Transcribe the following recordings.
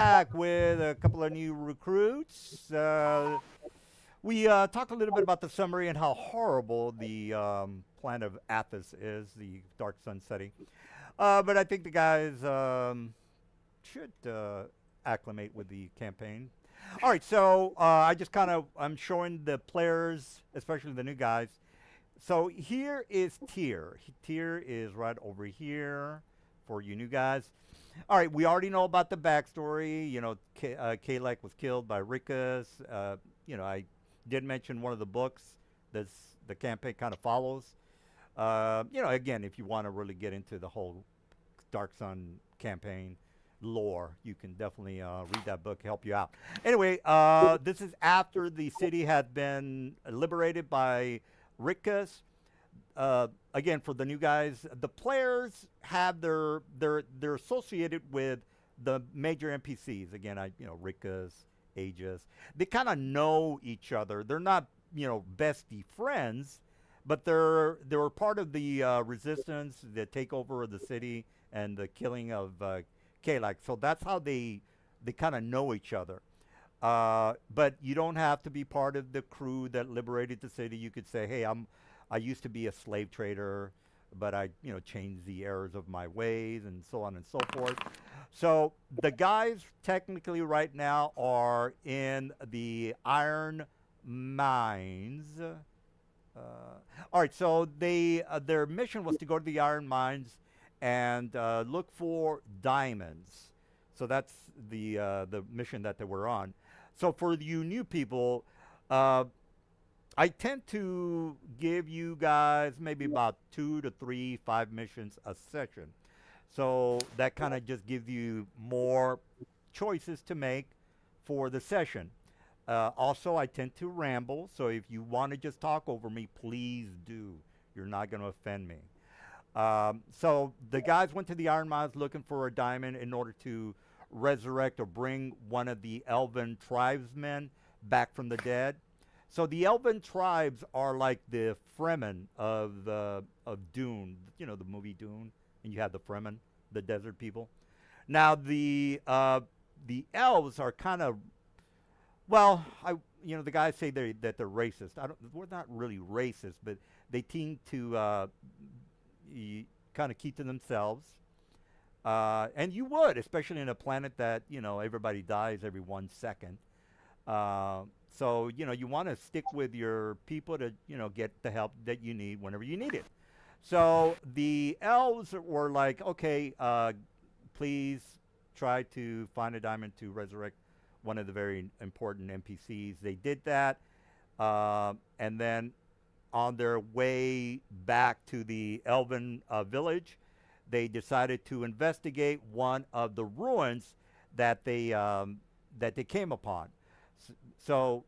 Back with a couple of new recruits. We talked a little bit about the summary and how horrible the planet of Athos is, the dark sun setting. But I think the guys should acclimate with the campaign. All right, so I just kind of I'm showing the players, especially the new guys. So here is Tyr. Tyr is right over here for you new guys. All right, we already know about the backstory. Kalek was killed by Rikus. I did mention one of the books that the campaign kind of follows. Again, if you want to really get into the whole Dark Sun campaign lore, you can definitely read that book, help you out. Anyway, this is after the city had been liberated by Rikus. Again, for the new guys, the players have they're associated with the major NPCs. Again, Rikus, Aegis. They kind of know each other. They're not bestie friends, but they're part of the resistance, the takeover of the city, and the killing of Kalak. So that's how they kind of know each other. But you don't have to be part of the crew that liberated the city. You could say, "Hey, I used to be a slave trader, but I changed the errors of my ways," and so on and so forth. So the guys technically right now are in the iron mines. All right, so their mission was to go to the iron mines and look for diamonds. So that's the mission that they were on. So for you new people, uh, I tend to give you guys maybe about 2 to 3, 5 missions a session. So that kind of just gives you more choices to make for the session. Also, I tend to ramble, so if you want to just talk over me, please do. You're not going to offend me. So the guys went to the iron mines looking for a diamond in order to resurrect or bring one of the elven tribesmen back from the dead. So the elven tribes are like the Fremen of Dune, the movie Dune, and you have the Fremen, the desert people. Now the elves are kind of well, the guys say that they're racist. I don't. We're not really racist, but they tend to kind of keep to themselves. And you would, especially in a planet that everybody dies every 1 second. Uh, so you want to stick with your people to get the help that you need whenever you need it. So the elves were like, okay, please try to find a diamond to resurrect one of the very important NPCs. They did that, and then on their way back to the elven village, they decided to investigate one of the ruins that they came upon. So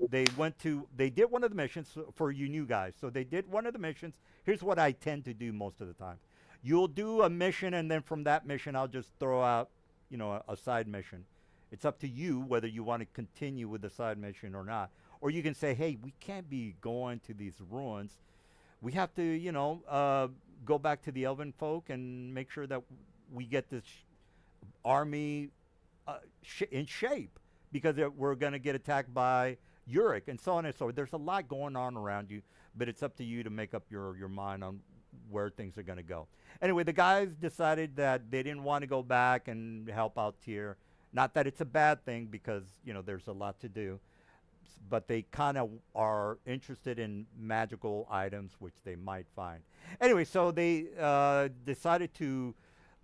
they did one of the missions for you new guys. So they did one of the missions. Here's what I tend to do most of the time. You'll do a mission, and then from that mission, I'll just throw out, a side mission. It's up to you whether you want to continue with the side mission or not. Or you can say, hey, we can't be going to these ruins. We have to, go back to the elven folk and make sure that we get this army in shape because we're going to get attacked by Uric and so on and so forth. There's a lot going on around you, but it's up to you to make up your mind on where things are going to go. Anyway, the guys decided that they didn't want to go back and help out Tyr. Not that it's a bad thing because, there's a lot to do, but they kind of are interested in magical items which they might find. Anyway, so they decided to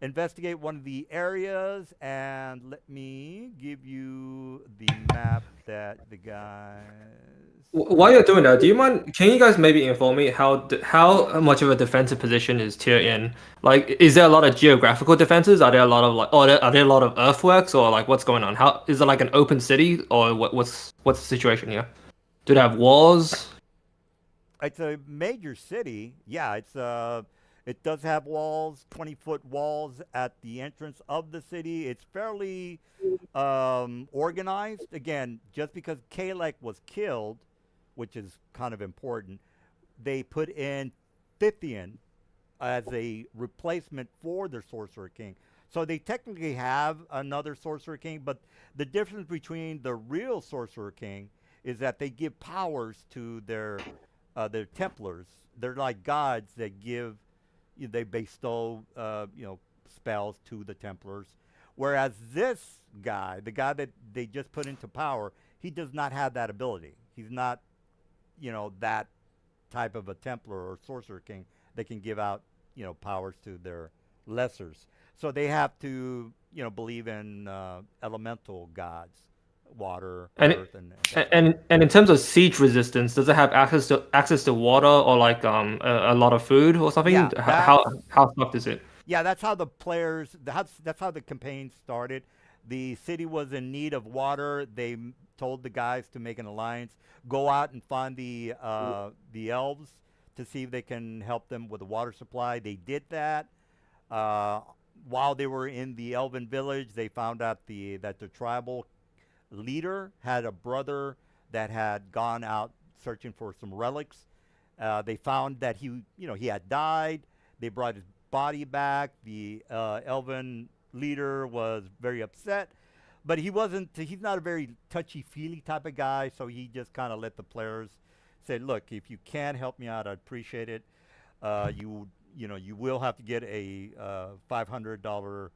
investigate one of the areas, and let me give you the map that the guys. While you're doing that, do you mind? Can you guys maybe inform me how much of a defensive position is Tyr in? Like, is there a lot of geographical defenses? Are there a lot of are there a lot of earthworks, or like what's going on? How is it like an open city, or what's the situation here? Do they have walls? It's a major city. Yeah, it does have walls, 20-foot walls at the entrance of the city. It's fairly organized. Again, just because Kalek was killed, which is kind of important, they put in Thythian as a replacement for the Sorcerer King. So they technically have another Sorcerer King, but the difference between the real Sorcerer King is that they give powers to their Templars. They're like gods that give, they bestow, spells to the Templars. Whereas this guy, the guy that they just put into power, he does not have that ability. He's not, that type of a Templar or Sorcerer King that can give out, powers to their lessers. So they have to, believe in elemental gods, water, And earth, and things like and in terms of siege resistance, does it have access to water or like a lot of food or that. something? How stuffed is it? Yeah, that's how the players. That's how the campaign started. The city was in need of water. They told the guys to make an alliance, go out and find the elves to see if they can help them with the water supply. They did that. Uh, while they were in the elven village, they found out that the tribal leader had a brother that had gone out searching for some relics. They found that he had died. They brought his body back. The elven leader was very upset, but he wasn't. He's not a very touchy-feely type of guy, so he just kind of let the players say, "Look, if you can help me out, I'd appreciate it. You will have to get a $500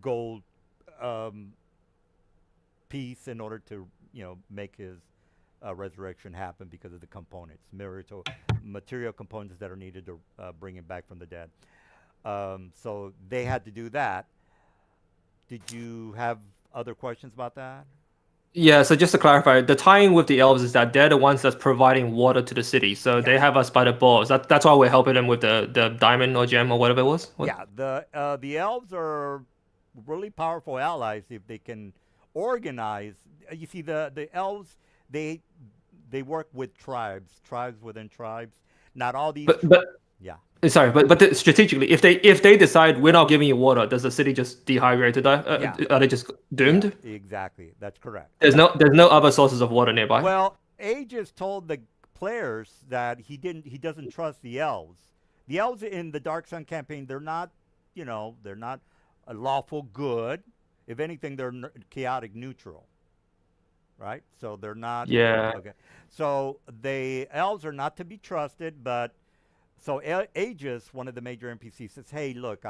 gold um, piece in order to make his resurrection happen because of the components, material components that are needed to bring him back from the dead." So they had to do that. Did you have other questions about that? Yeah, so just to clarify, the tie-in with the elves is that they're the ones that's providing water to the city. So Yes. they have us by the balls. That's why we're helping them with the diamond or gem or whatever it was. What? Yeah, the elves are really powerful allies if they can organize. You see, the elves they they work with tribes within tribes. Not all these. But Yeah. sorry, but strategically, if they decide we're not giving you water, does the city just dehydrate to die? Yeah. Are they just Yeah. doomed? Exactly. That's correct. There's no other sources of water nearby. Well, Aegis told the players that he doesn't trust the elves. The elves in the Dark Sun campaign, they're not a lawful good. If anything, they're chaotic neutral, right? So they're not. Yeah. Okay. So the elves are not to be trusted, but so Aegis, one of the major NPCs, says, "Hey, look,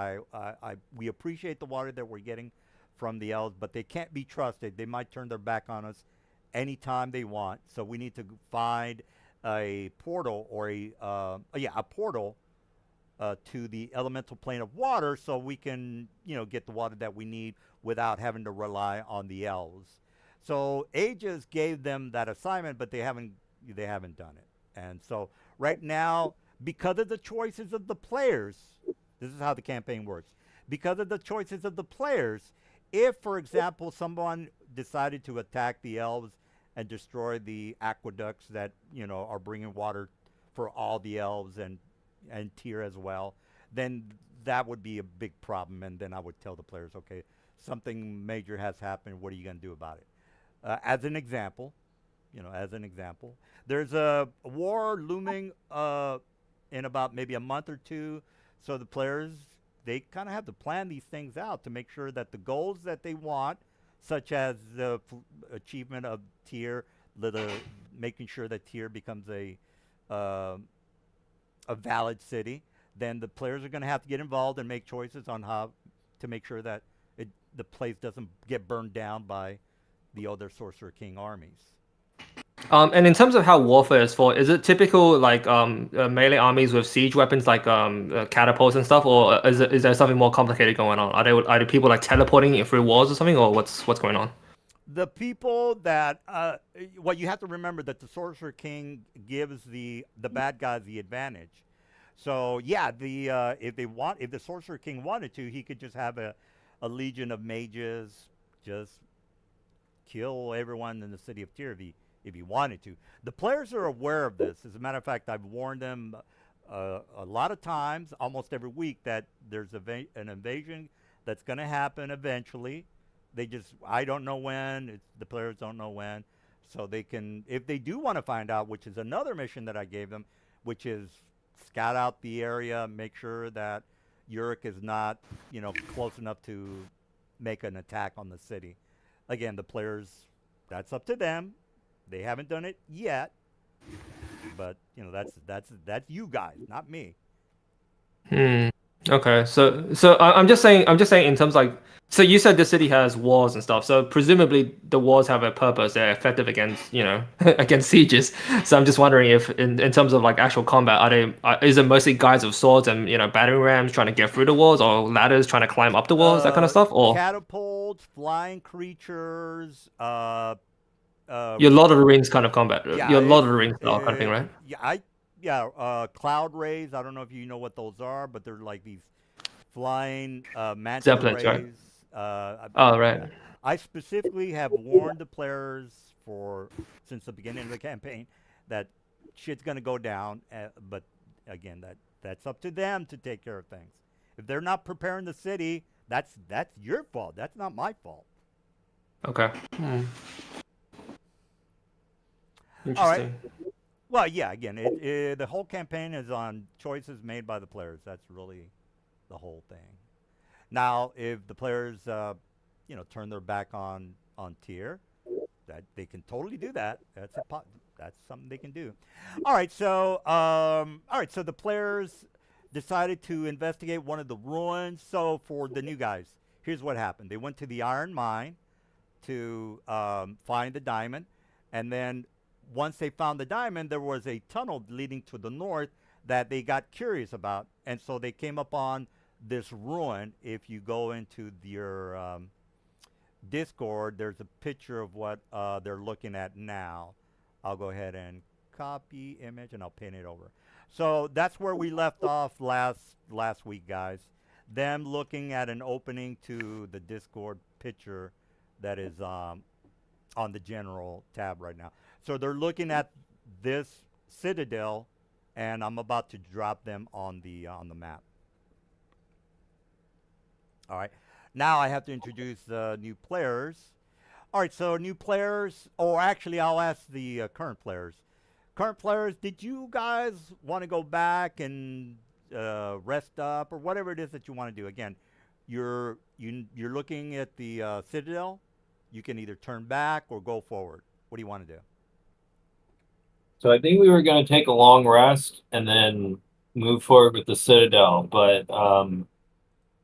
we appreciate the water that we're getting from the elves, but they can't be trusted. They might turn their back on us anytime they want. So we need to find a portal or a portal to the elemental plane of water, so we can get the water that we need without having to rely on the elves." So Aegis gave them that assignment, but they haven't done it. And so right now, because of the choices of the players, this is how the campaign works. Because of the choices of the players, if, for example, someone decided to attack the elves and destroy the aqueducts that are bringing water for all the elves and Tyr as well, then that would be a big problem. And then I would tell the players, okay, something major has happened. What are you going to do about it? As an example, there's a war looming in about maybe a month or two. So the players, they kind of have to plan these things out to make sure that the goals that they want, such as the achievement of Tyr, making sure that Tyr becomes uh, a valid city, then the players are going to have to get involved and make choices on how to make sure that the place doesn't get burned down by the other Sorcerer King armies. And in terms of how warfare is fought, is it typical like melee armies with siege weapons like catapults and stuff, or is there something more complicated going on? Are there people like teleporting it through walls or something, or what's going on? The people that what you have to remember that the Sorcerer King gives the bad guys the advantage. So yeah, if the Sorcerer King wanted to, he could just have a legion of mages just kill everyone in the city of Tyr if he wanted to. The players are aware of this. As a matter of fact, I've warned them a lot of times, almost every week, that there's an invasion that's going to happen eventually. I don't know when. The players don't know when. So they can, if they do want to find out, which is another mission that I gave them, which is scout out the area, make sure that Yurik is not, close enough to make an attack on the city. Again, the players, that's up to them. They haven't done it yet, but that's you guys, not me. Hmm. Okay. So I'm just saying in terms like, so you said the city has walls and stuff. So presumably the walls have a purpose. They're effective against against sieges. So I'm just wondering if in terms of like actual combat, is it mostly guys with swords and battering rams trying to get through the walls, or ladders trying to climb up the walls, that kind of stuff, or Catapults, flying creatures, your Lord of the Rings kind of combat, yeah, your Lord of the Rings style kind of thing, right? cloud rays. I don't know if you know what those are, but they're like these flying manta Zeppelins, right? rays. Oh, right. I specifically have warned the players since the beginning of the campaign that shit's gonna go down. But again, that's up to them to take care of things. If they're not preparing the city, that's your fault. That's not my fault. Okay. All right. Interesting. Well, yeah. Again, the whole campaign is on choices made by the players. That's really the whole thing. Now, if the players, turn their back on Tyr, that they can totally do that. That's something they can do. All right. So, So the players decided to investigate one of the ruins. So for the new guys, here's what happened. They went to the iron mine to find the diamond, and then once they found the diamond, there was a tunnel leading to the north that they got curious about, and so they came upon this ruin. If you go into your Discord, there's a picture of what they're looking at now. I'll go ahead and copy image, and I'll pin it over. So that's where we left off last week, guys. Them looking at an opening to the Discord picture that is on the general tab right now. So they're looking at this citadel, and I'm about to drop them on the map. All right. Now I have to introduce new players. All right, so new players, or actually I'll ask the current players. Current players, did you guys want to go back and rest up, or whatever it is that you want to do? Again, you're looking at the citadel. You can either turn back or go forward. What do you want to do? So I think we were going to take a long rest and then move forward with the Citadel. But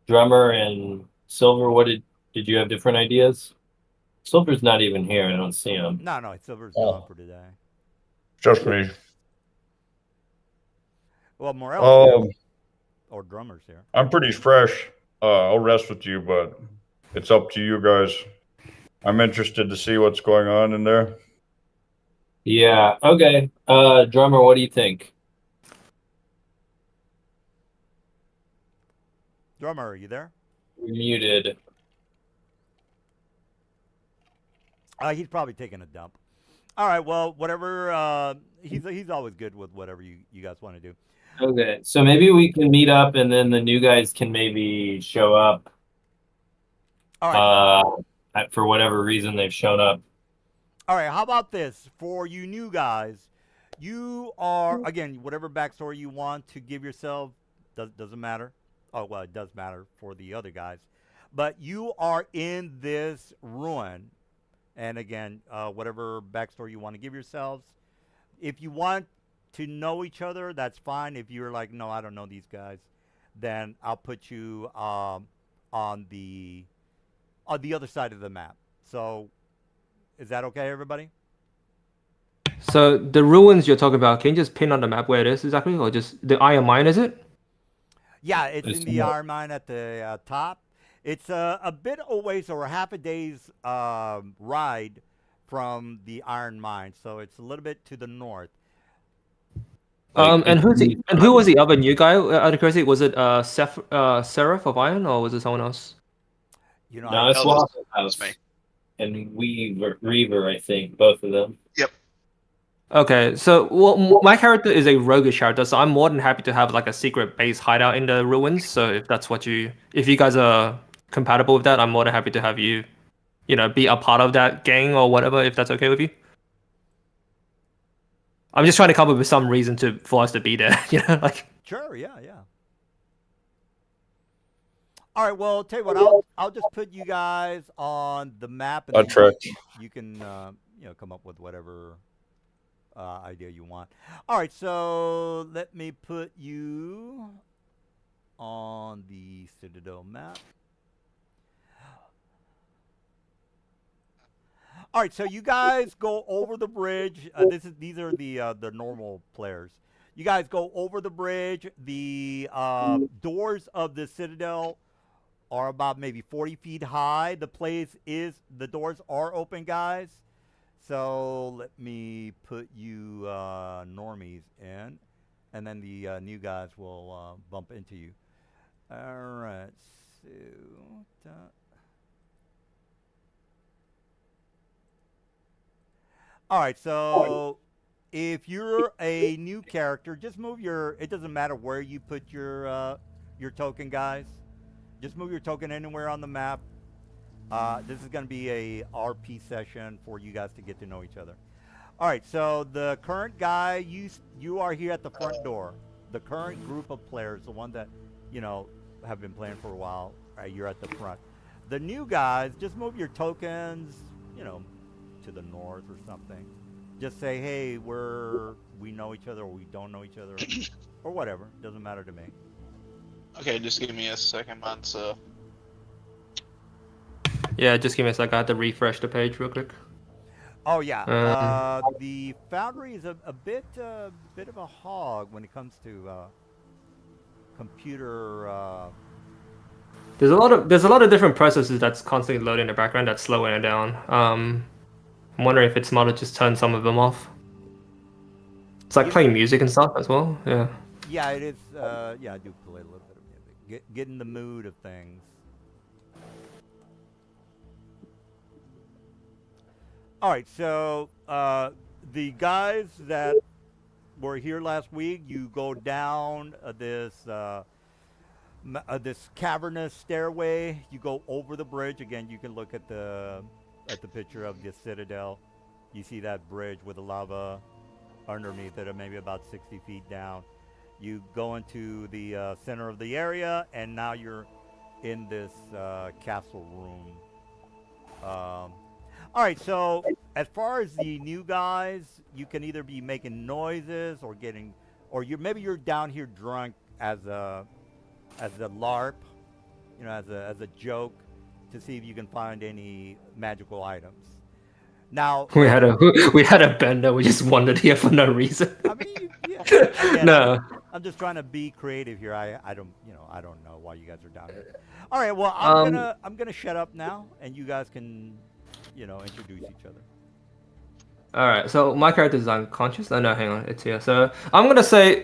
Drummer and Silver, did you have different ideas? Silver's not even here. I don't see him. No, Silver's gone for today. Just me. Well, Morel's here, or Drummer's here. I'm pretty fresh. I'll rest with you, but it's up to you guys. I'm interested to see what's going on in there. Yeah. Okay. Drummer, what do you think? Drummer, are you there? You're muted. He's probably taking a dump. All right. Well, whatever. He's always good with whatever you guys want to do. Okay. So maybe we can meet up, and then the new guys can maybe show up. All right. For whatever reason they've shown up. All right. How about this? For you new guys, you are, again, whatever backstory you want to give yourself, doesn't matter. Oh, well, it does matter for the other guys. But you are in this ruin. And again, whatever backstory you want to give yourselves. If you want to know each other, that's fine. If you're like, no, I don't know these guys, then I'll put you on the other side of the map. So is that okay, everybody? So the ruins you're talking about, can you just pin on the map where it is exactly, or just the iron mine? Is it? Yeah, it's in the iron mine at the top. It's a bit a ways or half a day's ride from the iron mine, so it's a little bit to the north. And who was the other new guy? Out of curiosity, was it Seraph of Iron, or was it someone else? You know, No, it's No, Waffle that House was me. and Reaver, I think, both of them. Yep. Okay, so my character is a roguish character, so I'm more than happy to have like a secret base hideout in the ruins. So if that's if you guys are compatible with that, I'm more than happy to have you, be a part of that gang or whatever, if that's okay with you. I'm just trying to come up with some reason for us to be there, like. Sure, yeah. All right. Well, tell you what, I'll just put you guys on the map, and I then tracked. you can come up with whatever idea you want. All right. So let me put you on the Citadel map. All right, so you guys go over the bridge. These are the normal players. You guys go over the bridge. The doors of the Citadel are about maybe 40 feet high. The doors are open, guys. So let me put you normies in, and then the new guys will bump into you. All right, so. All right, so if you're a new character, just move your. It doesn't matter where you put your token, guys. Just move your token anywhere on the map. This is going to be a RP session for you guys to get to know each other. All right, so the current guy, you are here at the front door. The current group of players, the one that have been playing for a while, you're at the front. The new guys, just move your tokens, to the north or something. Just say, hey, we know each other, or we don't know each other, or whatever. Doesn't matter to me. Okay, just give me a second, man. So Yeah, just give me a sec. I have to refresh the page real quick. Oh yeah, the Foundry is a bit of a hog when it comes to computer. There's a lot of different processes that's constantly loading in the background that's slowing it down. I'm wondering if it's smart to just turn some of them off. It's like playing music and stuff as well. Yeah. Yeah, it is. Yeah, I do play a little bit of music. Get in the mood of things. All right, so the guys that were here last week, you go down this cavernous stairway. You go over the bridge. Again, you can look at the picture of the Citadel. You see that bridge with the lava underneath it, maybe about 60 feet down. You go into the center of the area, and now you're in this castle room. All right, so as far as the new guys, you can either be making noises or maybe you're down here drunk as a LARP, as a joke, to see if you can find any magical items. Now We had a bender. We just wandered here for no reason. I mean, yeah, again, No. I'm just trying to be creative here. I don't know why you guys are down here. All right, well, I'm gonna shut up now, and you guys can, introduce each other. All right, so my character is unconscious. Oh no, hang on, it's here. So I'm gonna say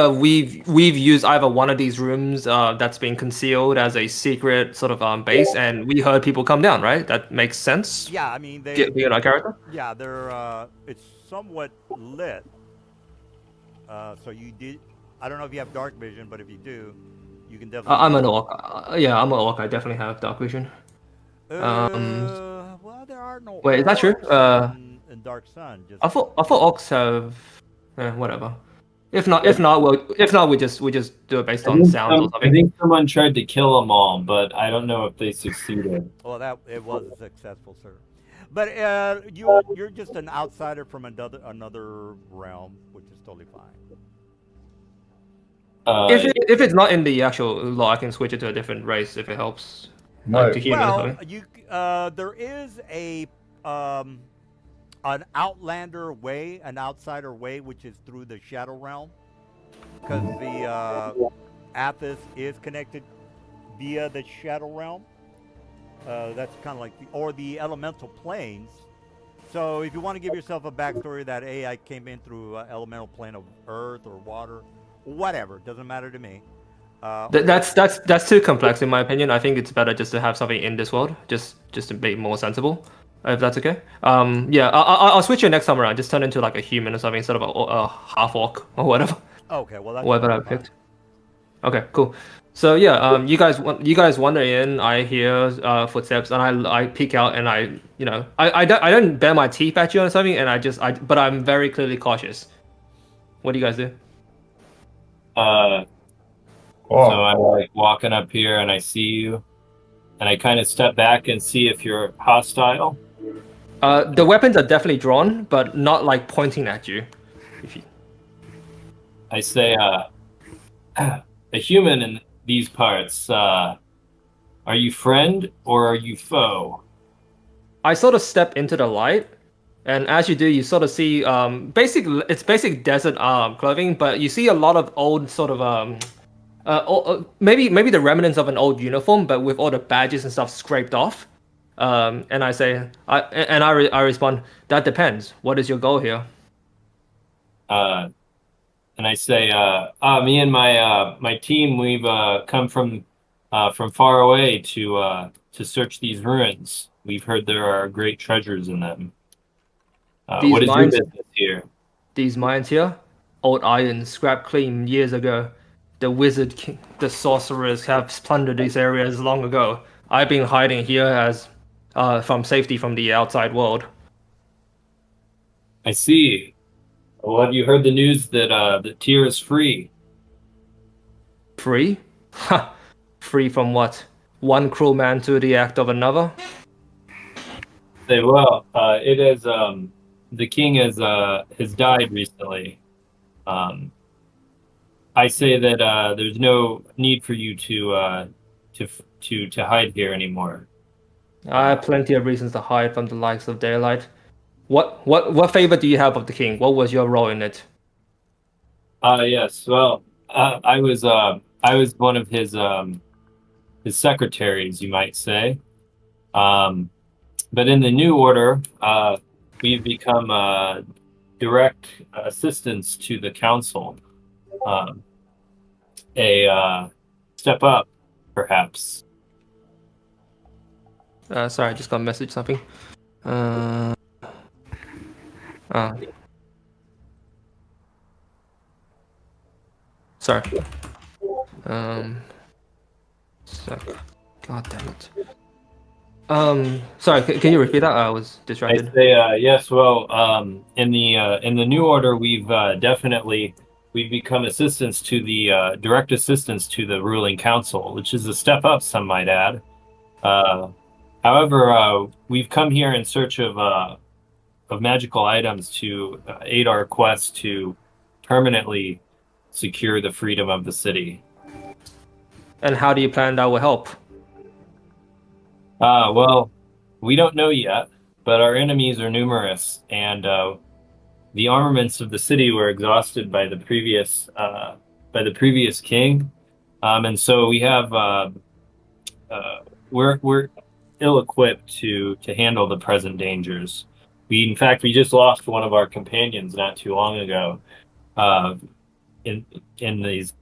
we've used either one of these rooms that's been concealed as a secret sort of base, and we heard people come down. Right, that makes sense. Yeah, I mean Being our character. Yeah, they're it's somewhat lit. So you did. I don't know if you have dark vision, but if you do, you can definitely. I'm an orc. Yeah, I'm an orc. I definitely have dark vision. Well, there are no. Wait, is that true? orcs in Dark Sun. Just I thought orcs have. Whatever. If not, we just do it based on sounds or I something. think someone tried to kill them all, but I don't know if they succeeded. Well, it was successful, sir. But you're just an outsider from another realm, which is totally fine. If it's not in the actual law, I can switch it to a different race if it helps. Like to human or Well, something. there is an outlander way, an outsider way, which is through the Shadow Realm, because the Athos is connected via the Shadow Realm. That's kind of like the elemental planes. So if you want to give yourself a backstory that I came in through elemental plane of earth or water, whatever, doesn't matter to me. That's too complex in my opinion. I think it's better just to have something in this world, just to be more sensible. If that's okay. Yeah, I'll switch it next time around. Just turn into like a human or something instead of a half orc or whatever. Okay, well that's Whatever I fine. picked. Okay, cool. So yeah, you guys wander in. I hear footsteps, and I peek out, and I don't bare my teeth at you or something, and but I'm very clearly cautious. What do you guys do? Oh, So I'm like walking up here and I see you, and I kind of step back and see if you're hostile. The weapons are definitely drawn, but not like pointing at you. If you... I say, a human in these parts, are you friend or are you foe? I sort of step into the light, and as you do, you sort of see it's basic desert clothing, but you see a lot of old sort of maybe the remnants of an old uniform, but with all the badges and stuff scraped off. And I say, I respond, that depends. What is your goal here? And I say, me and my team, we've come from far away to search these ruins. We've heard there are great treasures in them. These what is your mines- business here? These mines here, old iron, scrapped clean years ago. The wizard king, the sorcerers have plundered these areas long ago. I've been hiding here as from safety from the outside world. I see. Well, have you heard the news that that Tyr is free? Free? Ha! Free from what? One cruel man to the act of another? Say, well, it is the king has died recently. I say that there's no need for you to hide here anymore. I have plenty of reasons to hide from the likes of daylight. What favor do you have of the king? What was your role in it? Yes. Well, I was one of his secretaries, you might say. But in the new order, we've become direct assistants to the council. A step up, perhaps. Sorry, I just got a message something. Sorry. Sec. God damn it. Sorry, can you repeat that? I was I distracted. say, yes. Well, in the new order, we've become assistants to the direct assistants to the ruling council, which is a step up, some might add. However, we've come here in search of magical items to aid our quest to permanently secure the freedom of the city. And how do you plan that will help? Well, we don't know yet, but our enemies are numerous, and the armaments of the city were exhausted by the previous king, and so we have we're ill-equipped to handle the present dangers. In fact, we just lost one of our companions not too long ago. In these.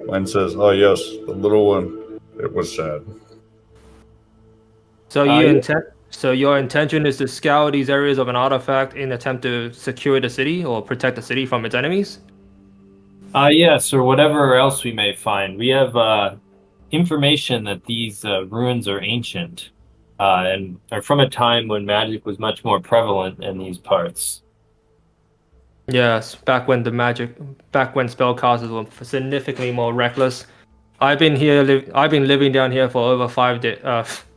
Mine says, "Oh yes, the little one. It was sad." So Yeah. So your intention is to scour these areas of an artifact in attempt to secure the city or protect the city from its enemies? Yes, or whatever else we may find. We have information that these ruins are ancient and are from a time when magic was much more prevalent in these parts. Yes, back when spellcasters were significantly more reckless. I've been living down here for over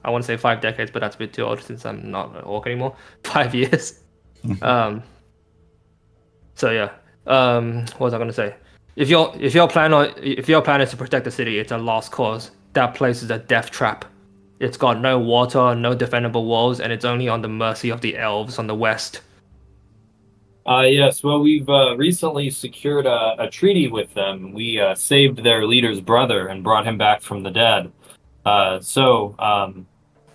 I want to say 5 decades, but that's a bit too old since I'm not an orc anymore. 5 years. So yeah. What was I gonna say? If your plan is to protect the city, it's a lost cause. That place is a death trap. It's got no water, no defendable walls, and it's only on the mercy of the elves on the west. Yes, well, we've recently secured a treaty with them. We saved their leader's brother and brought him back from the dead. So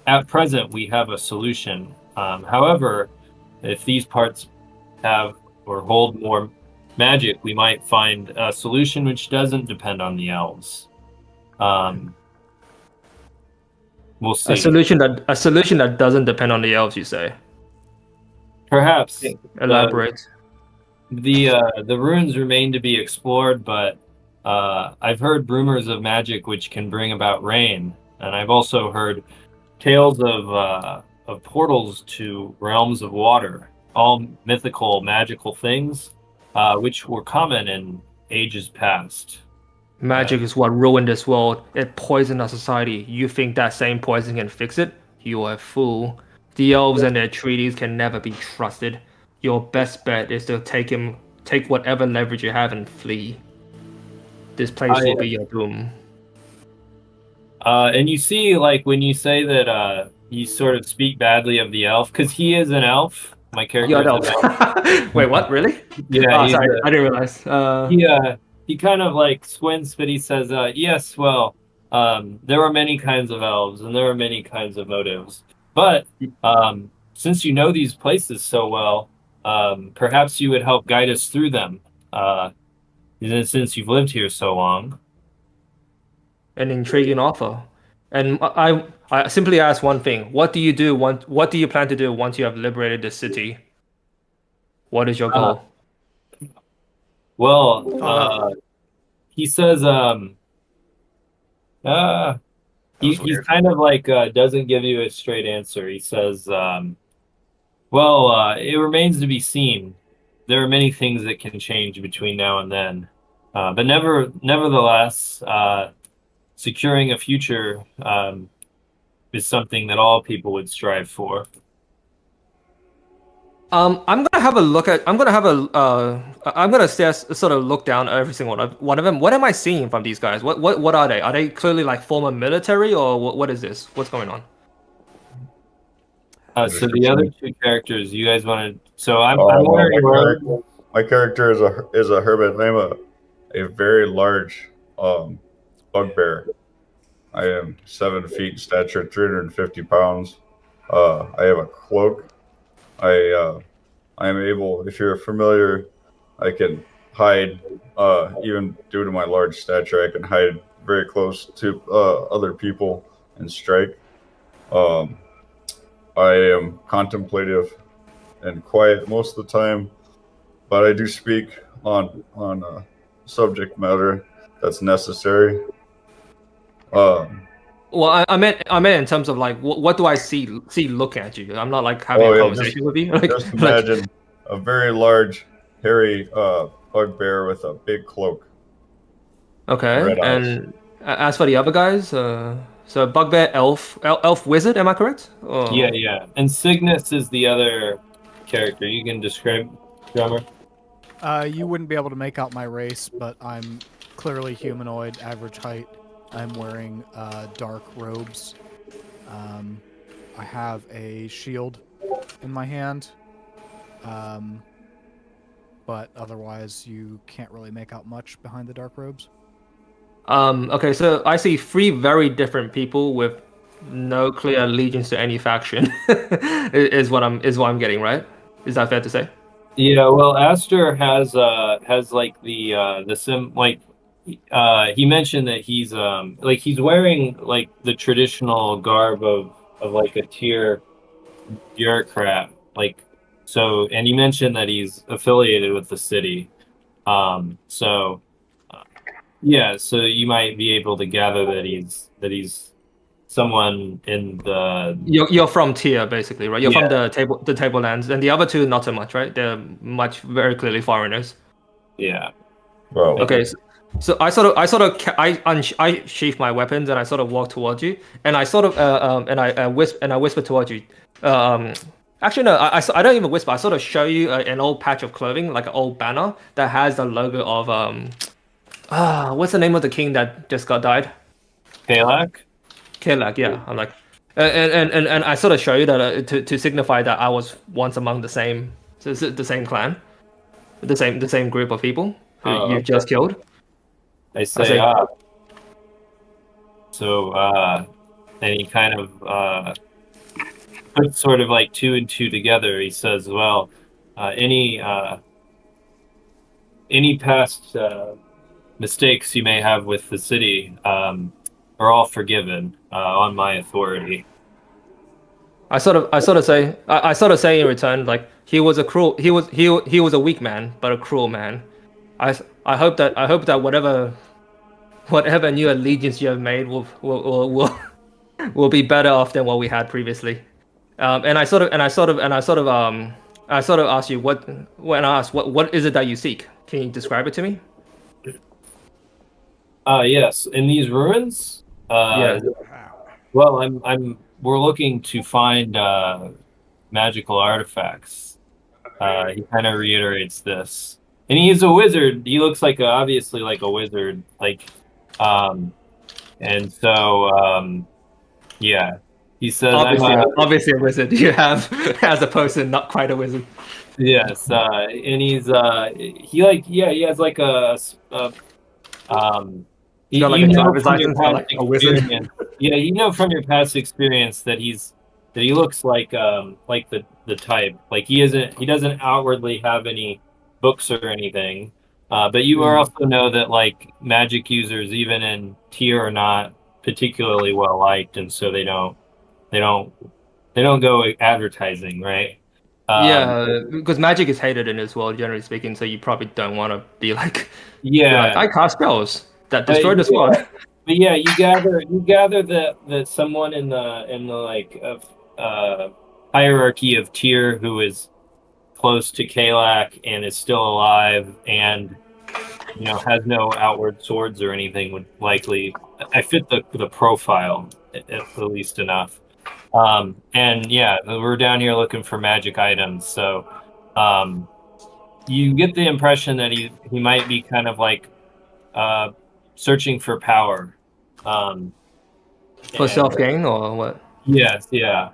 at present, we have a solution. However, if these parts have or hold more magic, we might find a solution which doesn't depend on the elves. We'll see. A solution that doesn't depend on the elves, you say? Perhaps. Elaborate. The ruins remain to be explored, but I've heard rumors of magic which can bring about rain, and I've also heard tales of portals to realms of water, all mythical, magical things. which were common in ages past. Magic is what ruined this world. It poisoned our society. You think that same poison can fix it? You are a fool. The elves and their treaties can never be trusted. Your best bet is to take whatever leverage you have and flee. This place will be your doom. And you see, like, when you say that you sort of speak badly of the elf, because he is an elf. My character You're is an an elf. elf. Wait, what? Really? Yeah, Oh, sorry, I didn't realize. he kind of like squints, but he says, yes, well, there are many kinds of elves and there are many kinds of motives. But since you know these places so well, perhaps you would help guide us through them, since you've lived here so long. An intriguing offer. And I simply ask one thing: what do you plan to do once you have liberated the city? What is your goal? Well, he says, he's kind of like doesn't give you a straight answer. He says, well, it remains to be seen. There are many things that can change between now and then, but nevertheless, securing a future is something that all people would strive for. I'm gonna have a look at. I'm gonna sort of look down at every single one of them. What am I seeing from these guys? What are they? Are they clearly like former military, or what is this? What's going on? So the other two characters, you guys want to? So I'm well, wondering. my character is a hermit. I'm a very large bugbear. I am 7 feet in stature, 350 pounds. I have a cloak. I am able, if you're familiar, I can hide, even due to my large stature, I can hide very close to other people and strike. I am contemplative and quiet most of the time, but I do speak on subject matter that's necessary. Well, I meant in terms of like what do I see looking at you? I'm not like having a conversation with you. Like, just imagine a very large, hairy bugbear with a big cloak. Okay, Red eyes. and as for the other guys, so bugbear, elf, wizard. Am I correct? Or... Yeah. And Cygnus is the other character. You can describe, Drummer. You wouldn't be able to make out my race, but I'm clearly humanoid, average height. I'm wearing dark robes. I have a shield in my hand. But otherwise, you can't really make out much behind the dark robes. Okay, so I see 3 very different people with no clear allegiance to any faction. is what I'm getting, right? Is that fair to say? Yeah. Well, Aster has like the sim like. He mentioned that he's wearing like the traditional garb of like a tier bureaucrat, like so, and he mentioned that he's affiliated with the city. So you might be able to gather that he's someone in the. You're from Tyr, basically, right? You're from the Tablelands, and the other 2 not so much, right? They're very clearly foreigners. Yeah. Well, Okay. So I sheath my weapons and I sort of walk towards you, and I sort of I whisper towards you. Actually no, I don't even whisper. I sort of show you an old patch of clothing, like an old banner that has the logo of what's the name of the king that just died? Kalak? Kalak, yeah. I'm like, and I sort of show you that to signify that I was once among the same clan, the same group of people who you've just killed. I say, so, and he kind of puts sort of like 2 and 2 together. He says, well, any past mistakes you may have with the city are all forgiven on my authority. I sort of say in return, like he was a weak man, but a cruel man. I hope that whatever new allegiance you have made will be better off than what we had previously. And I sort of I sort of asked you when I asked what is it that you seek? Can you describe it to me? Yes, in these ruins. Yeah. Well, we're looking to find magical artifacts. He kind of reiterates this, and he's a wizard. He looks like obviously like a wizard, and so yeah. He says, Obviously a wizard. You have as opposed to not quite a wizard. Yes, and he has like You got like a driver's license for like a wizard. Yeah, you know from your past experience that he looks like the type. Like he doesn't outwardly have any books or anything. But you also know that like magic users, even in tier, are not particularly well liked, and so they don't go advertising, right? Yeah, because magic is hated in this world, generally speaking. So you probably don't want to be like, Yeah, I cast spells that destroy this world. But yeah, you gather that someone in the like hierarchy of tier who is close to Kalak and is still alive and has no outward swords or anything would likely I fit the profile at least enough. And yeah, we're down here looking for magic items, so you get the impression that he might be kind of like searching for power. For self gain or what? Yes, yeah.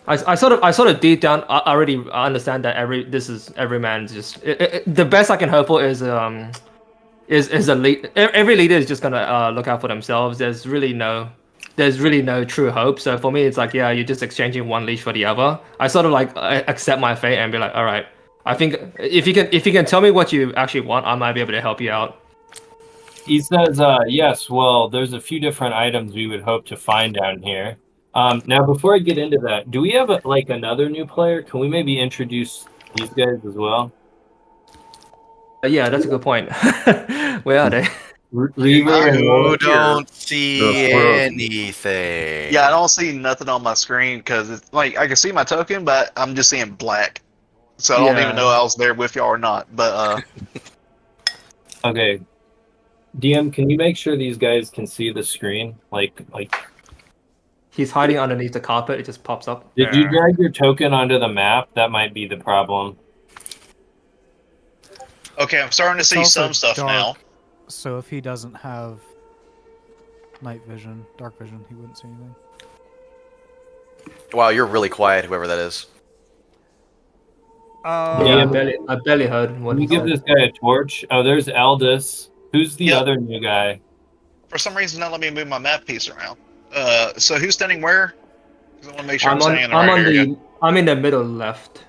I sort of deep down I already understand that every man's just the best I can hope for is a lead. Every leader is just gonna look out for themselves. There's really no true hope. So for me, it's like, yeah, you're just exchanging one leash for the other. I sort of like accept my fate and be like, all right. I think if you can tell me what you actually want, I might be able to help you out. He says, yes, well, there's a few different items we would hope to find down here. Now, before I get into that, do we have another new player? Can we maybe introduce these guys as well? Yeah, that's a good point. Where are they? Reaver and You don't see anything. Yeah, I don't see nothing on my screen because it's like I can see my token, but I'm just seeing black. So I don't even know I was there with y'all or not. But okay, DM, can you make sure these guys can see the screen? Like He's hiding underneath the carpet. It just pops up. did you drag your token onto the map? That might be the problem. okay, I'm starting to It's see also some stuff dark, now. So if he doesn't have night vision, dark vision, he wouldn't see anything. Wow, you're really quiet, whoever that is. Yeah, I barely heard what Can you he give said. this guy a torch? Oh, there's Aldous. Who's the Yep. other new guy? For some reason, not let me move my map piece around. So who's standing where? 'Cause I want to make sure I'm, standing in the right area. I'm in the middle left.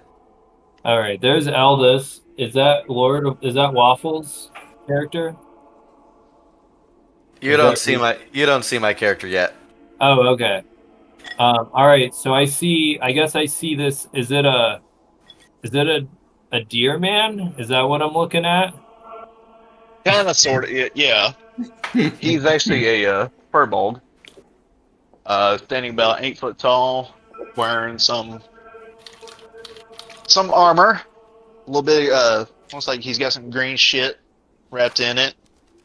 All right, there's Aldous. Is that Waffles' character? You don't see my character yet. Oh, okay. All right. So I guess I see this. Is it a deer man? Is that what I'm looking at? Kind of, sort of, yeah. He's actually a furbolg. Standing about 8 foot tall, wearing some armor. A little bit, looks like he's got some green shit wrapped in it.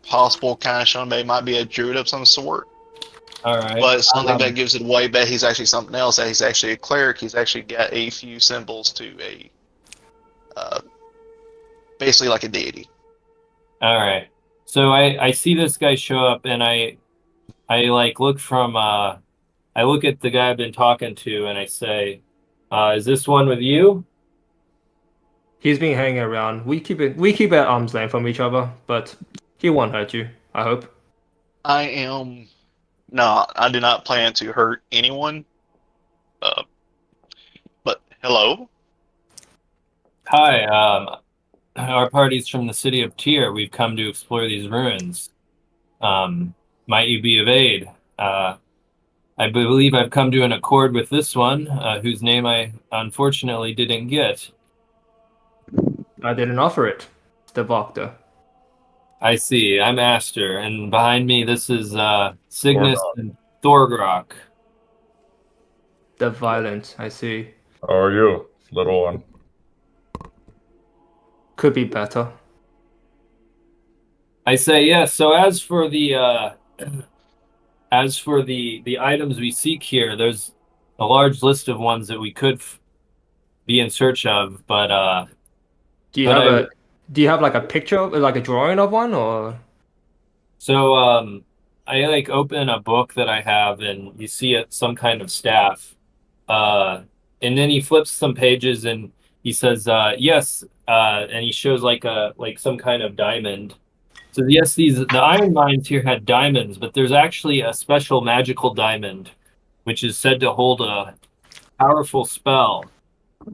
Possible kind of showing that he might be a druid of some sort. All right. But something that gives it away, but he's actually something else. That he's actually a cleric. He's actually got a few symbols to basically like a deity. All right. So I see this guy show up, and I like look from I look at the guy I've been talking to, and I say, "Is this one with you?" He's been hanging around. We keep at arm's length from each other, but he won't hurt you. I hope. No, I do not plan to hurt anyone. But hello. Hi. Our party's from the city of Tyr. We've come to explore these ruins. Might you be of aid? I believe I've come to an accord with this one, whose name I unfortunately didn't get. I didn't offer it. The Voctor. I see. I'm Aster, and behind me, this is Cygnus and Thorgrok. The Violent. I see. How are you? little one. Could be better. I say yes. So as for the the items we seek here, there's a large list of ones that we could be in search of, but Do you But have I- a do you have like a picture, like a drawing of one, or so I like open a book that I have, and you see it some kind of staff, and then he flips some pages and he says yes, and he shows like some kind of diamond. So yes, the iron mines here had diamonds, but there's actually a special magical diamond, which is said to hold a powerful spell.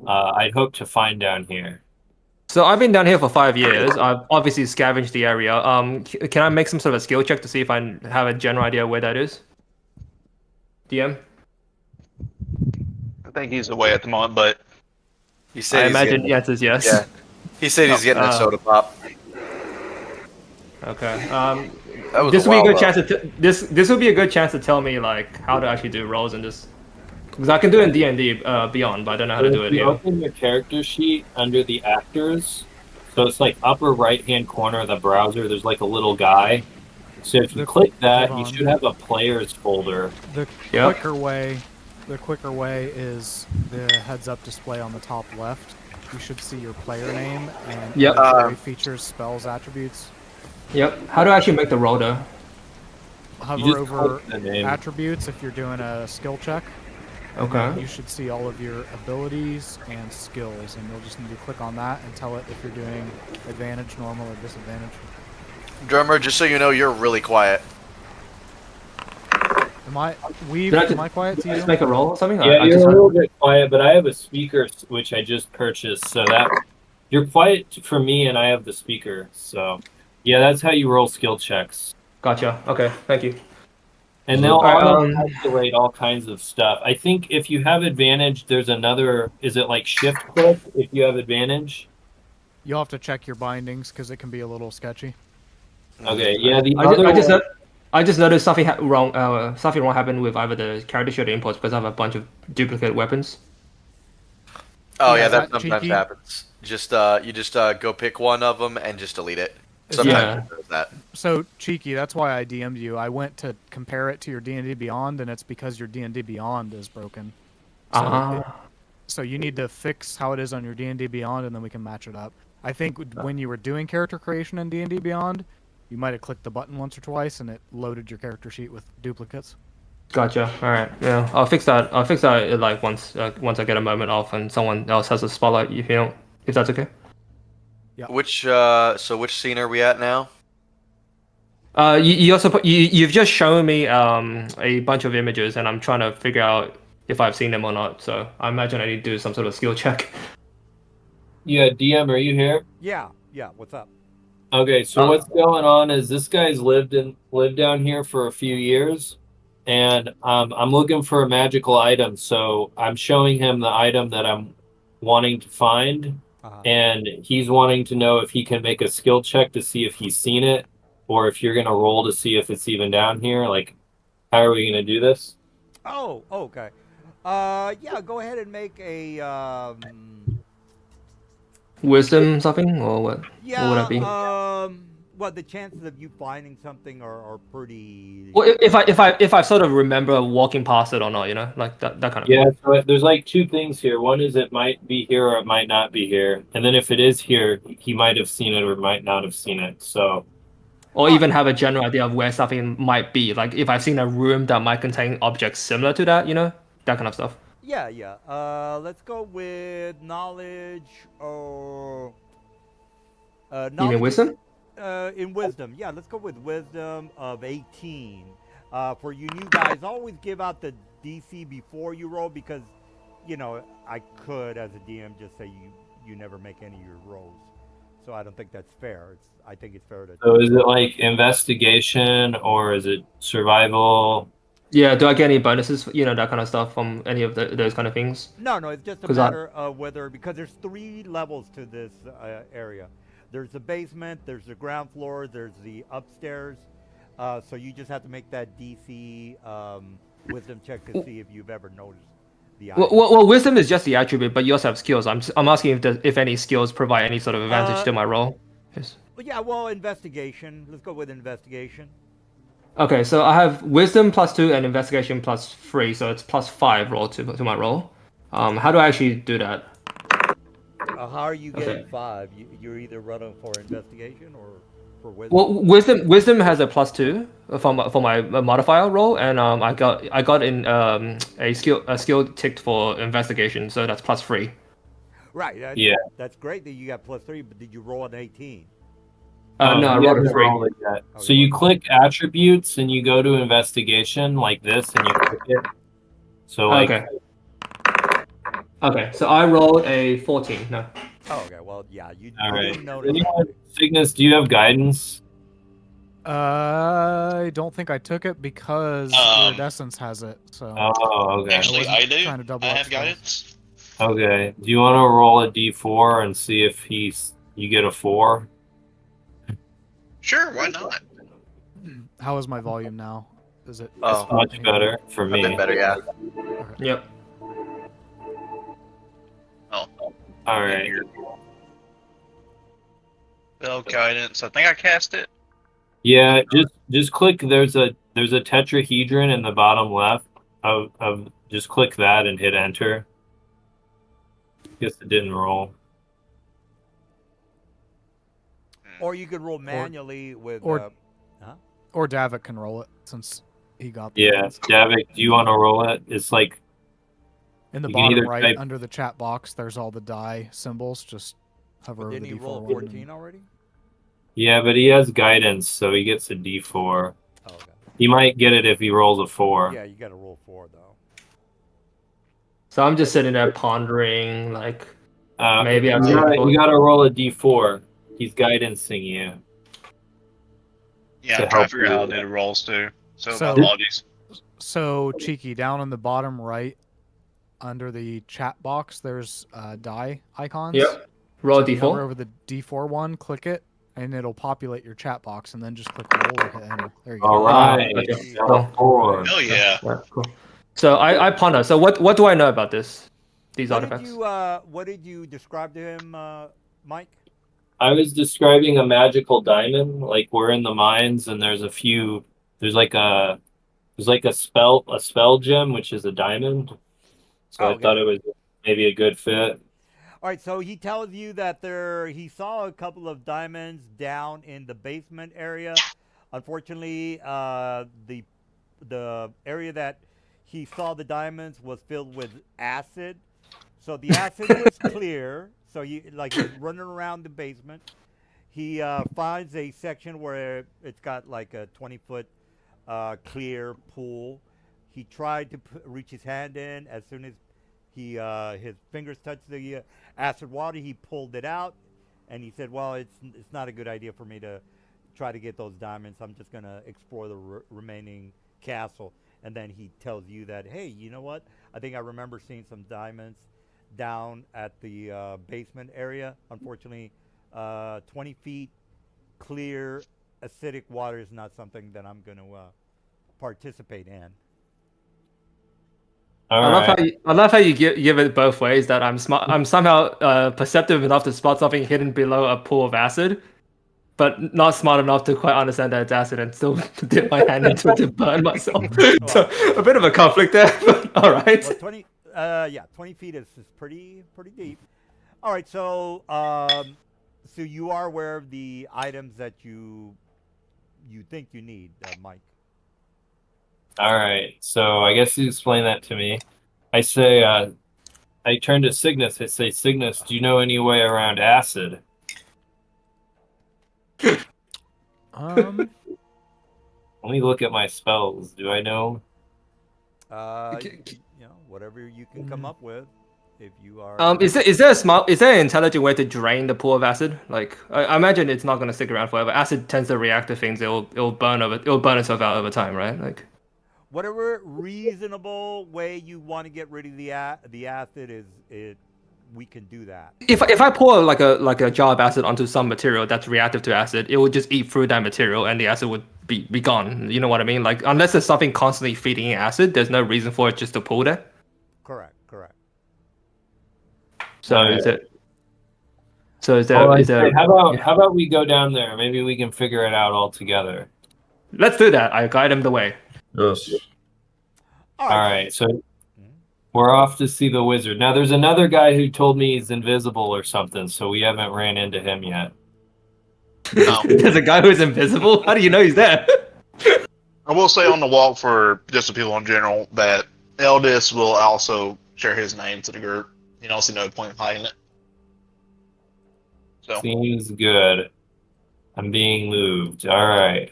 I'd hope to find down here. So I've been down here for 5 years. I've obviously scavenged the area. Can I make some sort of a skill check to see if I have a general idea where that is? DM? I think he's away at the moment, but He said I he's imagine getting, the answer is yes. Yeah. He said he's getting a soda pop. Okay. That was This a will be a while good ago. chance to this will be a good chance to tell me like how to actually do rolls in this, because I can do it in D&D Beyond, but I don't know how to do it If you here. open your character sheet under the actors, so it's like upper right hand corner of the browser, there's like a little guy. So if you click that, hold you on. should have a players folder. The Yep. quicker way is the heads-up display on the top left. You should see your player name and Yep. category features, spells, attributes. Yep. How do I actually make the roll though? You Hover just over click the name. attributes if you're doing a skill check. Okay. You should see all of your abilities and skills, and you'll just need to click on that and tell it if you're doing advantage, normal, or disadvantage. Drummer, just so you know, you're really quiet. Am I Did I am I quiet to you? Just make a roll or something? Yeah, I you're just a little bit quiet, but I have a speaker which I just purchased, so that you're quiet for me, and I have the speaker. So, yeah, that's how you roll skill checks, Gotcha. Okay. Thank you. and they'll Alright, auto-calculate all kinds of stuff. I think if you have advantage, there's another. Is it like shift click if you have advantage? You'll have to check your bindings because it can be a little sketchy. Okay, yeah. The I just, other I just, one- no- I just noticed something wrong. Something wrong happened with either the character sheet or the imports because I have a bunch of duplicate weapons. Oh Yeah, yeah, is that that sometimes cheeky? happens. Just you just go pick one of them and just delete it. Is Sometimes Yeah. it does that. So cheeky. That's why I DM'd you. I went to compare it to your D&D Beyond, and it's because your D&D Beyond is broken. So, so you need to fix how it is on your D&D Beyond, and then we can match it up. I think when you were doing character creation in D&D Beyond, you might have clicked the button once or twice, and it loaded your character sheet with duplicates. Gotcha. All right. Yeah, I'll fix that. I'll fix that like once I get a moment off and someone else has a spotlight. If you don't, if that's okay. Yep. Which which scene are we at now? You also you've just shown me a bunch of images, and I'm trying to figure out if I've seen them or not. So I imagine I need to do some sort of skill check. yeah, DM, are you here? Yeah, yeah. What's up? Okay, so what's going on is this guy's lived down here for a few years, and I'm looking for a magical item. So I'm showing him the item that I'm wanting to find, and he's wanting to know if he can make a skill check to see if he's seen it, or if you're gonna roll to see if it's even down here. Like, how are we gonna do this? Oh, okay. Yeah. Go ahead and make a. Wisdom something or what? Yeah. What would that be? Well, the chances of you finding something are pretty. Well, if I sort of remember walking past it or not, you know, like that kind of. Yeah, so there's like two things here. One is it might be here or it might not be here, and then if it is here, he might have seen it or might not have seen it. So. Or even have a general idea of where something might be. Like if I've seen a room that might contain objects similar to that, you know, that kind of stuff. Yeah, yeah. Let's go with knowledge or. You Knowledge. mean wisdom? In wisdom, yeah. Let's go with wisdom of 18. For you new guys, always give out the DC before you roll because, you know, I could as a DM just say you never make any of your rolls. So I don't think that's fair. I think it's fair to. So is it like investigation or is it survival? Yeah. Do I get any bonuses? You know, that kind of stuff from any of those kind of things. No, it's just a 'Cause I- matter of whether because there's 3 levels to this area. There's the basement, there's the ground floor, there's the upstairs. So you just have to make that DC wisdom check to see if you've ever noticed the Well, item. well, wisdom is just the attribute, but you also have skills. I'm asking if any skills provide any sort of advantage to my roll. Yes. Well, yeah, well, investigation. Let's go with investigation. Okay, so I have wisdom +2 and investigation +3, so it's +5 roll to my roll. How do I actually do that? How are you getting Okay. 5? You're either running for investigation or for wisdom. Well, wisdom has a +2 for my modifier roll, and I got in a skill ticked for investigation, so that's +3. Right. Yeah. That's great that you got +3, but did you roll an 18? No, I you rolled a haven't 3. rolled it yet. Oh, So you you click attributes and you go to investigation like this and you click it. So like Okay. Okay, so I rolled a 14. No. Oh, okay. Well, yeah, you all right. didn't notice. Anyone, Cygnus, do you have guidance? I don't think I took it because Iridescence has it. So Oh, okay. Actually, wasn't I do. trying to double I up have stuff. guidance. Okay. Do you want to roll a d4 and see if you get a 4? Sure, why not? how is my volume now? Is it? Oh, Much better for a me. bit better, yeah. Yep. All right. Here. Spell guidance. I think I cast it. Yeah, just click. There's a tetrahedron in the bottom left. Of just click that and hit enter. Guess it didn't roll. Or you could roll manually with. or- Or Davik can roll it since he got the Yeah, points. Davik, do you want to roll it? It's like In the you can bottom either right, type- under the chat box, there's all the die symbols. Just hover over Didn't the he D4 roll one. 14 already? yeah, but he has guidance, so he gets a d4. Oh, okay. He might get it if he rolls a 4. Yeah, you got to roll 4 though. So I'm just sitting there pondering, like, maybe I'm you gotta roll a d4. He's guidancing you. Yeah, To I'm trying help to figure out how to you. do the rolls too. So, So- apologies. So cheeky, down on the bottom right, under the chat box, there's die icons. yep. Roll So if you hover d4. over the D4 one, click it, and it'll populate your chat box, and then just click roll or hit enter. There you go. All right, okay. got a 4. Hell yeah. Yeah, cool. So I ponder. So what do I know about these What did artifacts? what did you describe to him, Mike? I was describing a magical diamond. Like we're in the mines, and there's like a spell gem, which is a diamond. So Oh, I okay. thought it was maybe a good fit. All right, so he tells you that he saw a couple of diamonds down in the basement area. Unfortunately, the area that he saw the diamonds was filled with acid. So the acid was clear. So he's running around the basement. He finds a section where it's got like a 20-foot clear pool. He tried to reach his hand in. As soon as his fingers touched the acid water, he pulled it out, and he said, "Well, it's not a good idea for me to try to get those diamonds. I'm just gonna explore the remaining castle." And then he tells you that, "Hey, you know what? I think I remember seeing some diamonds down at the basement area. Unfortunately, 20 feet clear acidic water is not something that I'm going to participate in." All I love right. I love how you give it both ways. That I'm smart. I'm somehow perceptive enough to spot something hidden below a pool of acid, but not smart enough to quite understand that it's acid and still dip my hand into it to burn myself. So a bit of a conflict there. But all right. Well, 20 feet is pretty deep. All right, so so you are aware of the items that you think you need, Mike. All right. So I guess you explain that to me. I say, I turn to Cygnus. I say, Cygnus, do you know any way around acid? Um, Let me look at my spells. Do I know? Whatever you can come up with, if you are. Is there an intelligent way to drain the pool of acid? Like I imagine it's not going to stick around forever. Acid tends to react to things. It'll burn itself out over time, right? Like Whatever reasonable way you want to get rid of the acid we can do that. if I pour like a jar of acid onto some material that's reactive to acid, it would just eat through that material and the acid would be gone. You know what I mean? Like unless there's something constantly feeding in acid, there's no reason for it just to pool there. Correct. So Oh, is yeah. it? So is Well, there? I Is there? say, how about we go down there? Maybe we can figure it out all together. Let's do that. I guide him the way. Yes. All All right. right, so we're off to see the wizard. Now, there's another guy who told me he's invisible or something, so we haven't ran into him yet. No. There's a guy who's invisible. How do you know he's there? I will say on the walk for just the people in general that Eldis will also share his name to the group. You don't see no point in hiding it. So Seems good. I'm being moved. All right.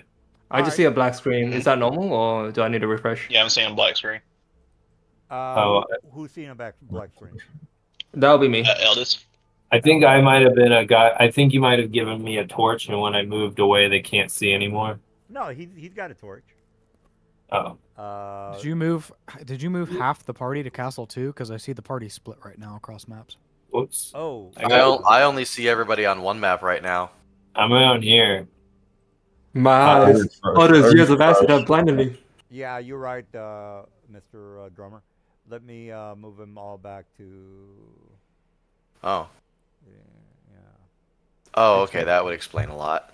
I just see a black screen. Is that normal, or do I need to refresh? yeah, I'm seeing black screen. Oh, Who's seeing a black screen? That'll be me. Eldis. I think I might have been a guy. I think you might have given me a torch, and when I moved away, they can't see anymore. No, he's got a torch. Oh, Did you move? Did you move half the party to Castle 2? Because I see the party split right now across maps. whoops. Oh, I only see everybody on one map right now. I'm around here. My I eyes. refreshed. All those I years of acid refreshed. have blinded me. yeah, you're right, Mr. Drummer. Let me move them all back to. Oh. Yeah. Oh, okay, that would explain a lot.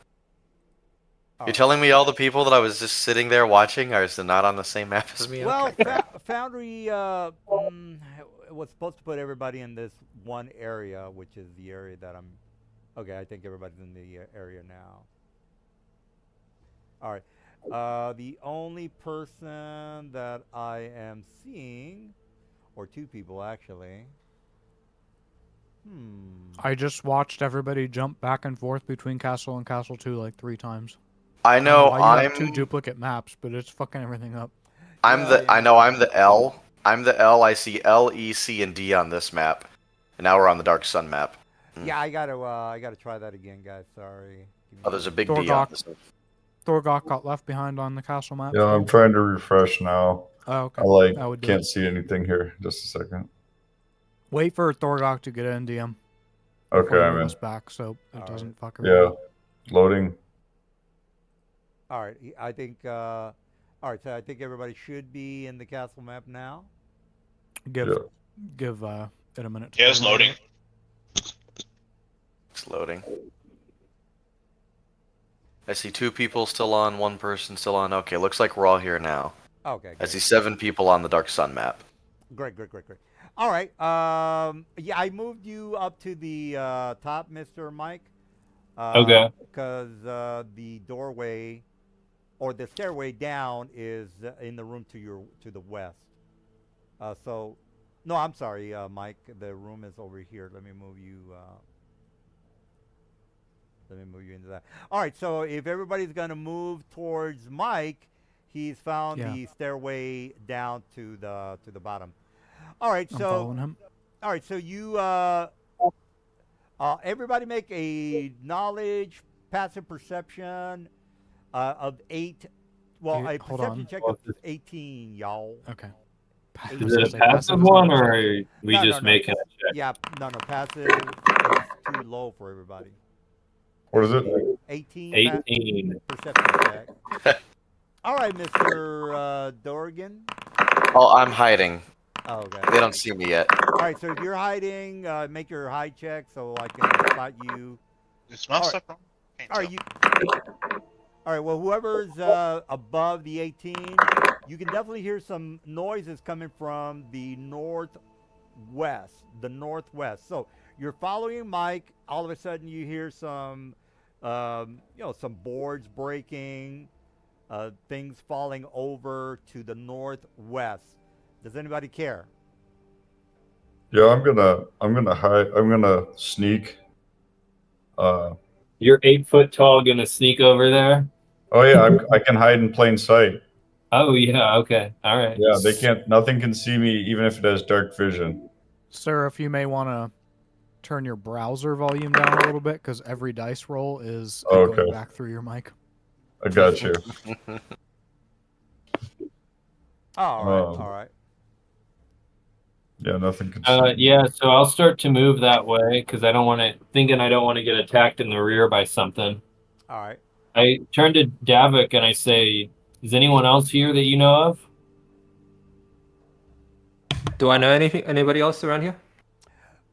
All You're right. telling me all the people that I was just sitting there watching are not on the same map as me? Well, Okay. Foundry was supposed to put everybody in this one area, which is the area that I'm. Okay, I think everybody's in the area now. All right. The only person that I am seeing, or two people actually. I just watched everybody jump back and forth between Castle and Castle 2 like 3 times. I know Why you have I'm 2 duplicate maps, but it's fucking everything up. I'm Yeah, the I yeah. know I'm the L. I'm the L. I see L, E, C, and D on this map. And now we're on the Dark Sun map. Yeah, I gotta try that again, guys. Sorry. Give me Oh, there's a big D on Thorgok. this one. Thorgok got left behind on the Castle map. Yeah, I'm trying to refresh now. Oh, okay. I I would do can't it. see anything here. Just a second. Wait for Thorgok to get in DM. Okay, before you I'm move in. us back so it All doesn't fuck Yeah, around. loading. All right. I think. All right. So I think everybody should be in the castle map now. Give Yeah. give it a minute. Yeah, it's loading. It's loading. I see 2 people still on, 1 person still on. Okay, looks like we're all here now. Okay. I Great. see 7 people on the Dark Sun map. Great. All right. Yeah, I moved you up to the top, Mr. Mike. Okay. Because the doorway or the stairway down is in the room to the west. So, no, I'm sorry, Mike. The room is over here. Let me move you. Let me move you into that. All right. So if everybody's gonna move towards Mike, he's found Yeah. the stairway down to the bottom. All right. I'm So following him. all right. So you everybody make a knowledge passive perception of 8. Well, Hey, a hold perception on. check of 18, y'all. Okay. Is it a passive one, or are we No, just no, no. making a check? Yeah, no, passive is too low for everybody. What is it? 18. 18. Perception check. All right, Mr. Dorgan. Oh, I'm hiding. Oh, okay. They don't see me yet. All right, so if you're hiding, make your hide check so I can spot you. Is my All right. stuff wrong? Can't All right, tell. All right. Well, whoever's above the 18, you can definitely hear some noises coming from the northwest. So you're following Mike. All of a sudden, you hear some, some boards breaking, things falling over to the northwest. Does anybody care? Yeah, I'm gonna hide. I'm gonna sneak. You're 8 foot tall, gonna sneak over there? Oh yeah, I can hide in plain sight. Oh yeah, okay, all right. Yeah, they can't. Nothing can see me, even if it has dark vision. Sir, if you may want to turn your browser volume down a little bit, because every dice roll is Okay. going back through your mic. I got you. All right. Um, All right. Yeah, nothing can see. Yeah, so I'll start to move that way because I don't want to get attacked in the rear by something. All right. I turn to Davik and I say, "Is anyone else here that you know of?" Do I know anybody else around here?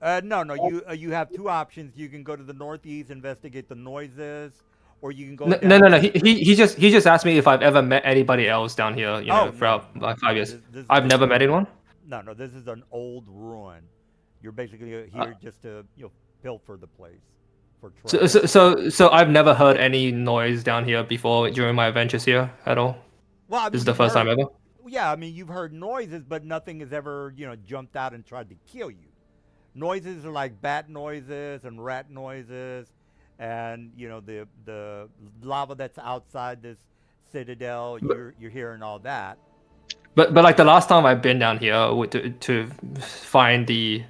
No. You have two options. You can go to the northeast, investigate the noises, or you can go No, down. no, no. He just asked me if I've ever met anybody else down here. You Oh, know, throughout no. like 5 years. This is I've never met anyone. No. This is an old ruin. You're basically here just to pilfer the place for So, treasure. so I've never heard any noise down here before during my adventures here at all. Well, I mean, This is the you've first time heard- ever. Yeah, I mean, you've heard noises, but nothing has ever, jumped out and tried to kill you. Noises are like bat noises and rat noises, and the lava that's outside this citadel. You're hearing all that. But like the last time I've been down here to find the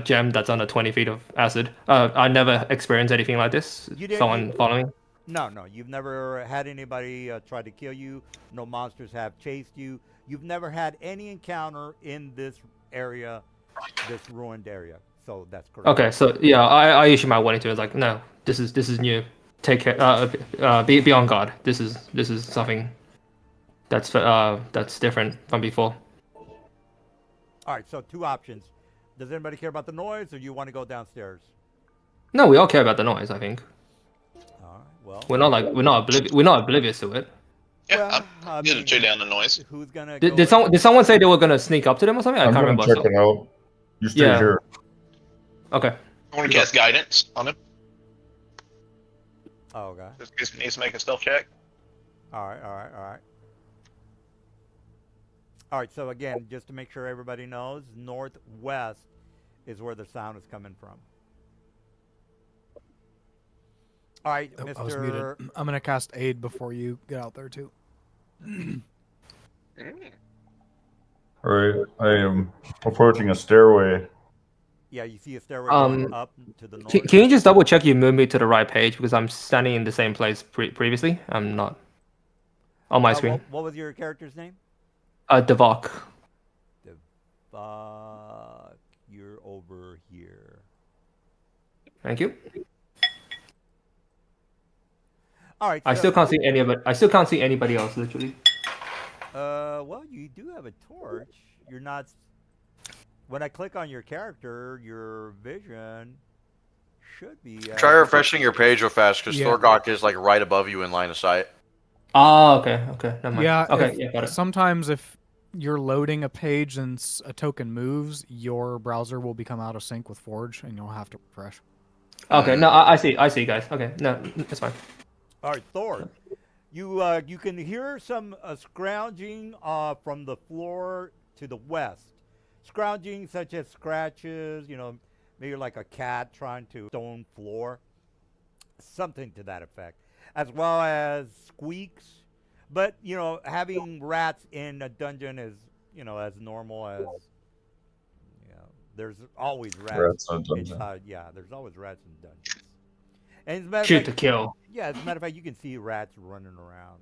gem that's under 20 feet of acid, I never experienced anything like this. You didn't- Someone following. No, you've never had anybody try to kill you. No monsters have chased you. You've never had any encounter in this area, this ruined area. So that's correct. Okay, so yeah, I issue my warning to it. It's like, no, this is new. Take care. Be on guard. This is something that's different from before. All right, so two options. Does anybody care about the noise, or you want to go downstairs? No, we all care about the noise. I think All right, well. we're not oblivious to it. Yeah, Well, I I'm good to mean, chew down the noise. Who's gonna? Did, go did someone did someone say they were gonna sneak up to them or something? I I'm can't gonna remember. check it out. You stay Yeah. here. Okay. I want to cast guidance on him. Oh, okay. Just needs to make a stealth check. All right. All right. So again, just to make sure everybody knows, northwest is where the sound is coming from. All right, Oh, Mr. I was muted. I'm gonna cast aid before you get out there too. All right, I am approaching a stairway. Yeah, you see a stairway going up to the north. Can you just double check you move me to the right page because I'm standing in the same place previously. I'm not on my screen. What was your character's name? Devok. You're over here. Thank you. All right. I so- still can't see any of it. I still can't see anybody else literally. Well, you do have a torch. You're not. When I click on your character, your vision should be. Try refreshing your page real fast because Yeah. Thorgok is like right above you in line of sight. Oh, okay, never mind. Yeah. Okay, yeah, got it. Sometimes if you're loading a page and a token moves, your browser will become out of sync with Forge, and you'll have to refresh. Okay, no, I see, guys. Okay, no, it's fine. All right, Thor. You can hear some scrounging from the floor to the west. Scrounging such as scratches, maybe like a cat trying to stone floor, something to that effect, as well as squeaks. But having rats in a dungeon is as normal as there's always Rats in a dungeon. inside. Yeah, there's always rats in dungeons. And as a matter of Shoot fact, to kill. yeah, as a matter of fact, you can see rats running around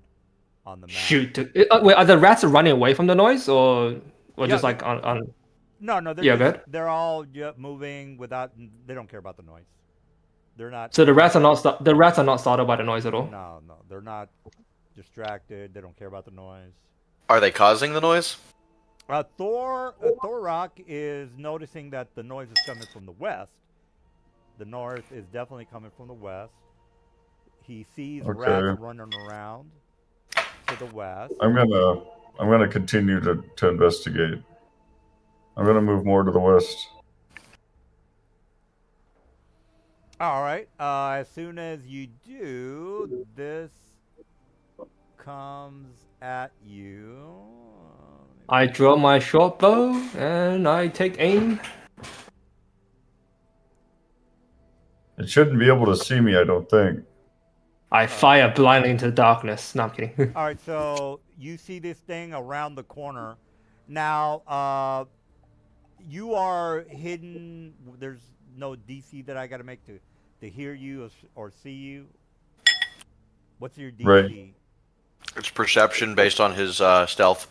on the map. Shoot to. Wait, are the rats running away from the noise or Yeah, just like on? No, they're Yeah, just- go ahead. they're all moving without. They don't care about the noise. They're not. So the rats are not the rats are not startled by the noise at all. No, they're not distracted. They don't care about the noise. Are they causing the noise? Thorok is noticing that the noise is coming from the west. The north is definitely coming from the west. He sees Okay. rats running around to the west. I'm gonna continue to investigate. I'm gonna move more to the west. All right. As soon as you do, this comes at you. I draw my short bow and I take aim. It shouldn't be able to see me, I don't think. I fire blindly into the darkness. No, I'm kidding. All right. So you see this thing around the corner. Now, you are hidden. There's no DC that I got to make to hear you or see you. What's your DC? Right. It's perception based on his stealth.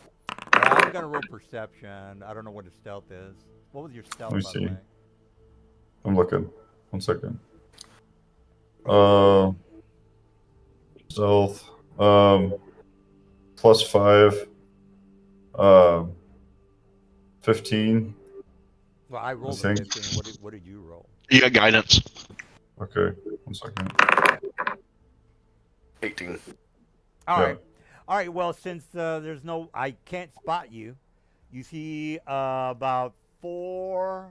I'm gonna roll perception. I don't know what his stealth is. What was your stealth? Let me by see. the way? I'm looking. 1 second. Stealth. +5. 15. Well, I rolled a think- 15. What did you roll? You got guidance. Okay, 1 second. 18. All Yeah. right. All right. Well, since there's no, I can't spot you. You see about 4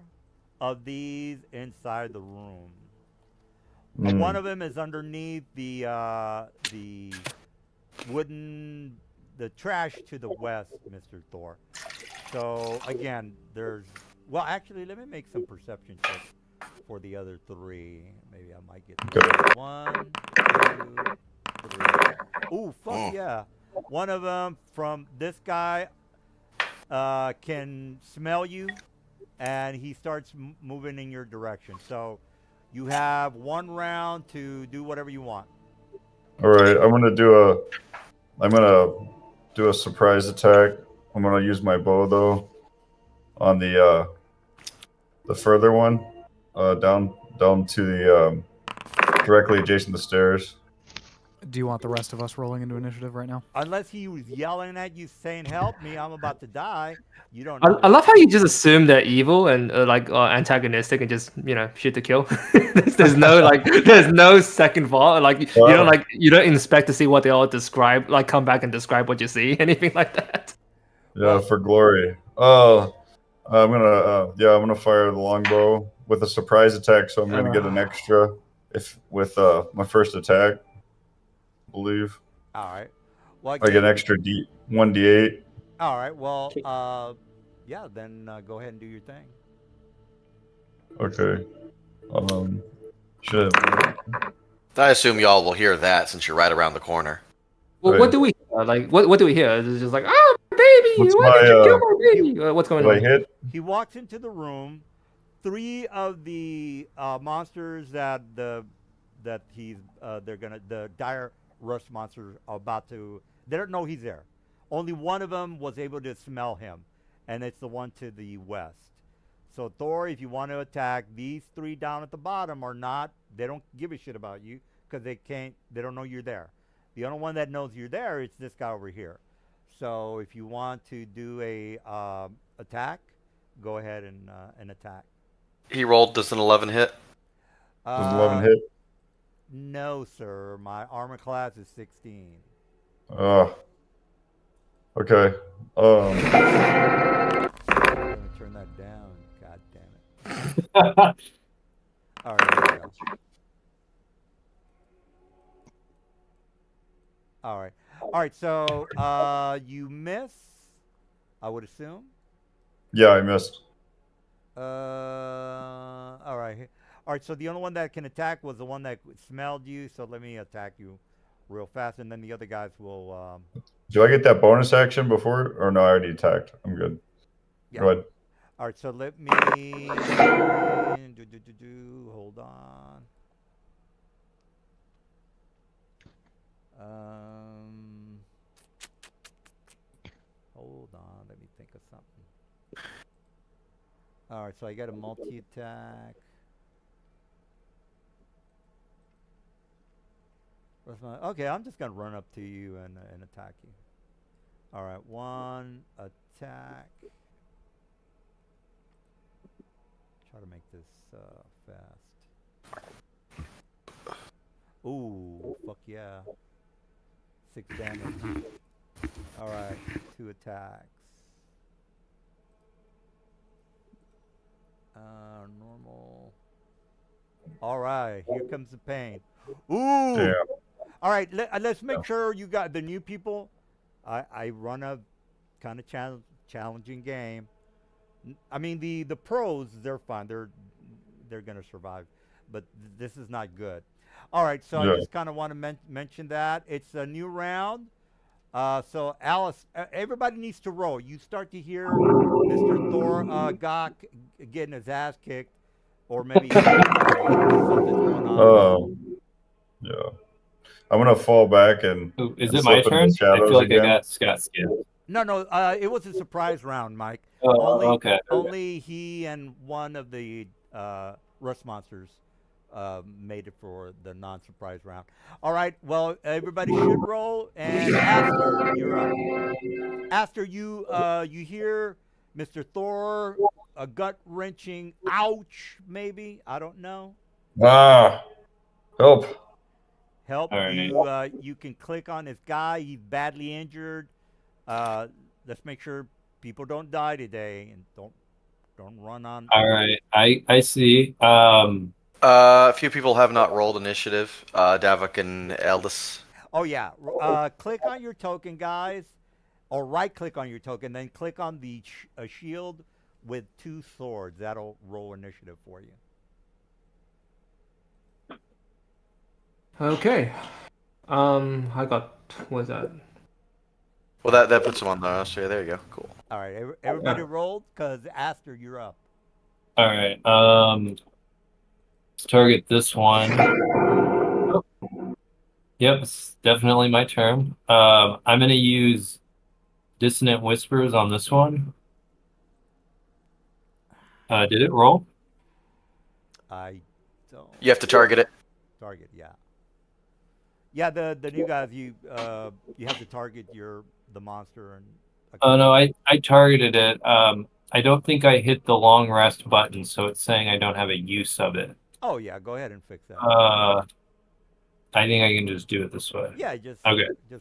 of these inside the room. One of them is underneath the wooden, the trash to the west, Mr. Thor. So again, there's. Well, actually, let me make some perception checks for the other 3. Maybe I might get Okay. 1, 2, 3. Ooh, fuck yeah! One of them from this guy can smell you, and he starts moving in your direction. So you have 1 round to do whatever you want. All right, I'm gonna do a surprise attack. I'm gonna use my bow though, on the further one, down to the directly adjacent to the stairs. Do you want the rest of us rolling into initiative right now? Unless he was yelling at you saying, "Help me, I'm about to die." You don't know. I love how you just assume they're evil and antagonistic and just shoot to kill. there's no there's no second thought. Like you don't inspect to see what they all describe. Like come back and describe what you see, anything like that. Yeah, for glory. Oh, I'm gonna fire the longbow with a surprise attack, so I'm gonna get an extra with my first attack. I believe All right. Well, I get an extra 1d8. all right. Well, yeah. Then go ahead and do your thing. Okay. Should I assume y'all will hear that since you're right around the corner. Well, Right. what do we what do we hear? It's just like, oh, my baby, What's why did my, you kill my baby? What's going did I on? hit? He walks into the room. 3 of the monsters that the dire rust monsters are about to. They don't know he's there. Only one of them was able to smell him, and it's the one to the west. So Thor, if you want to attack, these 3 down at the bottom are not. They don't give a shit about you because they can't. They don't know you're there. The only one that knows you're there is this guy over here. So if you want to do a attack, go ahead and attack. He rolled this an 11 hit. Does 11 hit? No, sir. My armor class is 16. Okay. Let me turn that down. God damn it. All right, here we go. All right. All right, so you miss, I would assume. Yeah, I missed. All right. All right, so the only one that can attack was the one that smelled you, so let me attack you real fast, and then the other guys will... Do I get that bonus action before? Or no, I already attacked. I'm good. Yeah. Go ahead. All right, so let me... Hold on. Hold on, let me think of something. All right, so I got a multi-attack. Okay, I'm just gonna run up to you and attack you. All right, 1 attack. Try to make this fast. Ooh, fuck yeah. 6 damage. All right, 2 attacks. Normal. All right, here comes the pain. Ooh. Yeah. All right, let's make sure you got the new people. I run a kind of challenging game. I mean the pros, they're fine. They're gonna survive, but this is not good. All right, so Yeah. I just kind of want to mention that it's a new round. So Alice, everybody needs to roll. You start to hear Mr. Thor Gok getting his ass kicked, or maybe something's going on. Yeah. I'm gonna fall back and Ooh, is and it my slip into turn? the I shadows feel like again. I got skipped. No, it was a surprise round, Mike. Oh, okay. Only he and one of the rust monsters made it for the non-surprise round. All right, well, everybody should roll, and Aster, you're up. Aster, you hear Mr. Thor, a gut wrenching ouch, maybe. I don't know. Ah, help. Help All right. you. You can click on this guy. He's badly injured. Let's make sure people don't die today, and don't run on. All right. I see. A few people have not rolled initiative. Davik and Eldis. Oh yeah. Click on your token, guys, or right click on your token, then click on the shield with 2 swords. That'll roll initiative for you. Okay. I got. What's that? Well, that puts them on the roster. There you go. Cool. All right, everybody rolled, cause Aster, you're up. All right. Let's target this one. Oh. Yep, it's definitely my turn. I'm gonna use Dissonant Whispers on this one. Did it roll? I don't You have to target it. target. Yeah. Yeah, the new guys, you have to target the monster and. Oh no, I targeted it. I don't think I hit the long rest button, so it's saying I don't have a use of it. Oh yeah, go ahead and fix that. I think I can just do it this way. Yeah, just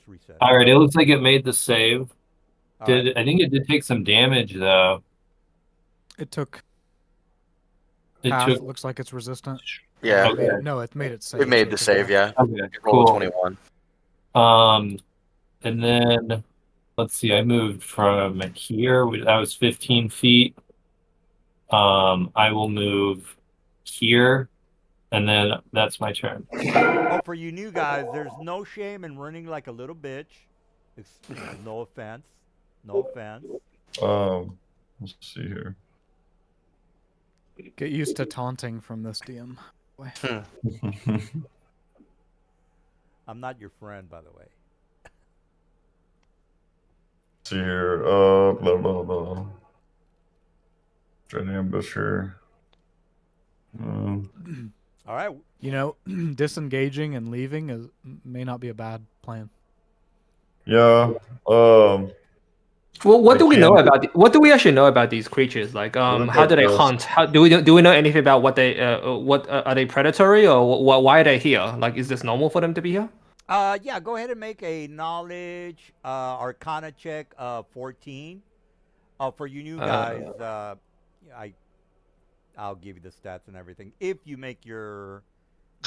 reset. All right, it looks like it made the save. All right. I think it did take some damage though. It took It half. took It looks like it's resistant. Yeah, Okay. No, it made it safe. it made so the took save. half. Yeah, okay, it rolled a cool. 21. And then let's see, I moved from here. That was 15 feet. I will move here, and then that's my turn. Oh, for you new guys, there's no shame in running like a little bitch. No offense. No offense. Let's see here. Get used to taunting from this DM. Boy. I'm not your friend, by the way. See here. Blah blah blah. Dread ambusher. All right. You know, disengaging and leaving may not be a bad plan. Yeah. Well, what I do we know can't- about? What do we actually know about these creatures? Like, Look how at do they this. hunt? How do we know anything about what they what are they predatory or why are they here? Like, is this normal for them to be here? Yeah, go ahead and make a knowledge arcana check 14. For you new guys, I'll give you the stats and everything. If you make your,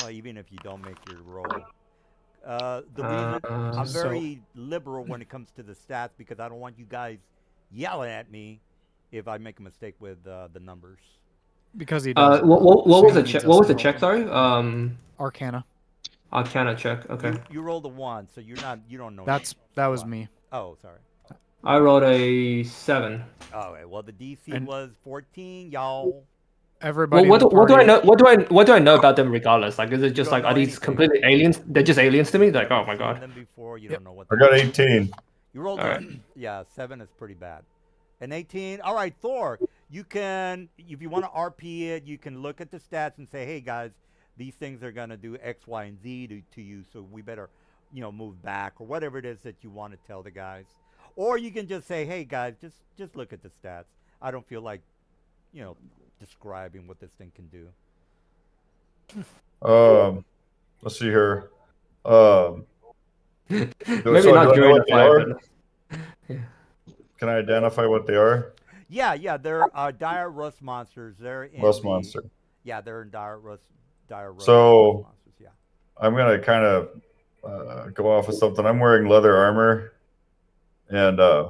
well, even if you don't make your roll. The reason I'm So- very liberal when it comes to the stats because I don't want you guys yelling at me if I make a mistake with the numbers. Because he does. What so was he the check? needs What us was the to check? roll. Sorry. Arcana. Arcana check. Okay. You rolled a 1, so you don't know. That was me. Oh, sorry. I rolled a 7. All right. Well, the DC And- was 14, y'all. Everybody. Well, in the what do I party- know? What do I know about them regardless? Like, is it just don't like know are these anything. completely aliens? They're just aliens to me. Like, oh my Seen god. them before. You Yep. don't know what. I they got are. 18. You rolled All a, right. yeah, 7 is pretty bad. An 18. All right, Thor. You can, if you want to RP it, you can look at the stats and say, hey guys, these things are gonna do X, Y, and Z to you, so we better, move back or whatever it is that you want to tell the guys. Or you can just say, hey guys, just look at the stats. I don't feel like, describing what this thing can do. Let's see here. Maybe so not do I know during what the they fight. are? But... Can I identify what they are? Yeah, they're dire rust monsters. They're in Rust the- monster. Yeah, they're in dire rust. So- monsters. Yeah. I'm gonna kind of go off of something. I'm wearing leather armor, and I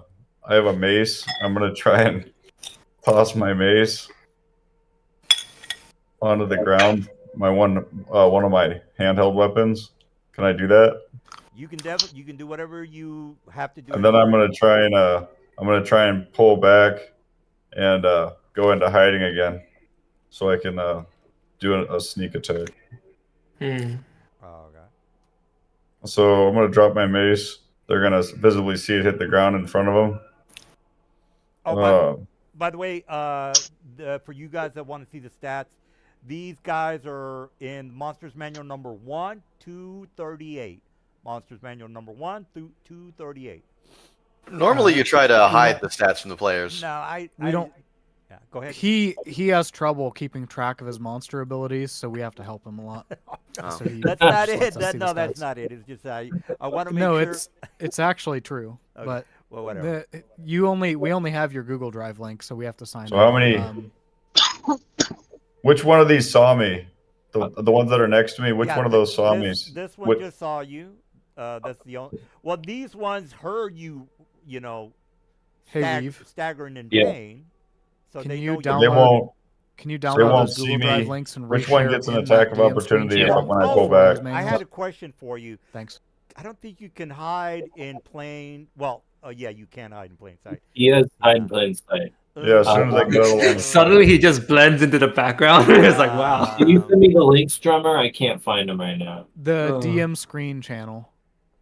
have a mace. I'm gonna try and toss my mace onto the ground. My one of my handheld weapons. Can I do that? You can you can do whatever you have to do. And then I'm gonna try and pull back and go into hiding again, so I can do a sneak attack. Hmm. Oh, okay. So I'm gonna drop my mace. They're gonna visibly see it hit the ground in front of them. Oh, by the way, for you guys that want to see the stats, these guys are in Monsters Manual number 1, 238. Monsters Manual number 1 through 238. Normally, you try to hide the stats from the players. No, I don't- Yeah, go ahead. He has trouble keeping track of his monster abilities, so we have to help him a lot. Oh. So he That's not just it. lets us see the No, that's stats. not it. It's just I want to make No, sure. it's actually true, Okay, but well, whatever. we only have your Google Drive link, so we have to sign. So how in. many- Which one of these saw me? The ones that are next to me. Which Yeah, one of those saw me? This one What- just saw you. That's the only. Well, these ones heard you. You know, Hey, Eve, staggering in Yeah. pain. So Can they you know download- They won't. can you They download won't those see Google Drive me. links and Which one reshare gets an in attack that of DM screen opportunity channel when I Oh, pull for those back? I manuals? had a question for you. Thanks. I don't think you can hide in plain. Well, yeah, you can hide in plain sight. He has hide in plain sight. Yeah, as soon as I get out of line. Suddenly he just blends into the background. It's like, wow. Can you send me the links, drummer? I can't find them right now. The Oh. DM screen channel.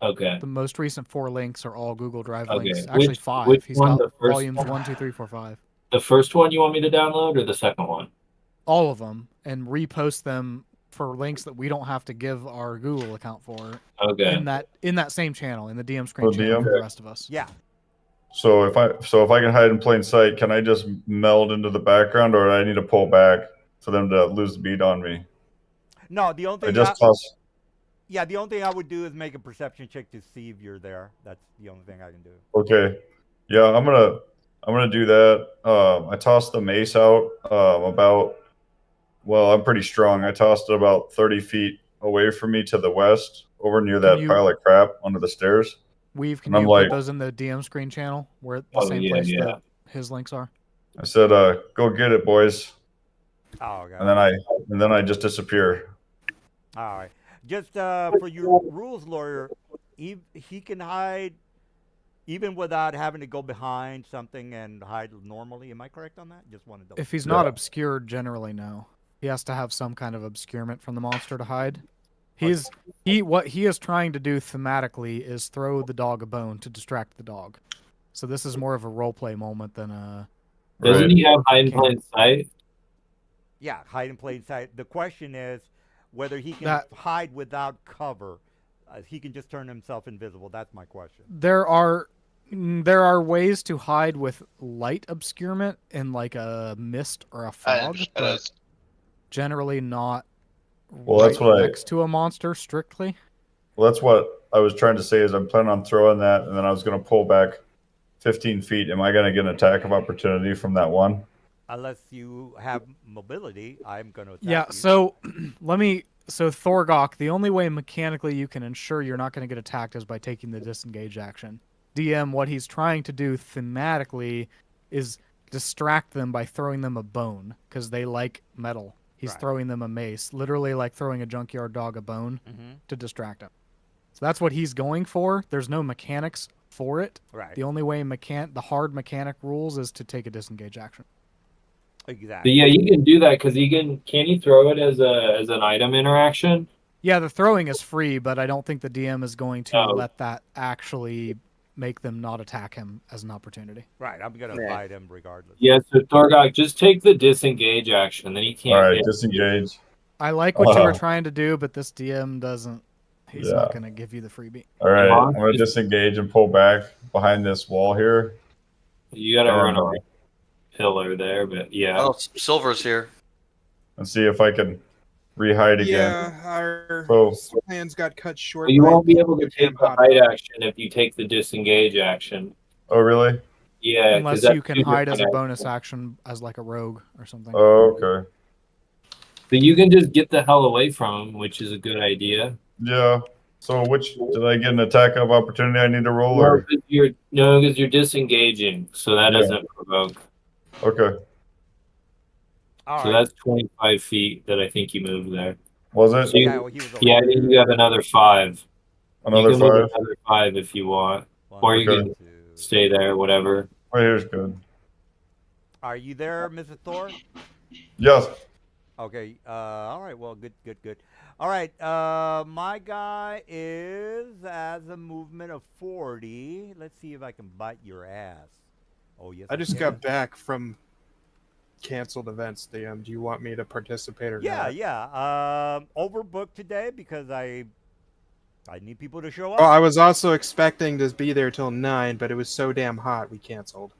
Okay. The most recent 4 links are all Google Drive Okay, links. Actually, which- 5. which He's one, got the first volumes one? 1, 2, 3, 4, 5. The first one you want me to download or the second one? All of them, and repost them for links that we don't have to give our Google account for Okay. in that same channel, in the DM screen Oh, channel DM? for the rest of us. Yeah. So if I can hide in plain sight, can I just meld into the background, or do I need to pull back for them to lose the beat on me? No, the only I thing. just toss. Yeah, the only thing I would do is make a perception check to see if you're there. That's the only thing I can do. Okay. Yeah, I'm gonna do that. I tossed the mace out about. Well, I'm pretty strong. I tossed it about 30 feet away from me to the west, over near that you- pile of crap under the stairs. Weave, can And I'm you like- put those in the DM screen channel where the Oh, same yeah, place yeah. that his links are? I said, "Go get it, boys," Oh, God. and then I just disappear. All right. Just for your rules lawyer, he can hide even without having to go behind something and hide normally. Am I correct on that? Just wanted to. If he's not Yeah. obscured, generally no. He has to have some kind of obscurement from the monster to hide. What he is trying to do thematically is throw the dog a bone to distract the dog. So this is more of a roleplay moment than a. Doesn't Right. he have hide in plain sight? Yeah, hide in plain sight. The question is whether he can That- hide without cover. He can just turn himself invisible. That's my question. There are ways to hide with light obscurement in like a mist or a fog, but generally not. Well, that's what I- next to a monster strictly. Well, that's what I was trying to say. Is I'm planning on throwing that, and then I was going to pull back 15 feet. Am I going to get an attack of opportunity from that one? Unless you have mobility, I'm going to attack Yeah, you. so so Thorgok, the only way mechanically you can ensure you're not going to get attacked is by taking the disengage action. DM, what he's trying to do thematically is distract them by throwing them a bone, because they like metal. He's Right. throwing them a mace, literally like throwing a junkyard dog a bone Mhm. to distract him. So that's what he's going for. There's no mechanics for it. Right. The only way the hard mechanic rules is to take a disengage action. But Exactly. yeah, you can do that because can you throw it as an item interaction? Yeah, the throwing is free, but I don't think the DM is going to Oh. let that actually make them not attack him as an opportunity. Right. I'm going to Yeah. fight him regardless. Yeah, so Thorgok, just take the disengage action, then he can't All right, get disengage. I like what you were Oh. trying to do, but this DM doesn't. He's Yeah. not going to give you the freebie. All right, Come on. I'm going to disengage and pull back behind this wall here. You gotta run Um, over a pillar there, but yeah. Oh, Silver's here. and see if I can rehide again. Yeah, our So- plans got cut short. But you by won't be able to the take the hot hide dog. action if you take the disengage action. Oh, really? Yeah, 'cause Unless that's you can two hide as a different bonus action as like a rogue or something. Oh, okay. But you can just get the hell away from him, which is a good idea. Yeah. So which did I get an attack of opportunity I need to roll No, or 'cause you're disengaging, so that Yeah. doesn't provoke. okay. All So right. that's 25 feet that I think you moved there. Was it So you- Yeah, well, he was over Yeah, I there. think you have another 5. another you can move 5? another 5 if you want. One, Or you Okay. can two. stay there, whatever. Oh, here's good. Are you there, Mrs. Thor? Yes. Okay. All right. Well, good, good, good. All right. My guy is as a movement of 40. Let's see if I can bite your ass. Oh yes. I just can. got back from canceled events. DM, do you want me to participate or Yeah, not? yeah. Overbooked today because I I need people to show up. Well, I was also expecting to be there till 9, but it was so damn hot we canceled.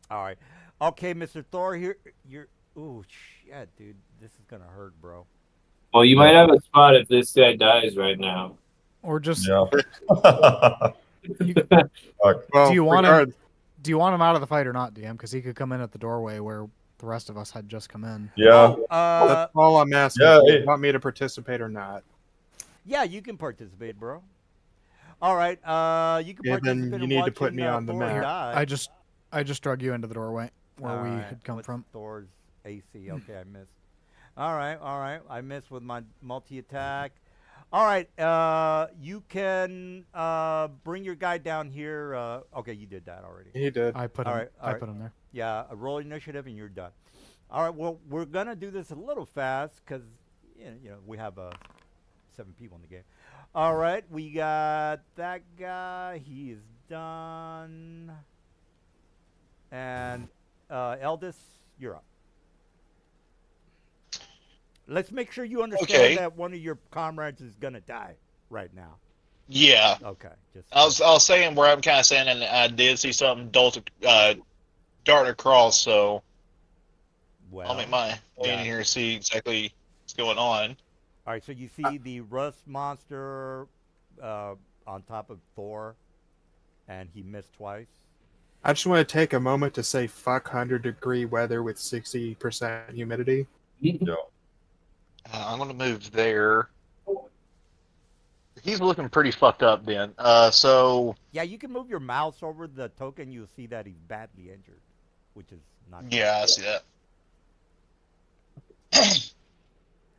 All right. Okay, Mr. Thor, here you're. Ooh, shit, dude, this is gonna hurt, bro. Well, you might have a spot if this guy dies right now. Or just Yeah. Well, do you want him? regard- Do you want him out of the fight or not, DM? Because he could come in at the doorway where the rest of us had just come in. Yeah. That's all I'm asking. Yeah, Do you it- want me to participate or not? Yeah, you can participate, bro. All right. You can Yeah, then participate. you in need to put watching, me on the Thor map. die. I just drug you into the doorway where we Alright, had come what's from. Thor's AC. Okay, I missed. All right. I missed with my multi attack. All right. You can bring your guy down here. Okay, you did that already. He did. I put All him. right, all I right. put him there. Yeah, a roll initiative and you're done. All right. Well, we're gonna do this a little fast because you know we have 7 people in the game. All right, we got that guy. He is done. And Eldest, you're up. Let's make sure you understand Okay. that one of your comrades is gonna die right now. Yeah. Okay, just I was saying where I'm kind of saying, and I did see something dart across, so well. I'll make my way in here and see exactly what's going on. All right, so you see the rust monster on top of Thor, and he missed twice. I just want to take a moment to say fuck 100-degree weather with 60% humidity. Yeah. I'm gonna move there. He's looking pretty fucked up, then. So Yeah, you can move your mouse over the token. You'll see that he's badly injured, which is not good. yeah, I see that.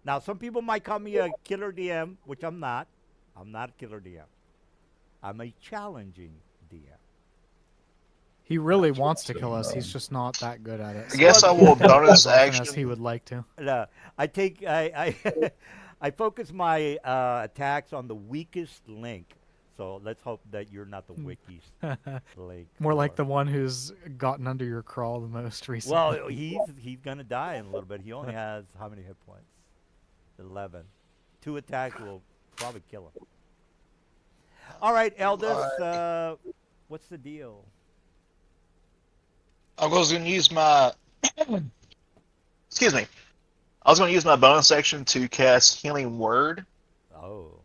Now, some people might call me a killer DM, which I'm not. I'm not a killer DM. I'm a challenging DM. He really wants to kill us. He's just not that good at it. I guess I will bonus as often action. as he would like to. I take I I focus my attacks on the weakest link. So let's hope that you're not the weakest link. More like or- the one who's gotten under your crawl the most recently. Well, he's gonna die in a little bit. He only has how many hit points? 11. 2 attacks will probably kill him. All right, Eldest, what's the deal? I was going to use my. Excuse me. I was going to use my bonus action to cast Healing Word Oh,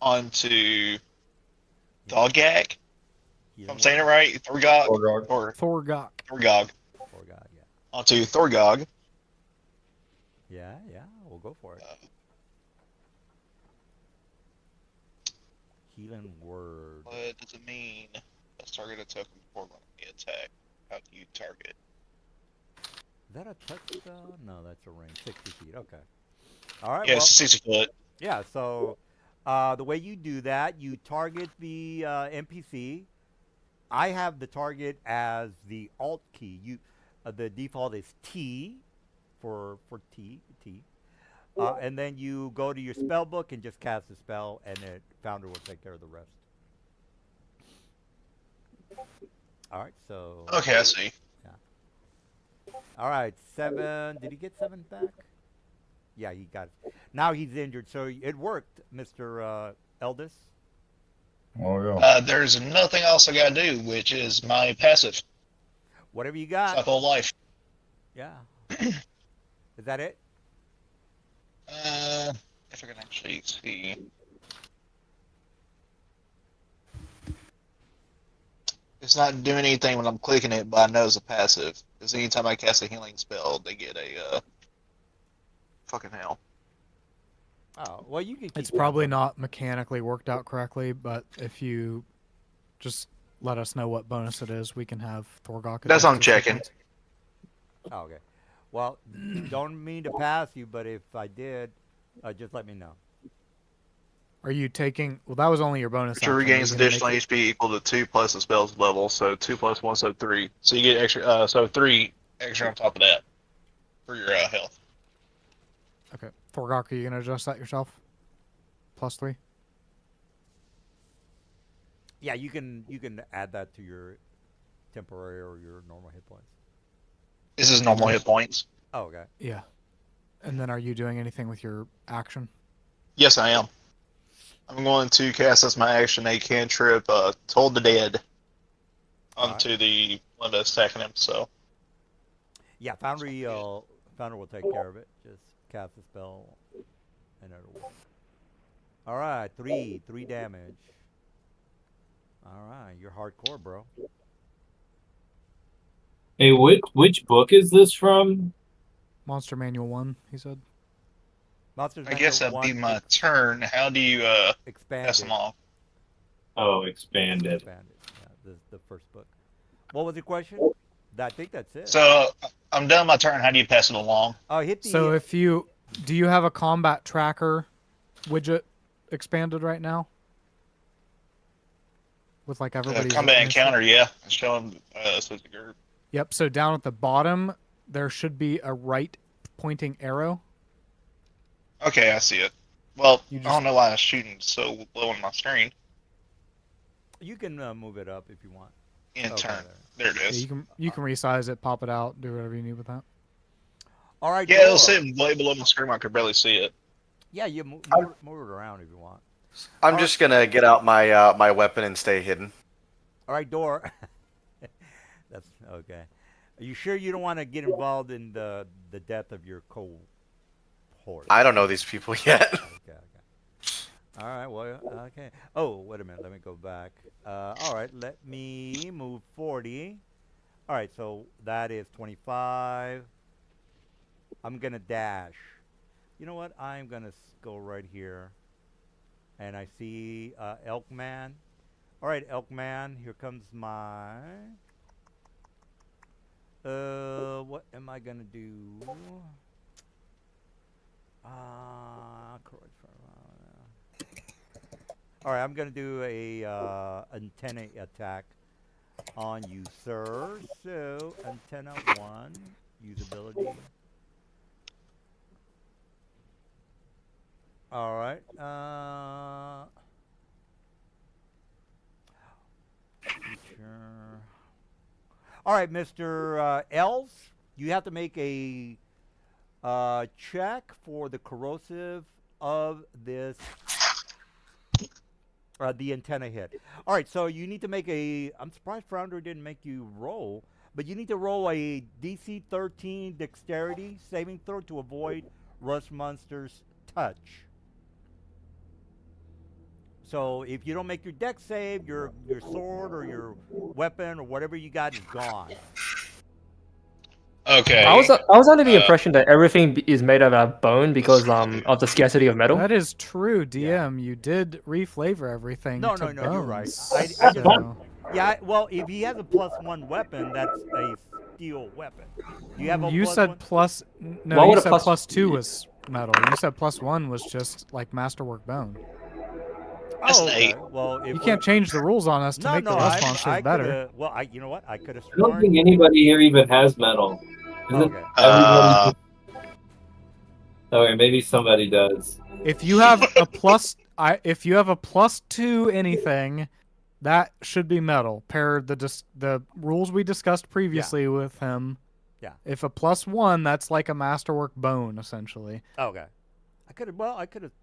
onto Thorgag. you If I'm know saying it right, Thorgog Thorgog. or Thorgok. Thorgog what? Poor guy, yeah. onto Thorgog. Yeah, we'll go for it. Healing word. What does it mean? Let's target a token before when we attack. How do you target? Is that a touchstone? No, that's a ring. 60 feet. Okay. All right. Yeah, well, it's 60 foot. yeah. So the way you do that, you target the NPC. I have the target as the Alt key. The default is T for T. And then you go to your spell book and just cast the spell, and the founder will take care of the rest. All right. So. Okay, I see. All right, 7. Did he get 7 back? Yeah, he got it. Now he's injured, so it worked, Mr. Eldest. Oh yeah. There's nothing else I gotta do, which is my passive. Whatever you It's my got. whole life. Yeah. Is that it? If I can actually see. It's not doing anything when I'm clicking it, but I know it's a passive. Because anytime I cast a healing spell, they get a, fucking hell. Oh, well, you can keep It's that probably one. not mechanically worked out correctly, but if you just let us know what bonus it is, we can have Thorgok. That's what I'm adjust his checking. points. Oh, okay. Well, don't mean to pass you, but if I did, just let me know. Are you taking? Well, that was only your bonus. Creature action. Are you regains gonna make additional it- HP equal to 2 plus the spell's level, so 2 plus 1, so 3. So you get extra, so 3 extra on top of that for your health. Okay, Thorgok, are you gonna adjust that yourself? +3. Yeah, you can add that to your temporary or your normal hit points. This is normal hit points. Oh, okay. Yeah. And then, are you doing anything with your action? Yes, I am. I'm going to cast as my action a cantrip, Toll the Dead, onto the one that's attacking him. So Yeah, Foundry will take care of it. Just cast the spell, and it'll work. All right, three damage. All right, you're hardcore, bro. Hey, which book is this from? Monster Manual 1, he said. Monsters I guess that'd be my turn. How do you expand pass them off? Oh, expanded. Expanded. Yeah, the first book. What was the question? I think that's it. So I'm done my turn. How do you pass it along? Oh, hit the. So do you have a combat tracker widget expanded right now? With like everybody's Combat initiative? encounter, yeah. Show them so the group. Yep, so down at the bottom, there should be a right pointing arrow. Okay, I see it. Well, You I just- don't know why it's shooting so low on my screen. You can move it up if you want. In Okay, turn. there. There it Yeah, is. you can resize it, pop it out, do whatever you need with that. All right. Yeah, it'll Dora. sit way below my screen. I could barely see it. Yeah, you move it around if you want. I'm just gonna get out my my weapon and stay hidden. All right, Door. That's okay. Are you sure you don't want to get involved in the death of your cohort? I don't know these people yet. Okay. All right. Well. Okay. Oh, wait a minute. Let me go back. All right. Let me move 40. All right. So that is 25. I'm gonna dash. You know what? I'm gonna go right here. And I see Elkman. All right, Elkman. Here comes my. What am I gonna do? All right, I'm gonna do a antenna attack on you, sir. So antenna 1, usability. All right. Sure. All right, Mr. Els, you have to make a check for the corrosive of this, the antenna hit. All right, so you need to make a. I'm surprised Flounder didn't make you roll, but you need to roll a DC 13 Dexterity saving throw to avoid Rust Monster's touch. So if you don't make your dex save, your sword or your weapon or whatever you got is gone. Okay. I was under the impression that everything is made out of bone because of the scarcity of metal. That is true, DM. You did reflavor everything. No, to no, you're right. bones, I just- so- Yeah, well, if he has a +1 weapon, that's a steel weapon. Do you have a You plus said one? plus. No, What you would a said plus- +2 was metal. You said +1 was just like masterwork bone. That's Oh, an okay. 8. Well, if You can't change the rules on us to make the rust monsters better. coulda- Well, you know what? I could have I don't sworn. think anybody here even has metal. Isn't Okay. everybody? Okay, maybe somebody does. If you have a if you have a +2 anything, that should be metal. Per the rules we discussed previously with him. Yeah. If a +1, that's like a masterwork bone essentially. Okay. I could have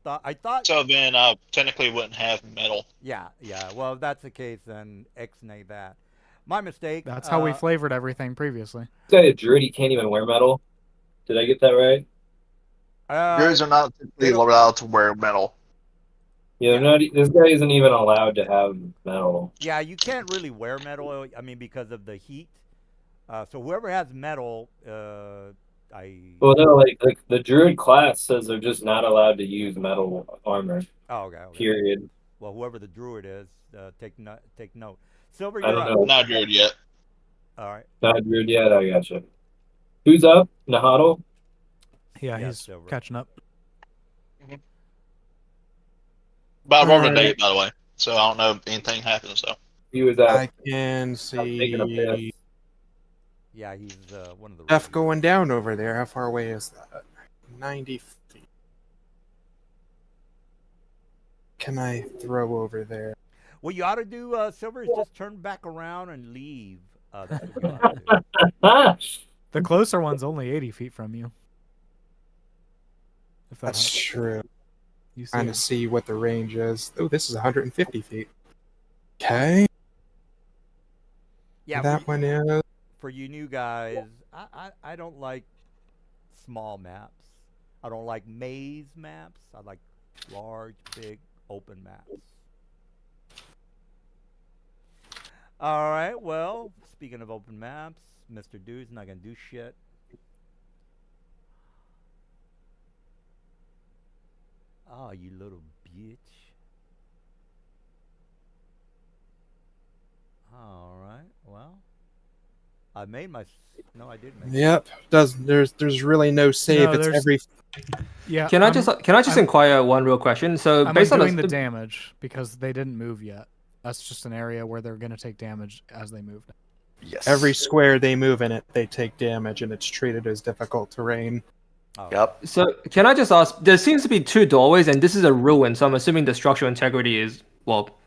thought. I thought. So then I technically wouldn't have metal. Yeah. Well, if that's the case, then X-nay that. My mistake. That's how we flavored everything previously. This guy a druid, he can't even wear metal. Did I get that right? Druids are not typically allowed to wear metal. Yeah, this guy isn't even allowed to have metal. Yeah, you can't really wear metal. I mean, because of the heat. So whoever has metal, Well, no, like the druid class says they're just not allowed to use metal armor. Oh, okay. Period. Well, whoever the druid is, take note. Silver, I you're don't up. know. Not druid yet. All right. Not druid yet. I gotcha. Who's up? Nahado? Yeah, Yeah, he's silver. catching up. But I rolled a Alright. date, by the way. So I don't know if anything happened, so. He was up. I can taking a piss. see Yeah, he's one of the. stuff rookies. going down over there. How far away is that? 90 feet. Can I throw over there? What you ought to do, Silver, is just turn back around and leave. That's what you ought to do. The closer one's only 80 feet from you. If that That's helps. true. You see Trying him. to see what the range is. Oh, this is 150 feet. Okay. Yeah, That one is. for you new guys, I don't like small maps. I don't like maze maps. I like large, big, open maps. All right, well, speaking of open maps, Mr. Dude's not going to do shit. Oh, you little bitch. All right, well, I made my... No, I didn't make Yep. There's really no save. No, it's there's- every. Yeah. Can I just I'm- inquire one real question? So I'm based on undoing this, the damage because they didn't move yet. That's just an area where they're going to take damage as they move. Yes. Every square they move in it, they take damage, and it's treated as difficult terrain. Oh. Yep. so can I just ask? There seems to be 2 doorways, and this is a ruin. So I'm assuming the structural integrity is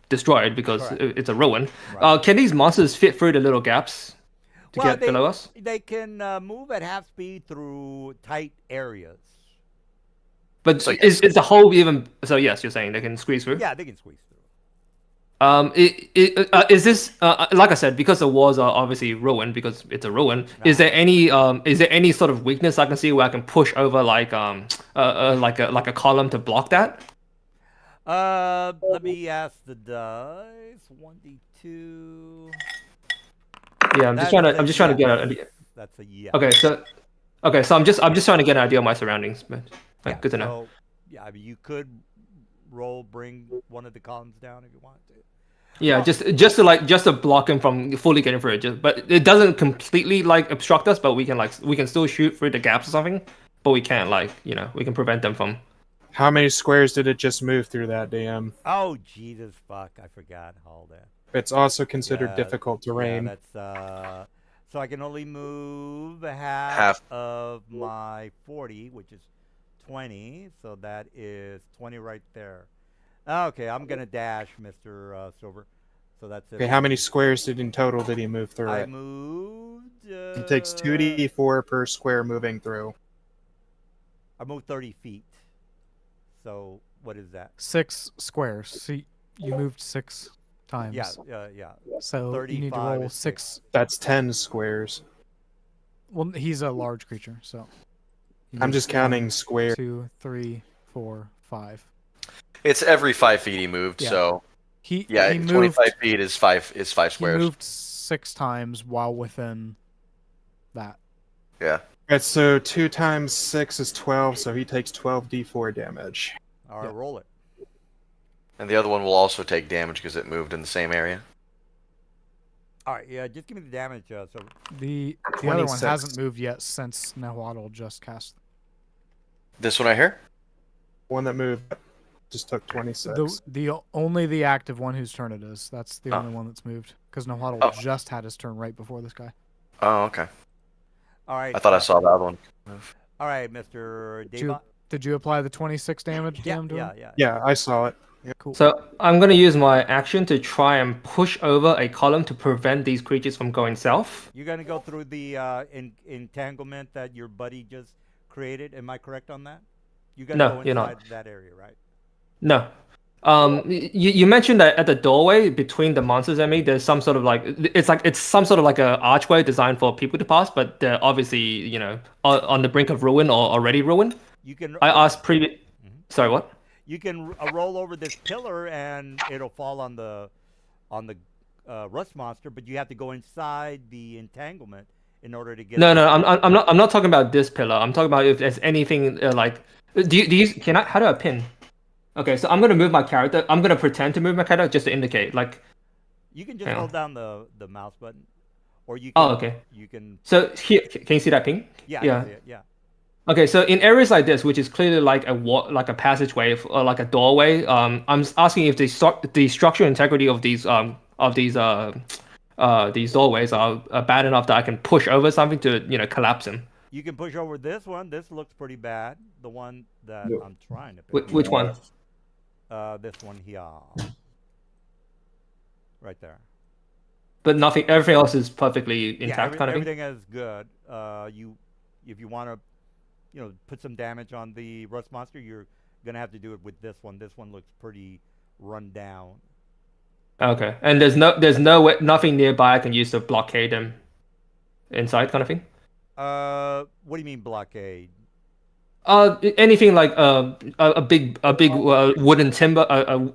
destroyed because Correct. it's a ruin. Right. Can these monsters fit through the little gaps to Well, get below us? They can move at half speed through tight areas. But So is the hole even? So yes, you're saying they can squeeze through. Yeah, they can squeeze through. Is this like I said, because the walls are obviously ruined because it's a ruin? Is there any sort of weakness I can see where I can push over like a column to block that? Let me ask the dice. 1d2. Yeah, I'm just trying to get an idea. That's a yes. Okay, so I'm just trying to get an idea of my surroundings, but Yeah, good to know. So, yeah, I mean, you could bring one of the columns down if you want to. Yeah, just to block him from fully getting through it. But it doesn't completely like obstruct us, but we can still shoot through the gaps or something. But we can't we can prevent them from. How many squares did it just move through that DM? Oh, Jesus, fuck. I forgot all that. It's also considered Yeah, difficult terrain. Yeah, that's, so I can only move half Half. of my 40, which is 20. So that is 20 right there. Okay, I'm going to dash, Mr. Silver. So that's it. Okay, how many squares in total did he move through I it? moved... He takes 2d4 per square moving through. I moved 30 feet. So what is that? 6 squares. See, you moved 6 times. Yeah. So you need to 35 roll is 6. That's 10 squares. Well, he's a large creature, so. you I'm need just counting squares. 2, 3, 4, 5. It's every 5 feet he moved. Yeah. So He yeah, he 25 moved, feet is 5 He squares. moved 6 times while within that. Yeah. Right, so 2 times 6 is 12, so he takes 12d4 damage. All right, Yeah. roll it. And the other one will also take damage because it moved in the same area. All right, yeah, just give me the damage. So The other one 26. hasn't moved yet since Nahuatl just cast. This one right here? One that moved just took 26. Only the active one whose turn it is. That's the Oh. only one that's moved. Because Nahuatl Oh. just had his turn right before this guy. Oh, okay. all right. I thought I saw the other one move. All right, Mr. Did you, Devon. did you apply the 26 damage Yeah, DM to him? yeah. Yeah, I saw it. Cool. So I'm gonna use my action to try and push over a column to prevent these creatures from going south. You're gonna go through the entanglement that your buddy just created. Am I correct on that? You're gonna No, go you're not. inside that area, right? No. You mentioned that at the doorway between the monsters and me, there's some sort of it's some sort of like a archway designed for people to pass, but they're obviously on the brink of ruin or already ruined. You can. I asked previous. Sorry, what? You can roll over this pillar and it'll fall on the rust monster, but you have to go inside the entanglement in order to get. No, I'm not talking about this pillar. I'm talking about if there's anything like. Do you can I? How do I pin? Okay, so I'm gonna move my character. I'm gonna pretend to move my character just to indicate like. You can just Hang on. hold down the mouse button, or you. Oh, Can, okay. You can. So here, can you see that ping? Yeah. Yeah. I can see it, yeah. Okay, so in areas like this, which is clearly like a passageway or like a doorway, I'm asking if the structural integrity of these doorways are bad enough that I can push over something to collapse them. You can push over this one. This looks pretty bad. The one that Yep. I'm trying to pick. Which one? This one here. Right there. But nothing. Everything else is perfectly Yeah, intact, kind of thing. everything is good. If you want to, put some damage on the rust monster, you're gonna have to do it with this one. This one looks pretty run down. Okay, and nothing nearby I can use to blockade them inside, kind of thing. What do you mean blockade? Anything like a big wooden timber,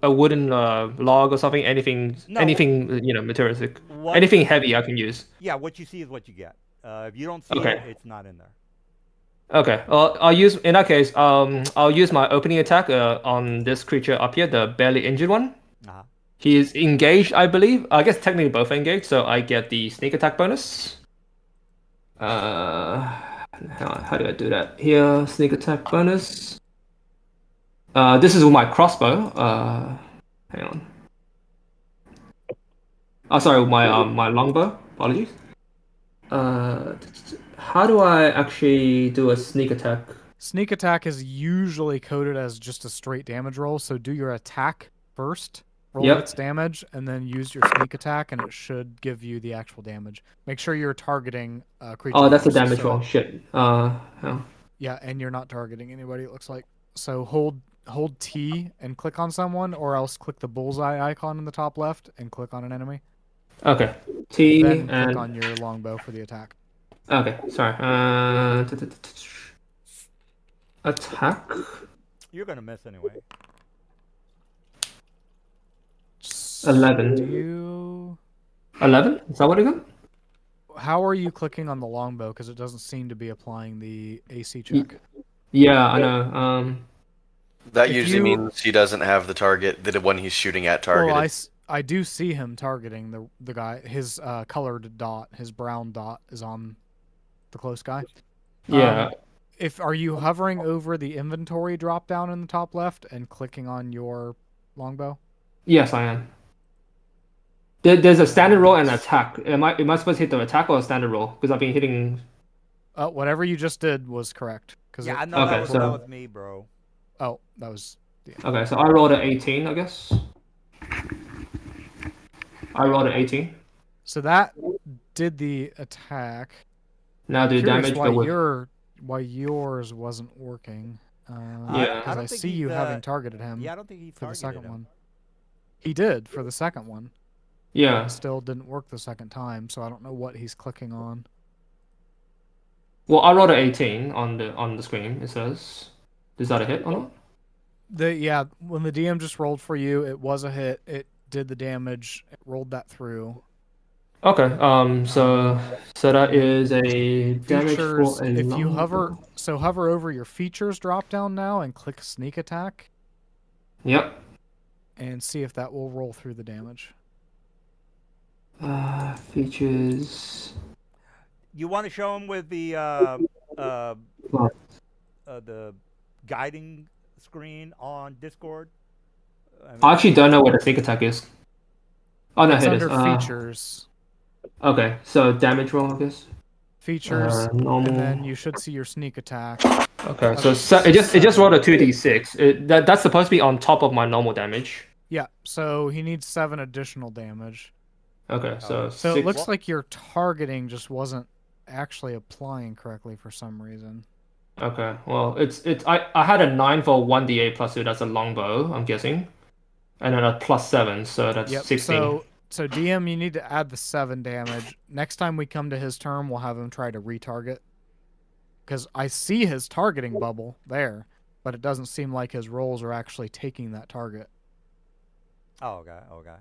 a wooden log or something. Anything, No. anything materialistic. What? Anything heavy I can use. Yeah, what you see is what you get. If you don't see Okay. it, it's not in there. Okay, well, in that case, I'll use my opening attack on this creature up here, the barely injured one. Uh-huh. He is engaged, I believe. I guess technically both are engaged, so I get the sneak attack bonus. Hang on, how do I do that? Here, sneak attack bonus. This is with my crossbow. Hang on. Oh, sorry, with my longbow. Apologies. How do I actually do a sneak attack? Sneak attack is usually coded as just a straight damage roll, so do your attack first, roll Yep. its damage, and then use your sneak attack, and it should give you the actual damage. Make sure you're targeting creature. Oh, that's a first, damage so- roll. Shit. Hang on. Yeah, and you're not targeting anybody, it looks like. So hold T and click on someone, or else click the bullseye icon in the top left and click on an enemy. Okay. T Then click and on your longbow for the attack. okay. Sorry. Attack. You're gonna miss anyway. 11. Do you... 11? Is that what I got? How are you clicking on the longbow? Because it doesn't seem to be applying the AC check. Yeah, I know. That If usually you- means he doesn't have the target, the one he's shooting at targeted. Well, I do see him targeting the guy. His colored dot, his brown dot, is on the close guy. Yeah. Are you hovering over the inventory drop down in the top left and clicking on your longbow? Yes, I am. There's a standard roll and an attack. Am I supposed to hit the attack or a standard roll? Because I've been hitting. Whatever you just did was correct. Yeah, I It, know Okay, that so- was me, bro. oh, that was Okay, so I rolled an 18, I guess. I rolled an 18. so that did the attack. Now do Curious damage, why but with. why yours wasn't working. Yeah. because I don't think see you he's, having targeted him Yeah, I don't think he for the targeted second him. one. He did for the second one. Yeah. It still didn't work the second time, so I don't know what he's clicking on. Well, I rolled an 18 on the screen. It says, is that a hit or not? When the DM just rolled for you, it was a hit. It did the damage. It rolled that through. Okay. So that is a damage Features. for a If you longbow. hover over your features drop down now and click sneak attack Yep. and see if that will roll through the damage. Features. You want to show him with the What? the guiding screen on Discord? I actually don't know where the sneak attack is. Oh no, It's here it is. under features. Okay, so damage roll, I guess. Features, Normal. and then you should see your sneak attack. Okay, so it just rolled a 2d6. That's supposed to be on top of my normal damage. Yeah, so he needs 7 additional damage. Okay, so So six. it looks like your targeting just wasn't actually applying correctly for some reason. Okay, well, I had a 9 for 1d8 plus 2. That's a longbow, I'm guessing, and then a plus 7, so that's Yep. 16. So DM, you need to add the 7 damage. Next time we come to his turn, we'll have him try to retarget. Because I see his targeting bubble there, but it doesn't seem like his rolls are actually taking that target. Oh, okay.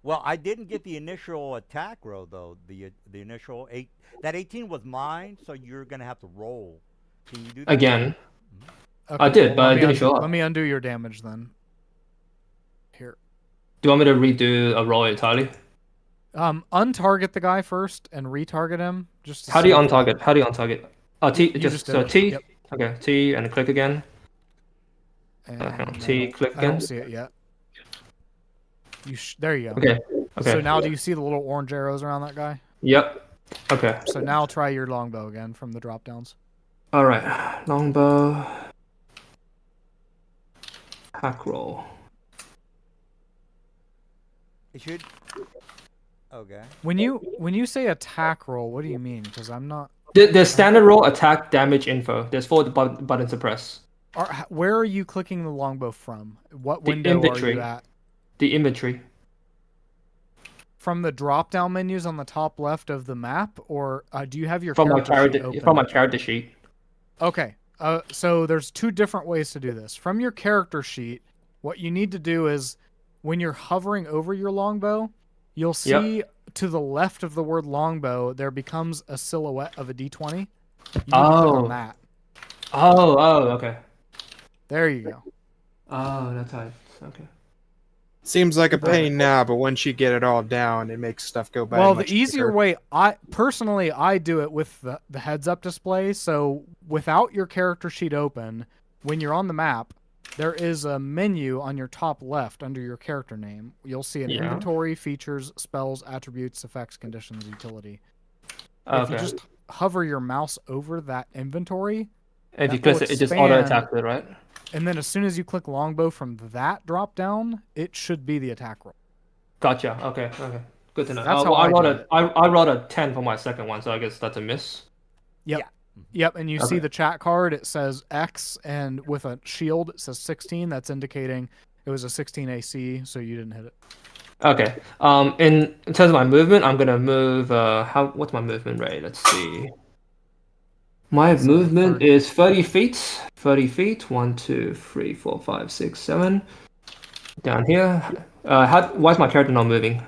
Well, I didn't get the initial attack roll though. The initial 8. That 18 was mine, so you're gonna have to roll. Can you do that Again. Okay, I did, but let it me didn't show up. Let me undo your damage then. Here. Do you want me to redo a roll entirely? Untarget the guy first and retarget him. Just to How do you see if- untarget? How do you untarget? Oh, T. You Just did so it. T. Yep. Okay, T and click again. And, hang on, T, click I don't again. see it yet. There you go. Okay. Okay. So now do you see the little orange arrows around that guy? Yep. Okay. So now try your longbow again from the drop downs. All right. Longbow. Hack roll. It should. Okay. When you say attack roll, what do you mean? Because I'm not. The standard roll attack damage info. There's 4 buttons to press. Where are you clicking the longbow from? What The window are inventory. you at? The inventory. From the drop-down menus on the top left of the map, or do you have your From my character sheet character open? from my character sheet. Okay. So there's two different ways to do this. From your character sheet, what you need to do is when you're hovering over your longbow, you'll see to the left of the word longbow, there becomes a silhouette of a D20. You need to click on that. Oh, okay. There you go. Oh, that's how. Okay. Seems like a pain now, but once you get it all down, it makes stuff go by. Well, much the easier quicker. way, I do it with the heads-up display. So without your character sheet open, when you're on the map, there is a menu on your top left under your character name. You'll see an Yeah. inventory, features, spells, attributes, effects, conditions, utility. Okay. If you just hover your mouse over that inventory, If you that click will it, it just expand. auto attacks it, right? and then as soon as you click longbow from that drop down, it should be the attack roll. Gotcha. Okay. Okay. Good to know. That's how well, I rolled do a, I rolled a 10 for my second one, so I guess that's a miss. Yep, and you see Okay. the chat card, it says X, and with a shield, it says 16. That's indicating it was a 16 AC, so you didn't hit it. Okay. In terms of my movement, I'm gonna move. What's my movement rate? Let's see. My So movement 30. is 30 feet. 30 feet. 1, 2, 3, 4, 5, 6, 7. Down here. Why is my character not moving?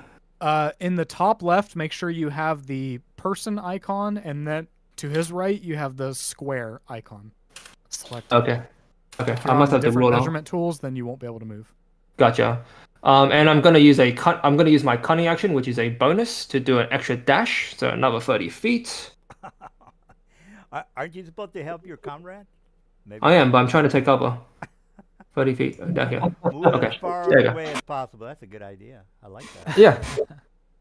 In the top left, make sure you have the person icon, and then to his right, you have the square icon. Select. Okay. Okay. If I you're must on have to different roll out. measurement tools, then you won't be able to move. Gotcha. And I'm gonna use I'm gonna use my cunning action, which is a bonus to do an extra dash, so another 30 feet. Aren't you supposed to help your comrade? Maybe I am, but I'm trying to take cover. 30 feet down here. move Okay, as far there you go. away as possible. That's a good idea. I like that. Yeah.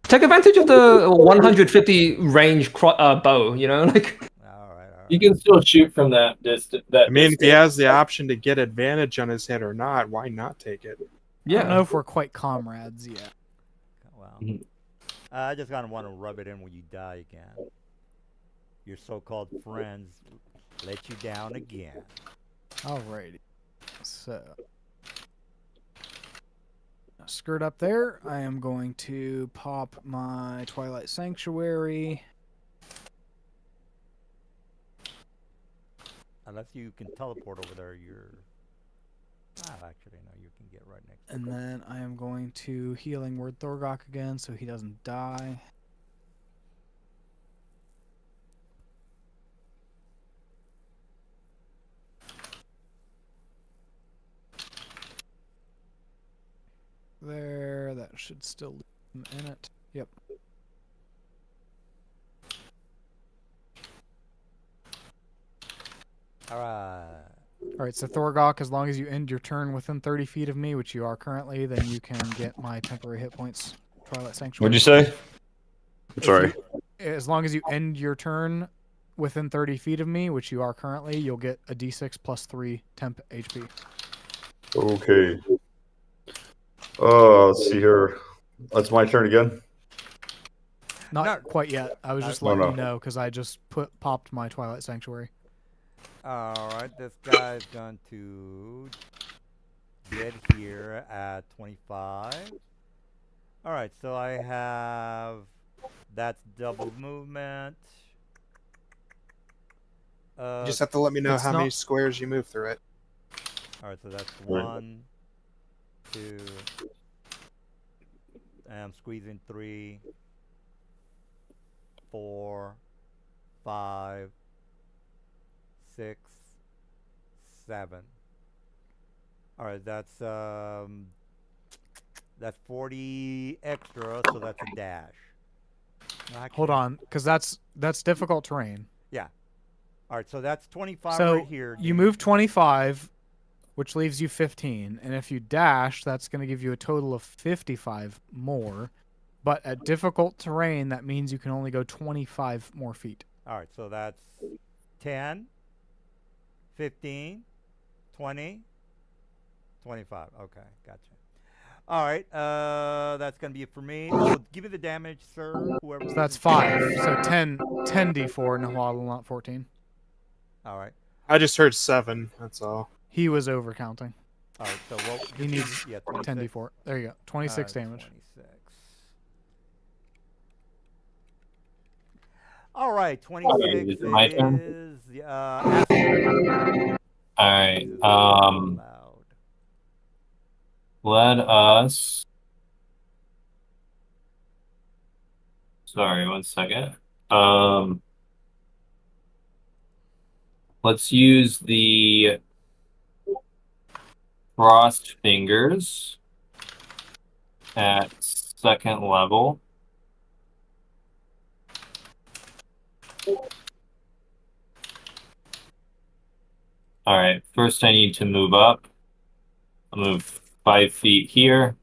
Take advantage of the 150 range bow, you know, like. All right. You can still shoot from that distance. I mean, if he has the option to get advantage on his hit or not, why not take it? I don't know if we're quite comrades yet. Well, Mhm. I just kind of want to rub it in when you die again. Your so-called friends let you down again. Alrighty. So, skirt up there. I am going to pop my Twilight Sanctuary. Unless you can teleport over there, you're... actually, no, you can get right next to And it. then I am going to Healing Word Thorgok again so he doesn't die. There, that should still leave him in it. Yep. All right. Alright, so Thorgok, as long as you end your turn within 30 feet of me, which you are currently, then you can get my temporary hit points. Twilight Sanctuary. What'd you say? I'm sorry. As long as you end your turn within 30 feet of me, which you are currently, you'll get a d6 plus 3 temp HP. Okay. Let's see here. That's my turn again. Not quite yet. I was just No, letting no. you know because I just popped my Twilight Sanctuary. All right, this guy's going to get here at 25. All right, so I have that's double movement. You just have to let me know it's how many not- squares you move through it. All right, so that's 1, 2, and I'm squeezing 3, 4, 5, 6, 7. All right, that's 40 extra, so that's a dash. No, Hold actually- on, because that's difficult terrain. All right, so that's 25 So right here. you dude. move 25, which leaves you 15, and if you dash, that's going to give you a total of 55 more. But at difficult terrain, that means you can only go 25 more feet. All right, so that's 10, 15, 20, 25. Okay, gotcha. All right, that's going to be it for me. So give me the damage, sir. Whoever. So that's 5. So 10 d4 Nahuatl, not 14. All right. I just heard 7. That's all. He was overcounting. All right, so what? He needs yeah, 10d4. There you go. 26 damage. 26. All right, 26 is it my turn? is Aster. All right. Jesus, loud. Let us. Sorry, 1 second. Let's use the Frost Fingers at 2nd level. All right, first I need to move up. I'll move 5 feet here.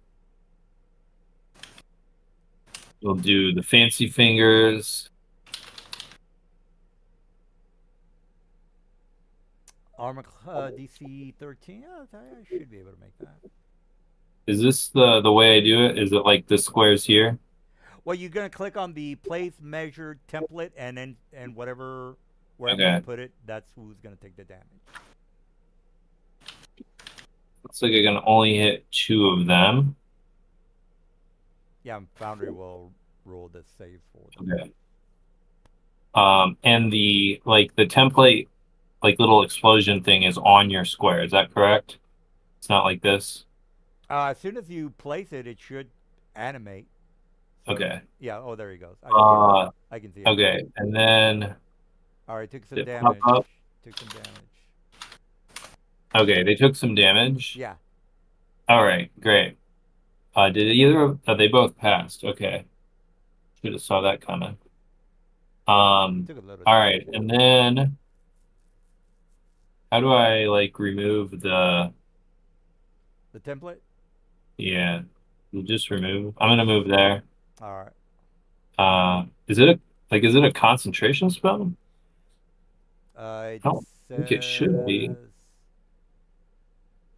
We'll do the Fancy Fingers. Armor DC 13. Yeah, I should be able to make that. Is this the way I do it? Is it like the squares here? Well, you're gonna click on the place measure template, and then wherever you Okay. put it, that's who's gonna take the damage. Looks like I can only hit 2 of them. Yeah, Foundry will roll the save for them. Okay. And the template, like little explosion thing is on your square. Is that correct? It's not like this. As soon as you place it, it should animate. So, Okay. yeah. Oh, there he goes. I can see it. Okay, and then All right. Took some Did it damage. pop up? Took some damage. okay, they took some damage. Yeah. All right, great. They both passed? Okay. Should have saw that coming. Took a little. All right, and then how do I remove the? The template. Yeah, we'll just remove. I'm gonna move there. All right. Is it a concentration spell? I don't think it should be.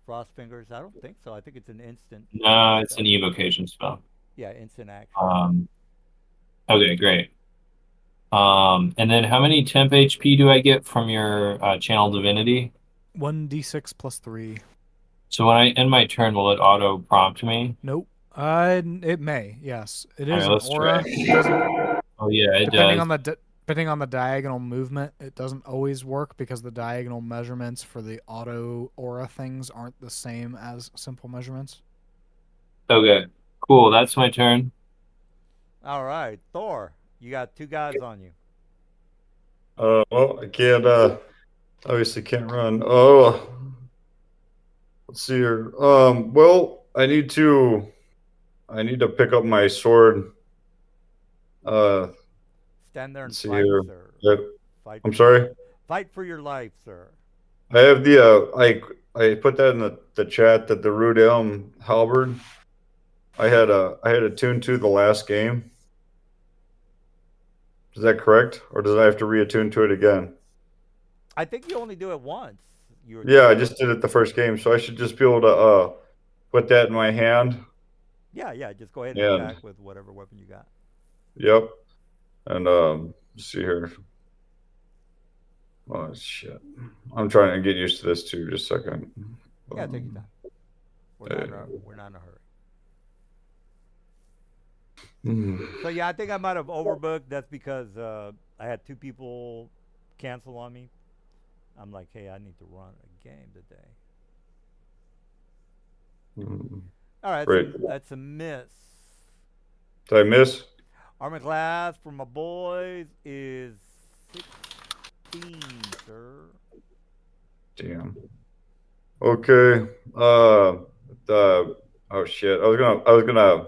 Frost Fingers. I don't think so. I think it's an instant. No, it's an evocation spell. Yeah, instant action. Okay, great. And then how many temp HP do I get from your channel divinity? 1d6 plus 3. So when I end my turn, will it auto prompt me? Nope. It may. Yes, it All is right, an let's aura. try. It doesn't, Oh yeah, it depending does. on depending on the diagonal movement, it doesn't always work because the diagonal measurements for the auto aura things aren't the same as simple measurements. Okay, cool. That's my turn. All right, Thor. You got 2 guys on you. Well, I can't. Obviously can't run. Oh, let's see here. Well, I need to pick up my sword. Stand there and Let's see fight, here. sir. Yep. Fight I'm for sorry. your- Fight for your life, sir. I have the I put that in the chat that the Rude Elm halberd. I had attuned to the last game. Is that correct, or does I have to reattune to it again? I think you only do it once. Yeah, I just did it the first game, so I should just be able to put that in my hand. Yeah. Just go ahead Yeah. and attack with whatever weapon you got. Yep. And let's see here. Oh shit! I'm trying to get used to this too. Just a second. Yeah, take your time. We're not in a hurry. So yeah, I think I might have overbooked. That's because I had 2 people cancel on me. I'm like, hey, I need to run a game today. All right, Great. that's a miss. Did I miss? Armor class for my boys is 16, sir. Damn. Okay. Oh shit. I was gonna.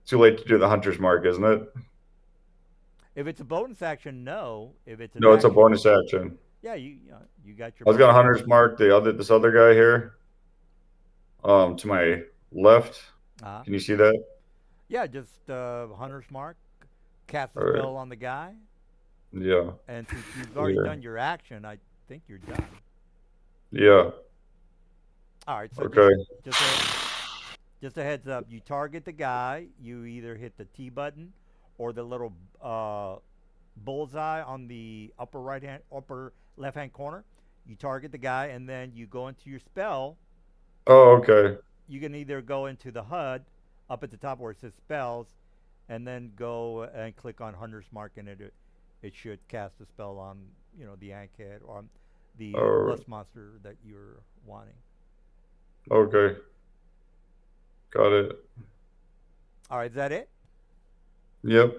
Too late to do the hunter's mark, isn't it? If it's a bonus action, no. If it's an No, it's a action- bonus action. Yeah, you got your. I was gonna bonus hunter's action. mark this other guy here. To my left. Uh-huh. Can you see that? Yeah, just hunter's mark. Cast a All right. spell on the guy, Yeah. and since you've already Yeah. done your action, I think you're done. Yeah. All right. So Okay. just a heads up. You target the guy. You either hit the T button or the little bullseye on the upper left hand corner. You target the guy, and then you go into your spell. Oh, okay. You can either go into the HUD up at the top where it says spells, and then go and click on Hunter's Mark, and it should cast a spell on the Ankhead or on the Oh. lust monster that you're wanting. Okay. Got it. All right, is that it? Yep.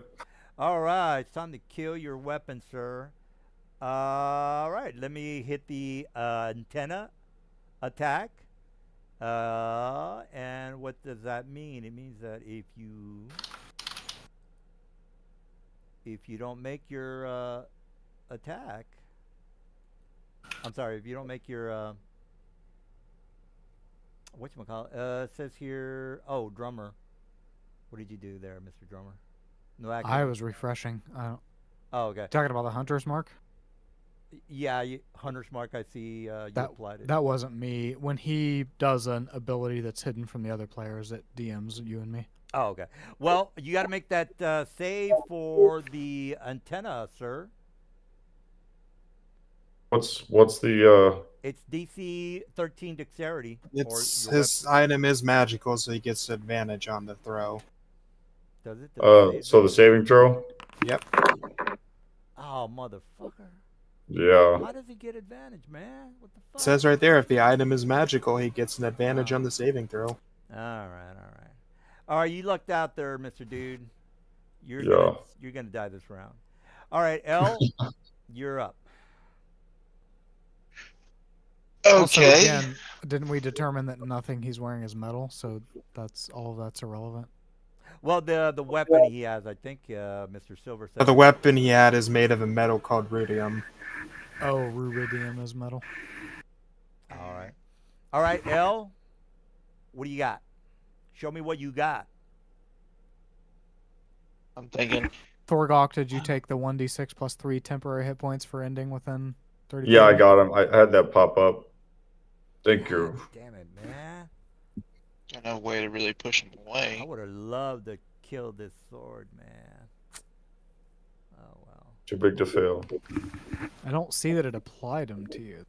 All right, it's time to kill your weapon, sir. All right, let me hit the antenna attack. And what does that mean? It means that if you don't make your attack, I'm sorry, if you don't make your whatchamacallit, it says here, oh, drummer. What did you do there, Mr. Drummer? No, actually. I was refreshing. I don't, Oh, okay. talking about the hunter's mark. Yeah, Hunter's Mark, I see you applied it. That wasn't me. When he does an ability that's hidden from the other players, it DMs you and me. Oh, okay. Well, you got to make that save for the antenna, sir. What's the It's DC 13 dexterity. It's or your his item is magical, so he gets advantage on the throw. Does it? Does it say so the saving throw? Yep. Oh, motherfucker. Yeah. How does he get advantage, man? What the fuck? It says right there, if the item is magical, he gets an advantage on the saving throw. All right. All right, you lucked out there, Mr. Dude. You're Yeah. gonna die this round. All right, L, you're up. Also, Okay. again, didn't we determine that nothing he's wearing is metal? So that's all of that's irrelevant. Well, the weapon he has, I think, Mr. Silver said. The weapon he had is made of a metal called rudium. Oh, rubidium is metal. All right, L, what do you got? Show me what you got. I'm thinking. Thorgok, did you take the 1d6 plus 3 temporary hit points for ending within 30? Yeah, I got him. I had that pop up. Thank you. God damn it, man. Got no way to really push him I away. would have loved to kill this sword, man. Oh, well. Too big to fail. I don't see that it applied him to you.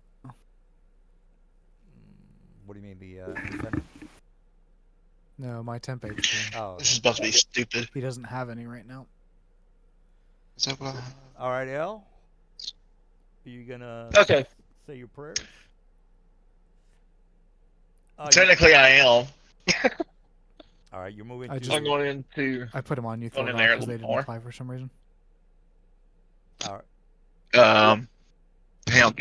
What do you mean, the antenna? No, my temp HP. Oh, This is about to be stupid. He doesn't have any right now. Is that what? all right, L. Are you gonna Okay. say your prayers? Technically, I am. All right, you're moving. I to, just- I'm going into. I put him on you, Going in Thorgok, there a because they little didn't more. apply for some reason. all right. Hang on.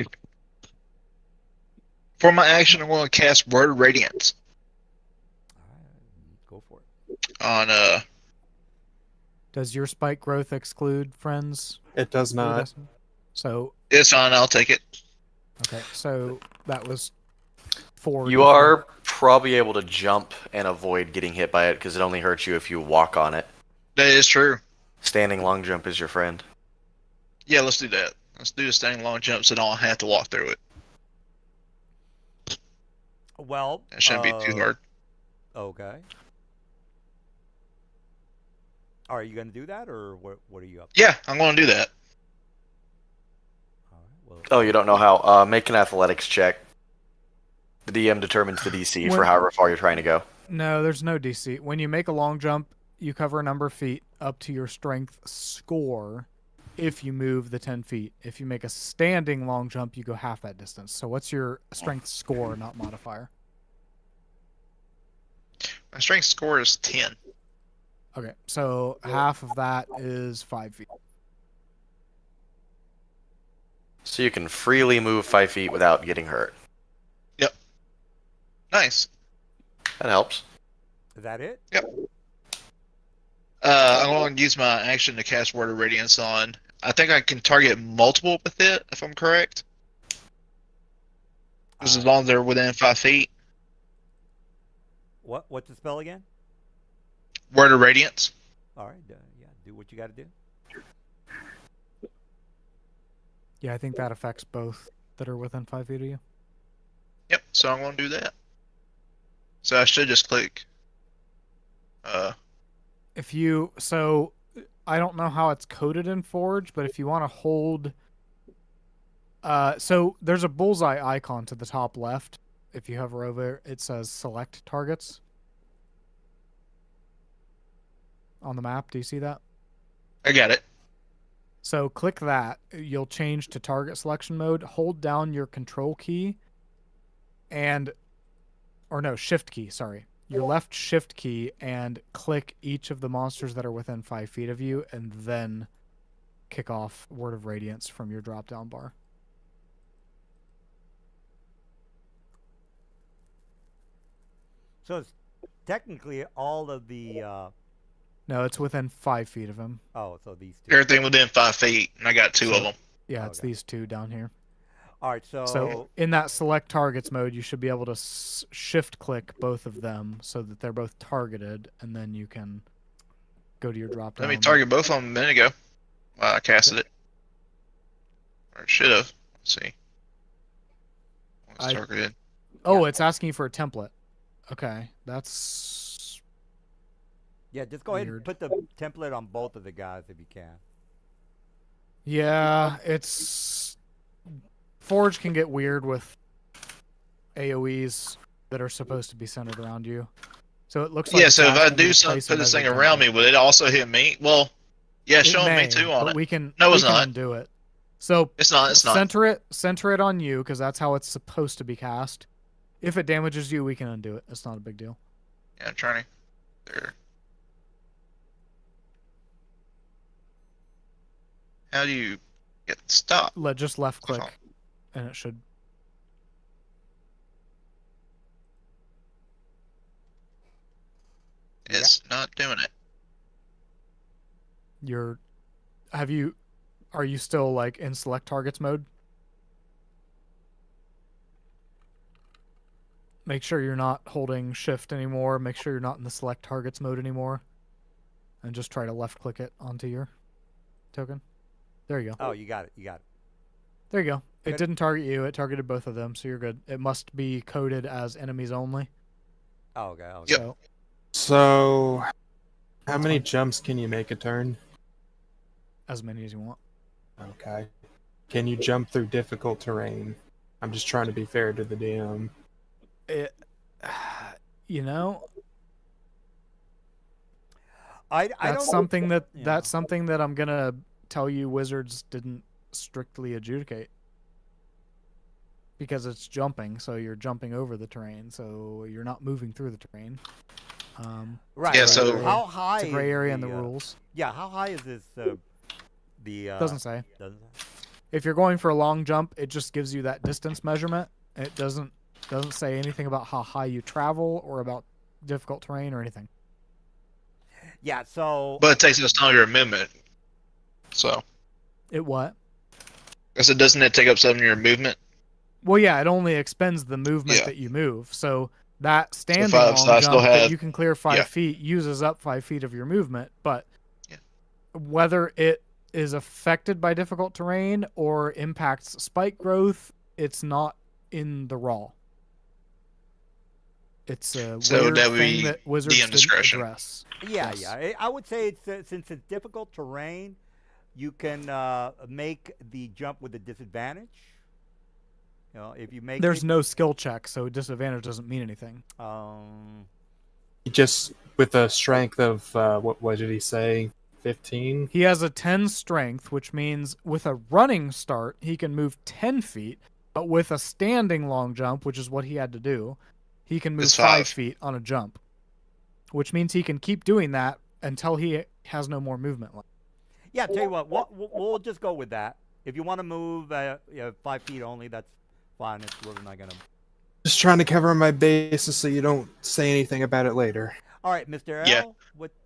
For my action, I'm going to cast Word of Radiance All right, go for it. on Does your spike growth exclude friends? It does not. Iridescent? So, It's on. I'll take it. okay, so that was 4. You are probably able to jump and avoid getting hit by it because it only hurts you if you walk on it. That is true. Standing long jump is your friend. Yeah, let's do that. Let's do a standing long jump so I don't have to walk through it. Well, That shouldn't be too hard. Okay. Are you gonna do that, or what are you up? Yeah, I'm going to do that. All right. Well, Oh, you don't know how? Make an athletics check. The DM determines the DC for When- however far you're trying to go. No, there's no DC. When you make a long jump, you cover a number of feet up to your strength score if you move the 10 feet. If you make a standing long jump, you go half that distance. So what's your strength score, not modifier? My strength score is 10. Okay, so half of that is 5 feet. So you can freely move 5 feet without getting hurt. Nice. That helps. is that it? I'm going to use my action to cast Word of Radiance on. I think I can target multiple with it, if I'm correct. Just as long as they're within 5 feet. What's the spell again? Word of Radiance. All right. Yeah. Do what you got to do. Yeah, I think that affects both that are within 5 feet of you. Yep, so I'm going to do that. So I should just click. If you so I don't know how it's coded in Forge, but if you want to hold So there's a bullseye icon to the top left. If you hover over it, says select targets on the map. Do you see that? I got it. So click that. You'll change to target selection mode. Hold down your control key shift key, sorry. Your left shift key and click each of the monsters that are within 5 feet of you and then kick off Word of Radiance from your drop down bar. So it's technically all of the. No, it's within 5 feet of him. Oh, so these two. Everything within 5 feet, and I got 2 of them. Yeah, it's Okay. these two down here. All right, so So in that select targets mode, you should be able to shift click both of them so that they're both targeted, and then you can go to your drop down. Let me target both of them a minute ago. I casted it. Or it should have. Let's see. It's targeted. Oh, it's asking you for a template. Okay, that's yeah, just go ahead and weird. put the template on both of the guys if you can. yeah. It's Forge can get weird with AOE's that are supposed to be centered around you. So it looks like Yeah, it's so if I asking you do to something, place put them this as a thing around template. me, will it also hit me? Well, yeah, it's It showing may, me 2 on but it. we can No, it's we can not. undo it. So It's not. It's not. center it on you because that's how it's supposed to be cast. If it damages you, we can undo it. It's not a big deal. Yeah, I'm trying to. There. How do you get stop? Just left click, Oh. and it should. It's not doing it. Are you still like in select targets mode? Make sure you're not holding shift anymore. Make sure you're not in the select targets mode anymore. And just try to left click it onto your token. There you go. Oh, you got it. You got it. There you go. It Good. didn't target you. It targeted both of them, so you're good. It must be coded as enemies only. Oh, okay. Okay. Yep. So So, how many jumps can you make a turn? as many as you want. Okay. Can you jump through difficult terrain? I'm just trying to be fair to the DM. It, you know, I that's don't. something that yeah. that's something that I'm gonna tell you Wizards didn't strictly adjudicate because it's jumping, so you're jumping over the terrain, so you're not moving through the terrain. Right. Yeah, right. so- How high? It's a gray is area in the the, rules. Yeah. How high is this? The Doesn't say. Doesn't say? If you're going for a long jump, it just gives you that distance measurement. It doesn't say anything about how high you travel or about difficult terrain or anything. Yeah. So. But it takes us longer movement. So, It what? I said, doesn't it take up some of your movement? Well, yeah, it only expends the movement Yeah. that you move. So that standing five, so long I still jump that have- you can clear 5 yeah. feet uses up 5 feet of your movement. But Yeah. whether it is affected by difficult terrain or impacts spike growth, it's not in the raw. It's a So weird that would thing be that Wizards DM didn't discretion. address. Yeah. Yes. Yeah. I would say it's since it's difficult terrain, you can make the jump with a disadvantage. You know, if you make There's it, no skill check, so disadvantage doesn't mean anything. Just with a strength of, what did he say? 15? He has a 10 strength, which means with a running start, he can move 10 feet, but with a standing long jump, which is what he had to do, he can move It's 5 5. feet on a jump, which means he can keep doing that until he has no more movement left. Yeah, tell you what, we'll just go with that. If you want to move 5 feet only, that's fine. It's really not gonna. Just trying to cover my bases so you don't say anything about it later. All right, Mr. L. Yeah. What's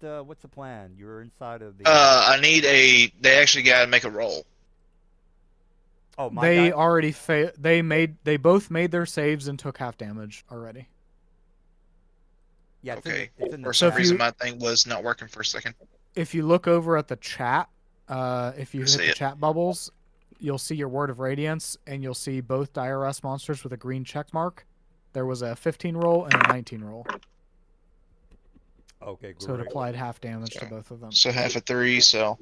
the plan? You're inside of the. I need a. They actually got to make a roll. Oh my They God. already they both made their saves and took half damage already. Yeah. It's Okay. In the For So some if reason, you- my thing was not working for a second. If you look over at the chat, if you I hit see the it. chat bubbles, you'll see your Word of Radiance, and you'll see both IRS monsters with a green check mark. There was a 15 roll and a 19 roll. Okay, So it great. applied half damage to So- both of them. So half a 3, so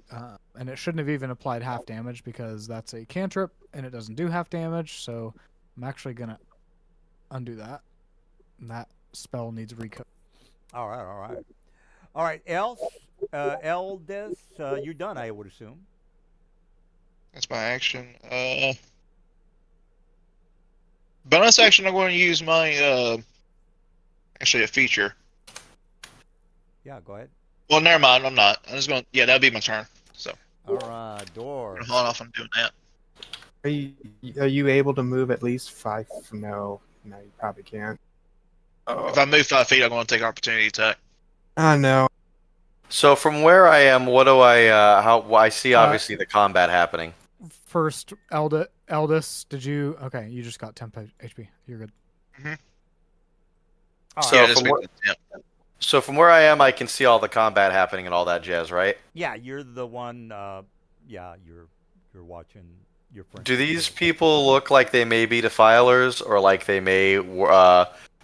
And it shouldn't have even applied half damage because that's a cantrip and it doesn't do half damage. So I'm actually gonna undo that. And that spell needs recode. All right, all right. All right, else, Eldis, you're done, I would assume. that's my action. Bonus action, I'm going to use my actually a feature. Yeah, go ahead. Well, never mind. I'm not. I'm just going. Yeah, that'd be my turn. So All right, I'm door. gonna hold off on doing that. Are you able to move at least 5? No, you probably can't. If I move 5 feet, I'm going to take opportunity attack. Oh no. So from where I am, what do I see obviously the combat happening. First, Eldis, did you? Okay, you just got 10 HP. You're good. All So right. Yeah, this from week. Yeah. So from where I am, I can see all the combat happening and all that jazz, right? Yeah, you're the one. Yeah, you're watching your friends. Do these people look like they may be defilers, or like they may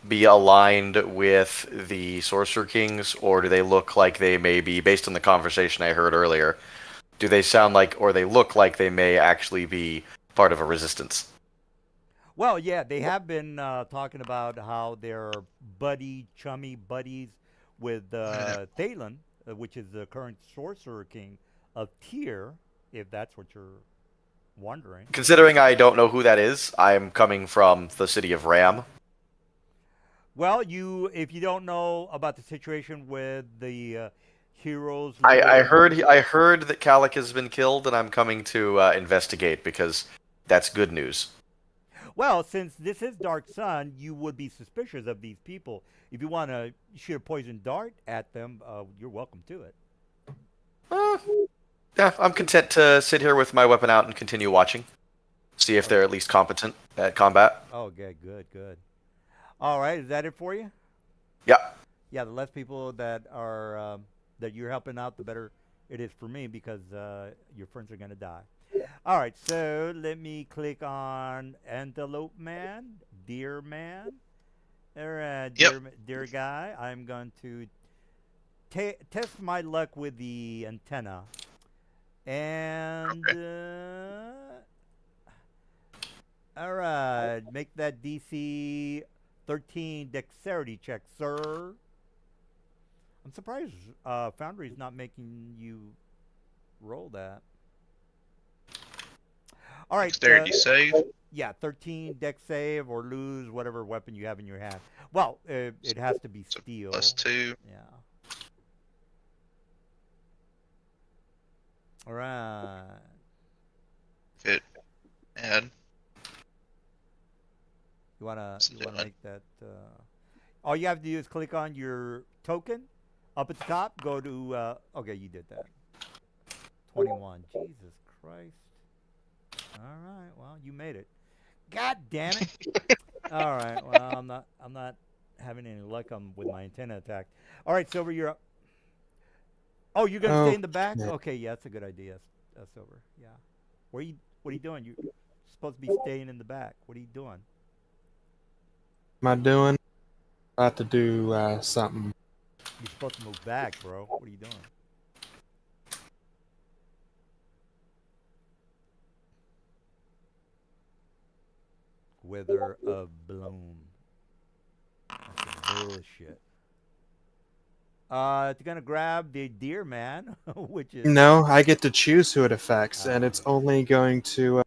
be aligned with the Sorcerer Kings, or do they look like they may be, based on the conversation I heard earlier, do they sound like, or they look like they may actually be part of a resistance? Well, yeah, they have been talking about how they're chummy buddies with Thalen, which is the current Sorcerer King of Tyr, if that's what you're wondering. Considering I don't know who that is, I'm coming from the city of Ram. Well, if you don't know about the situation with the heroes, I heard that Kalik has been killed, and I'm coming to investigate because that's good news. Well, since this is Dark Sun, you would be suspicious of these people. If you want to shoot a poison dart at them, you're welcome to it. Yeah, I'm content to sit here with my weapon out and continue watching. See if they're at least competent at combat. Oh, good. All right, is that it for you? Yeah. Yeah, the less people that are that you're helping out, the better it is for me because your friends are gonna die. All right, so let me click on Antelope Man, Deer Man. All right, Yep. deer guy. I'm going to test my luck with the antenna, and all right, make that DC 13 dexterity check, sir. I'm surprised Foundry's not making you roll that. All right. Dexterity save. Yeah, 13 dex save or lose whatever weapon you have in your hand. Well, it has to be So steel. +2. Yeah. All right. Fit. Add. You wanna Let's do it. make that? All you have to do is click on your token up at the top. Go to. Okay, you did that. 21. Jesus Christ. All right. Well, you made it. God damn it. All right. Well, I'm not having any luck with my antenna attack. All right, Silver, you're up. Oh, you're gonna stay in the back? yeah. Okay, yeah, that's a good idea, Silver. Yeah. What are you doing? You're supposed to be staying in the back. What are you doing? Am I doing? About to do something. You're supposed to move back, bro. What are you doing? Wither of Bloom. That's some bullshit. It's gonna grab the deer man, which is No, I get to choose who it affects, and it's only going to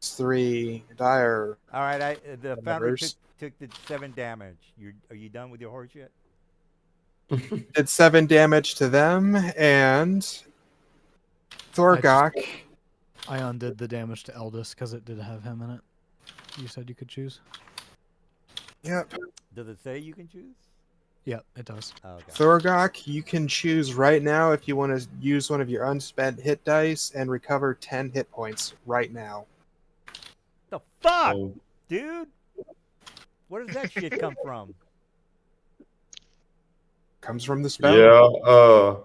3 dire. all right. The founder Numbers. took the 7 damage. Are you done with your horse yet? Did 7 damage to them, and Thorgok. I undid the damage to Eldis because it did have him in it. You said you could choose? Yep. Does it say you can choose? Yep, it does. Oh, okay. Thorgok, you can choose right now if you want to use one of your unspent hit dice and recover 10 hit points right now. The fuck, Oh, dude? Where does that shit come from? Comes from the spell. yeah.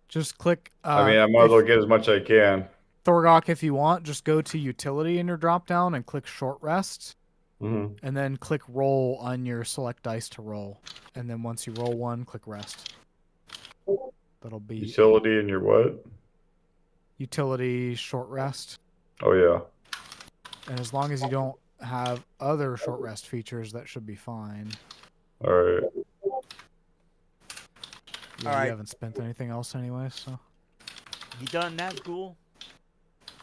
Just click. I mean, I might as well get as much as I can. Thorgok, if you want, just go to Utility in your drop down and click Short Rest, Mhm. and then click Roll on your select dice to roll. And then once you roll one, click Rest. That'll be Utility and your what? utility short rest. Oh yeah. And as long as you don't have other short rest features, that should be fine. All right. Yeah, Alright. You haven't spent anything else anyway, so. You done Nazgul?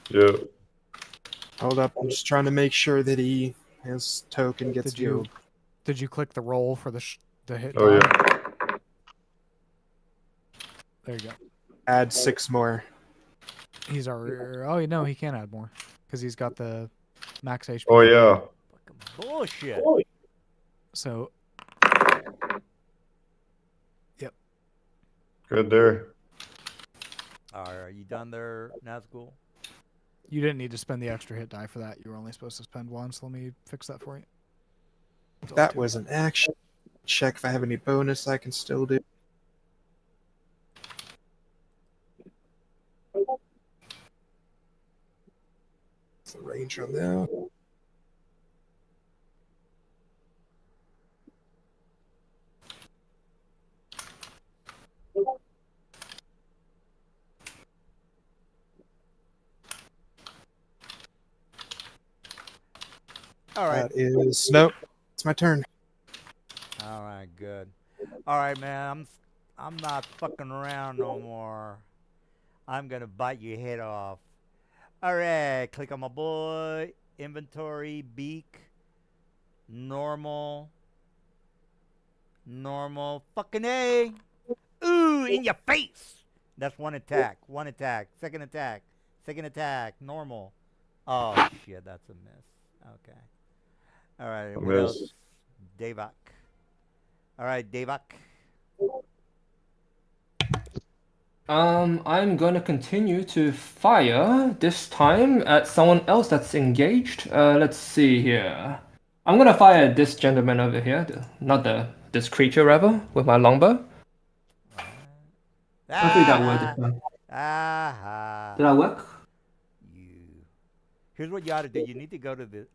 Yeah. Hold up. I'm just trying to make sure that his token gets healed. Did you click the roll for the hit Oh die? yeah. There you go. Add 6 more. He's already. Oh no, he can add more because he's got the max HP. Oh yeah. Fucking bullshit. So Good there. Alright, are you done there, Nazgul? you didn't need to spend the extra hit die for that. You were only supposed to spend one. So let me fix that for you. It's all That two. was an action. Check if I have any bonus I can still do. What's the range on that? Alright. That is nope. It's my turn. Alright, good. Alright, man, I'm not fucking around no more. I'm gonna bite your head off. Alright, click on my boy. Inventory, beak. Normal. Normal. Fucking A. Ooh, in your face. That's one attack. One attack. Second attack. Second attack. Normal. Oh, shit, that's a miss. Okay. Alright, A what miss. else? Davak. Alright, Davak. I'm gonna continue to fire this time at someone else that's engaged. Let's see here. I'm gonna fire at this gentleman over here, this creature rather, with my longbow. Hopefully that worked this time. Aha. Did that work? You. Here's what you ought to do. You need to go to the.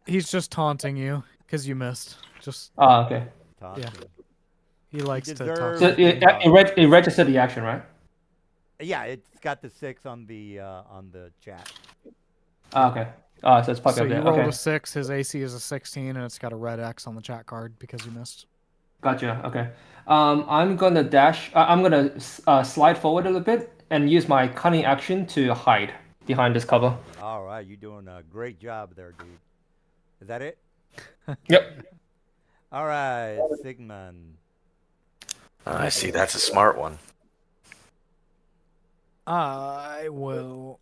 He's just taunting you because you missed. Just Ah, okay. Taunting. he likes to deserve- taunt. So it registered the action, right? Yeah, it's got the 6 on the chat. Ah, okay. Ah, so it's probably So up you there. rolled Okay. a 6. His AC is a 16, and it's got a red X on the chat card because you missed. Gotcha. Okay. I'm gonna dash. I'm gonna slide forward a little bit and use my cunning action to hide behind this cover. All right, you're doing a great job there, dude. Is that it? Yep. All right, Sigmund. I see. That's a smart one. I will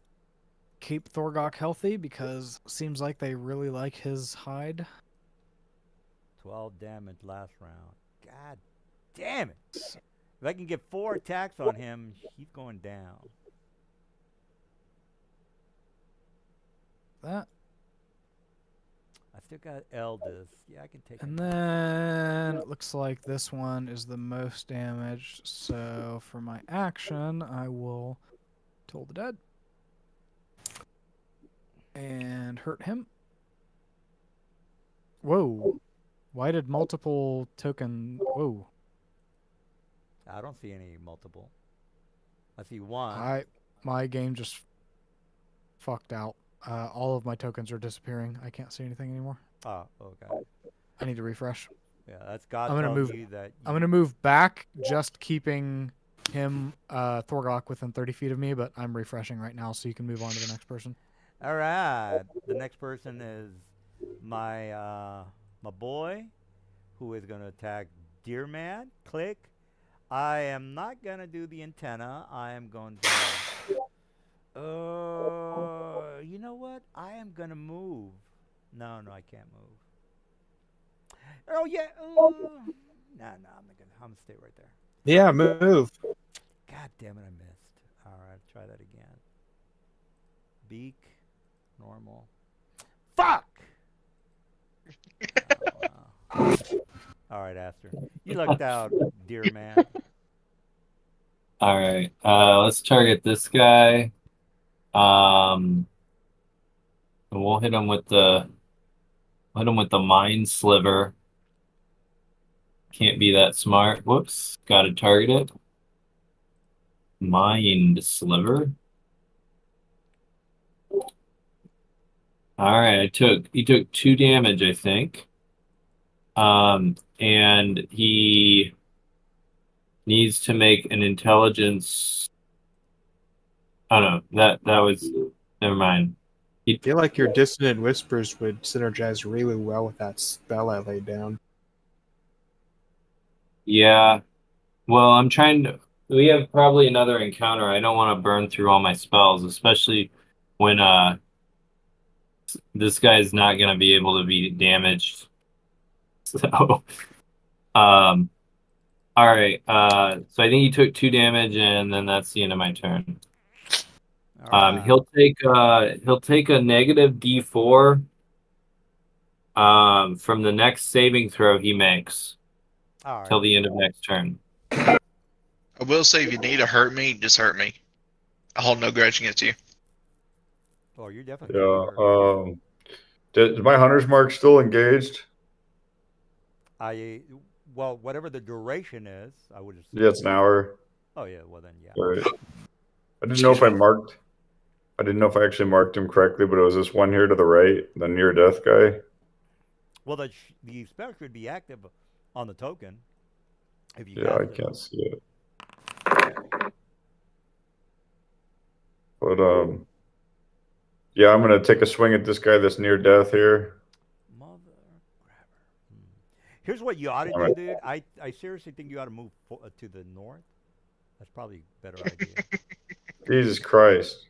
keep Thorgok healthy because seems like they really like his hide. 12 damage last round. God damn it. If I can get 4 attacks on him, he's going down. That. I still got Eldest. Yeah, I can take And him. then it looks like this one is the most damaged. So for my action, I will Toll the Dead and hurt him. Whoa. Why did multiple token... Whoa. I don't see any multiple. I see 1. My game just fucked out. All of my tokens are disappearing. I can't see anything anymore. Oh, okay. I need to refresh. Yeah, that's God I'm gonna telling move- you that. I'm gonna move back, just keeping him, Thorgok, within 30 feet of me, but I'm refreshing right now, so you can move on to the next person. All right. The next person is my my boy, who is gonna attack Deerman. Click. I am not gonna do the antenna. I am going to. You know what? I am gonna move. No, I can't move. Oh yeah. No, I'm not gonna. I'm gonna stay right there. Yeah, move. God damn it, I missed. All right, try that again. Beak, normal. Fuck! Oh, wow. All right, Aster. You lucked out, dear man. All right. Let's target this guy. And we'll hit him with the mind sliver. Can't be that smart. Whoops. Gotta target it. Mind Sliver. Alright, he took 2 damage, I think. And he needs to make an intelligence. Oh no, that was never mind. I feel like your Dissonant Whispers would synergize really well with that spell I laid down. Yeah. Well, I'm trying to. We have probably another encounter. I don't want to burn through all my spells, especially when this guy's not gonna be able to be damaged. So, all right. So I think he took 2 damage, and then that's the end of my turn. All right. He'll take a negative D4 from the next saving throw he makes All right. till the end of next turn. I will say, if you need to hurt me, just hurt me. I hold no grudge against you. Oh, you're definitely. Yeah. Is my hunter's mark still engaged? Well, whatever the duration is, I would assume. Yeah, it's an hour. Oh yeah. Well then, yeah. Right. I didn't know if I marked. I didn't know if I actually marked him correctly, but it was this one here to the right, the near death guy. Well, the spell should be active on the token. If you Yeah, I cast it. can't see it. But yeah, I'm gonna take a swing at this guy that's near death here. Mother grabber. Here's what you ought to All do, right. dude. I seriously think you ought to move to the north. That's probably a better idea. Jesus Christ.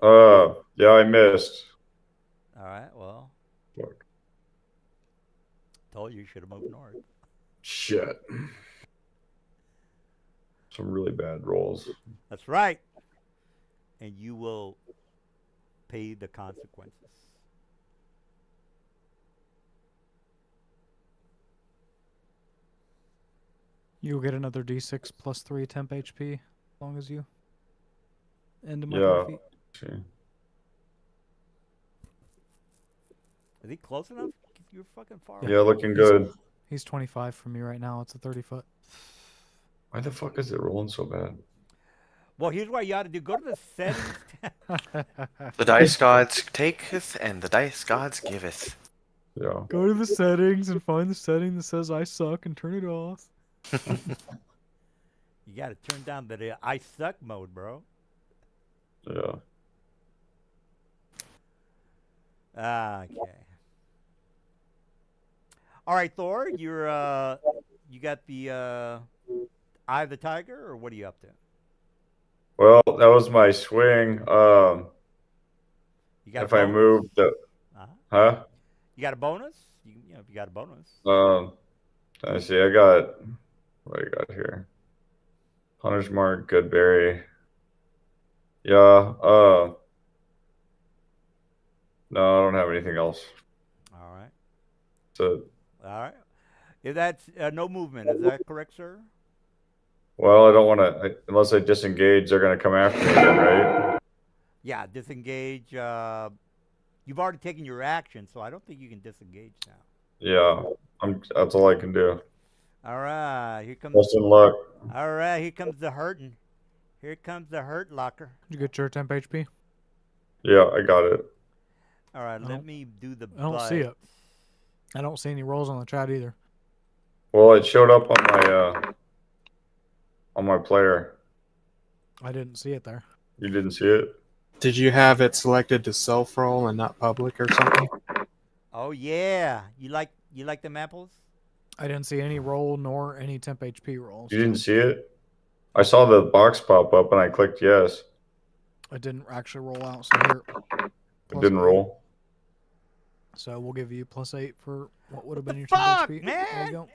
Yeah, I missed. All right. Well, Fuck. told you should have moved north. Shit. Some really bad rolls. That's right. And you will pay the consequences. You'll get another D6 plus 3 temp HP as long as you end my Yeah. feet. See. Is he close enough? You're fucking far. Yeah, away. looking good. He's 25 from me right now. It's a 30 foot. Why the fuck is it rolling so bad? Well, here's what you ought to do. Go to the settings tab. The dice gods taketh and the dice gods giveth. Yeah. Go to the settings and find the setting that says I suck and turn it off. You got to turn down the I suck mode, bro. Yeah. Okay. All right, Thor, you got the Eye of the Tiger, or what are you up to? Well, that was my swing. You got If a I bonus? moved the huh? You got a bonus? You know, if you got a bonus. I see. I got what I got here. Hunter's Mark, Goodberry. Yeah. No, I don't have anything else. All right. So, All right. If that's no movement, is that correct, sir? well, I don't want to unless I disengage. They're going to come after me again, right? Yeah, disengage. You've already taken your action, so I don't think you can disengage now. Yeah. That's all I can do. All right, here comes. Best in luck. All right, here comes the hurting. Here comes the hurt locker. Did you get your temp HP? Yeah, I got it. All right, I let don't- me do the. I don't see bite. it. I don't see any rolls on the chat either. Well, it showed up on my player. I didn't see it there. You didn't see it? Did you have it selected to self-roll and not public or something? Oh yeah, you like them apples? I didn't see any roll nor any temp HP rolls. You didn't see it? I saw the box pop up and I clicked yes. It didn't actually roll out. So here, It plus didn't 8. roll. So we'll give you +8 for what would have been your Fuck, temp HP. man! There you go.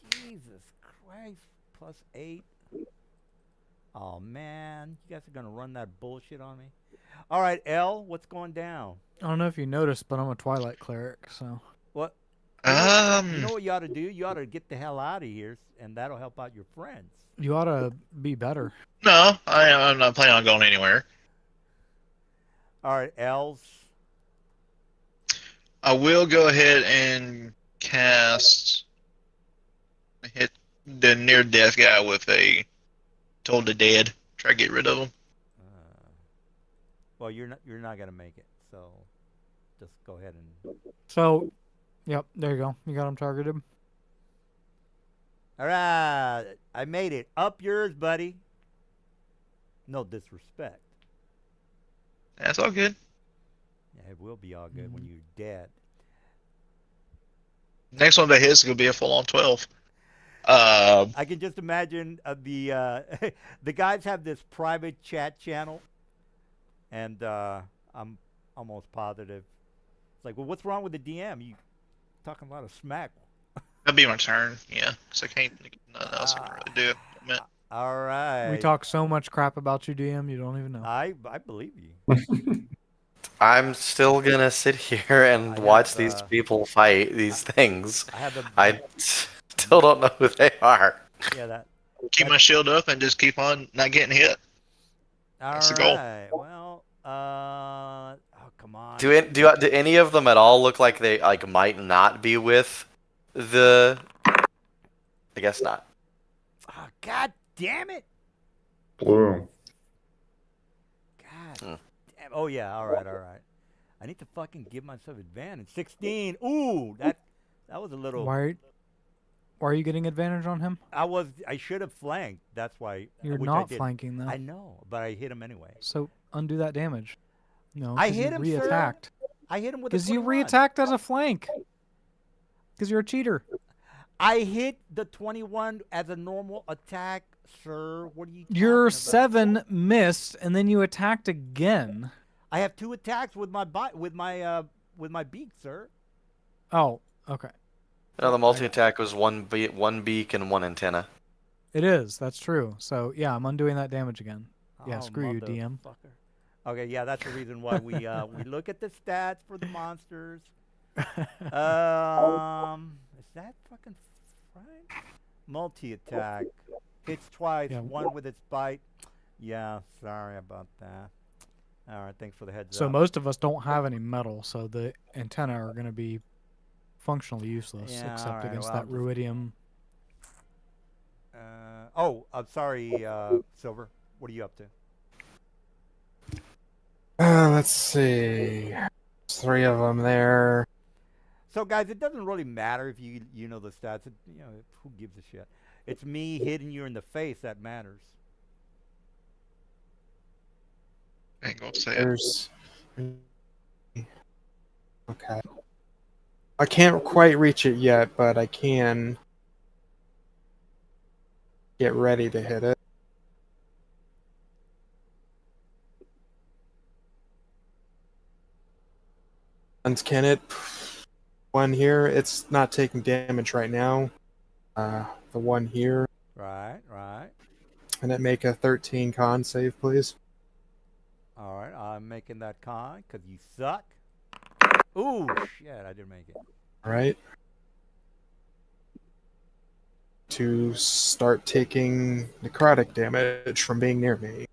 Jesus Christ, +8. Oh man, you guys are gonna run that bullshit on me. All right, L, what's going down? I don't know if you noticed, but I'm a Twilight cleric, so What? You know what you ought to do? You ought to get the hell out of here, and that'll help out your friends. you ought to be better. No, I'm not planning on going anywhere. All right, L's. I will go ahead and cast hit the near death guy with a Toll the Dead. Try to get rid of him. Well, you're not gonna make it, so just go ahead and. So, yep, there you go. You got him targeted. All right, I made it. Up yours, buddy. No disrespect. That's all good. Yeah, it will be all good when you're dead. Next one that hits is gonna be a full on 12. I can just imagine the the guys have this private chat channel, and I'm almost positive. It's like, well, what's wrong with the DM? You talking a lot of smack. That'll be my turn. Yeah, because I can't think of nothing else I can really do. Man. All right. We talk so much crap about you, DM. You don't even know. I believe you. I'm still gonna sit here and I watch have, these people fight these things. I have the. I still don't know who they are. Yeah, that. Keep my shield up and just keep on not getting hit. All That's the goal. right. Well, oh come on. Do any of them at all look like they like might not be with the? I guess not. Oh, God damn it! Bloom. God Hmm. damn. Oh yeah. All right. I need to fucking give myself advantage. 16. Ooh, that was a little. Why are you getting advantage on him? I should have flanked. That's why. You're which I not didn't. flanking though. I know, but I hit him anyway. So undo that damage. No, I 'cause you hit him, sir. re-attacked. I hit him with a Because you 21. re-attacked as a flank. Because you're a cheater. I hit the 21 as a normal attack, sir. What are you? Your talking about? 7 missed, and then you attacked again. I have 2 attacks with my with my beak, sir. Oh, okay. No, the multi attack was one beak and 1 antenna. It is. That's true. So yeah, I'm undoing that damage again. Yeah, Oh, screw you, DM. motherfucker. Okay, yeah, that's the reason why we look at the stats for the monsters. Is that fucking right? Multi attack hits twice, Yeah. 1 with its bite. Yeah, sorry about that. All right, thanks for the heads So up. most of us don't have any metal, so the antennae are going to be functionally useless, Yeah, except alright, against well, that ruidium. I'm sorry, Silver. What are you up to? Let's see. There's 3 of them there. So, guys, it doesn't really matter if you know the stats. Who gives a shit? It's me hitting you in the face that matters. Ain't gonna say it. There's. Okay. I can't quite reach it yet, but I can get ready to hit it. Can it? One here. It's not taking damage right now. The one here. Right. Can it make a 13 con save, please? All right, I'm making that con because you suck. Ooh, shit, I didn't make it. All right. To start taking necrotic damage from being near me.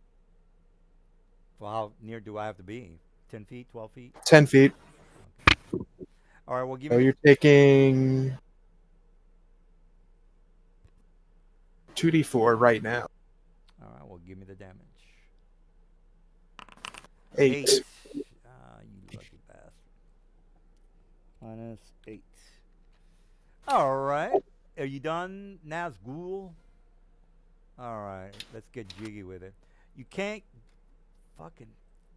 Well, how near do I have to be? 10 feet, 12 feet? 10 feet. All right, we'll give So you. you're taking 2d4 right now. All right, well, give me the damage. 8. You lucky bastard. -8. All right. Are you done, Nazgul? All right, let's get jiggy with it. You can't fucking.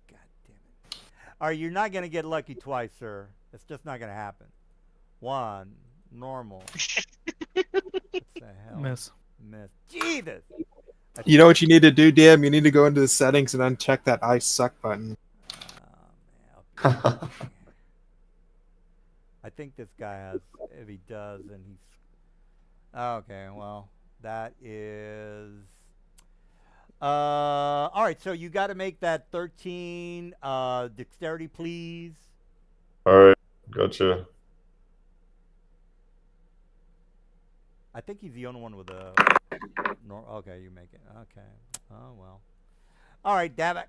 God damn it. All right, you're not going to get lucky twice, sir. It's just not going to happen. 1, normal. What the hell? Miss. Jesus! You know what you need to do, DM? You need to go into the settings and uncheck that I suck button. Oh, man. Okay. I think this guy has. If he does, then he's. Okay, well, that is. All right, so you got to make that 13 dexterity, please. All right, gotcha. I think he's the only one with a. Okay, you make it. Okay. Oh well. All right, Davik.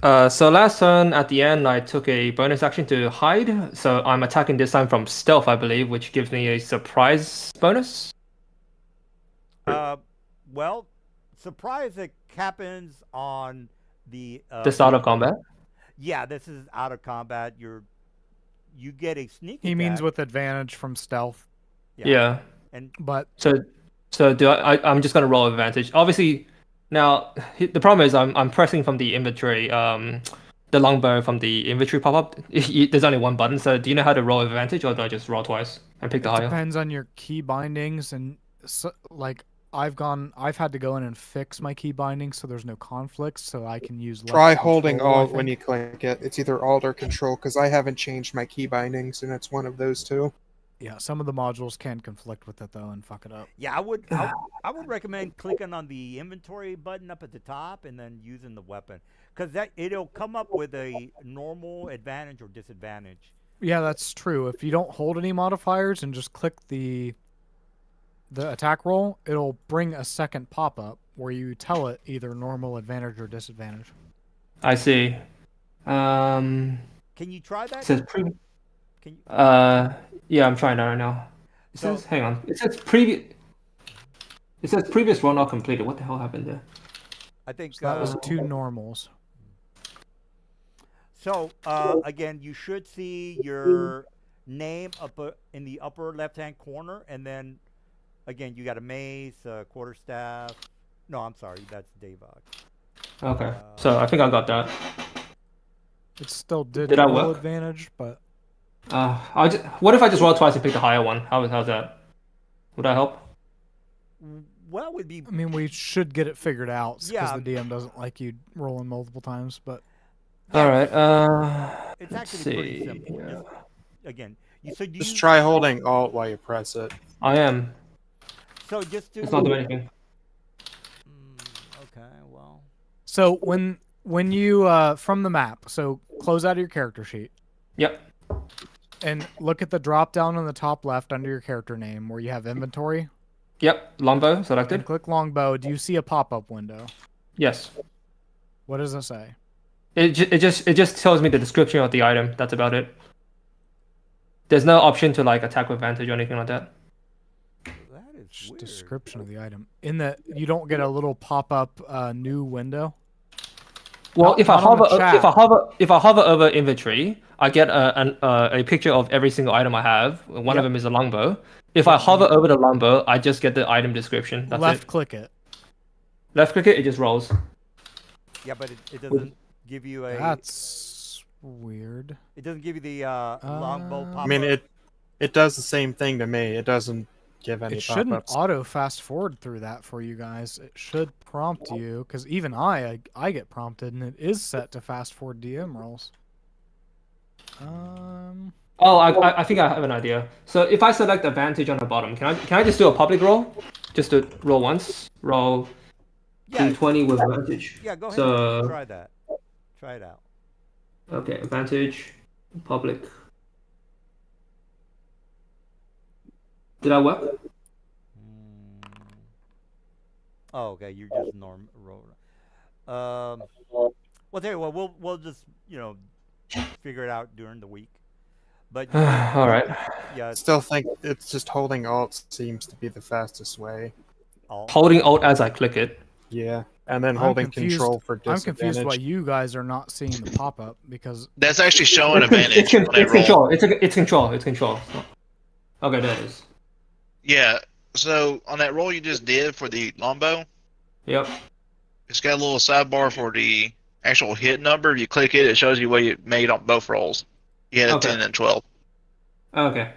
So last turn at the end, I took a bonus action to hide. So I'm attacking this time from stealth, I believe, which gives me a surprise bonus. Well, surprise it happens on the The start of combat. Yeah, this is out of combat. You get a sneak He means attack, with advantage from stealth, Yeah. and but So do I'm just gonna roll advantage. Obviously, now the problem is I'm pressing from the inventory. The longbow from the inventory pop up. There's only one button. So do you know how to roll advantage, or do I just roll twice and pick the it higher? depends on your key bindings and like I've had to go in and fix my key bindings so there's no conflicts, so I can use. Try left holding control, I Alt when think. you click it. It's either Alt or Control because I haven't changed my key bindings, and it's one of those two. Yeah, some of the modules can conflict with it though and fuck it up. yeah, I would recommend clicking on the inventory button up at the top and then using the weapon, because it'll come up with a normal, advantage, or disadvantage. Yeah, that's true. If you don't hold any modifiers and just click the attack roll, it'll bring a second pop-up where you tell it either normal, advantage, or disadvantage. I see. Can you try It that? says Can you? yeah, I'm trying that right now. It So- says, hang on. It says previous run not completed. What the hell happened there? I think So that was 2 normals. So again, you should see your name up in the upper left-hand corner, and then again you got a mace, quarterstaff. No, I'm sorry, that's Davok. Okay, so I think I got that. It still did Did I roll work? advantage, but What if I just roll twice and pick the higher one? How's that? Would that help? Well, it would be I mean we should get it figured out because Yeah. the DM doesn't like you rolling multiple times. But All right. it's Let's actually pretty see. simple. Again, Just try holding Alt while you press it. I am. So just do. It's not doing anything. Okay, well. so when you from the map, so close out of your character sheet Yep. and look at the drop down on the top left under your character name where you have inventory Yep. Longbow and selected. click longbow. Do you see a pop-up window? Yes. What does it say? It just tells me the description of the item. That's about it. There's no option to like attack with advantage or anything like that. That is Just weird. description of the item. In the you don't get a little pop-up new window. Well, Not- if I not on the hover, chat. if I hover over inventory, I get a picture of every single item I have. One of them is a longbow. If I hover over the longbow, I just get the item description. That's Left it. click it. Left click it, it just rolls. Yeah, but it doesn't give you a. That's weird. It doesn't give you the longbow pop. I mean, it does the same thing to me. It doesn't give any It shouldn't pop-ups. auto fast forward through that for you guys. It should prompt you because even I get prompted and it is set to fast forward DM rolls. Oh, I think I have an idea. So if I select advantage on the bottom, can I just do a public roll? Just to roll once. Roll Yeah, d20 with advantage. yeah. Go ahead. So And try that. Try it out. okay, advantage, public. Did that work? Oh, okay. You're just norm roll. Well, tell you what, we'll just figure it out during the week. But All right. yeah, I still think it's just holding Alt seems to be the fastest way. Holding Alt as I click it. Yeah, and then I'm holding confused- Control for I'm disadvantage. confused why you guys are not seeing the pop up because That's actually showing It's advantage on that roll. control. It's control. It's control. Okay, there it is. Yeah. So on that roll you just did for the longbow, Yep. it's got a little sidebar for the actual hit number. If you click it, it shows you what you made on both rolls. You had a Okay. 10 and 12. Okay.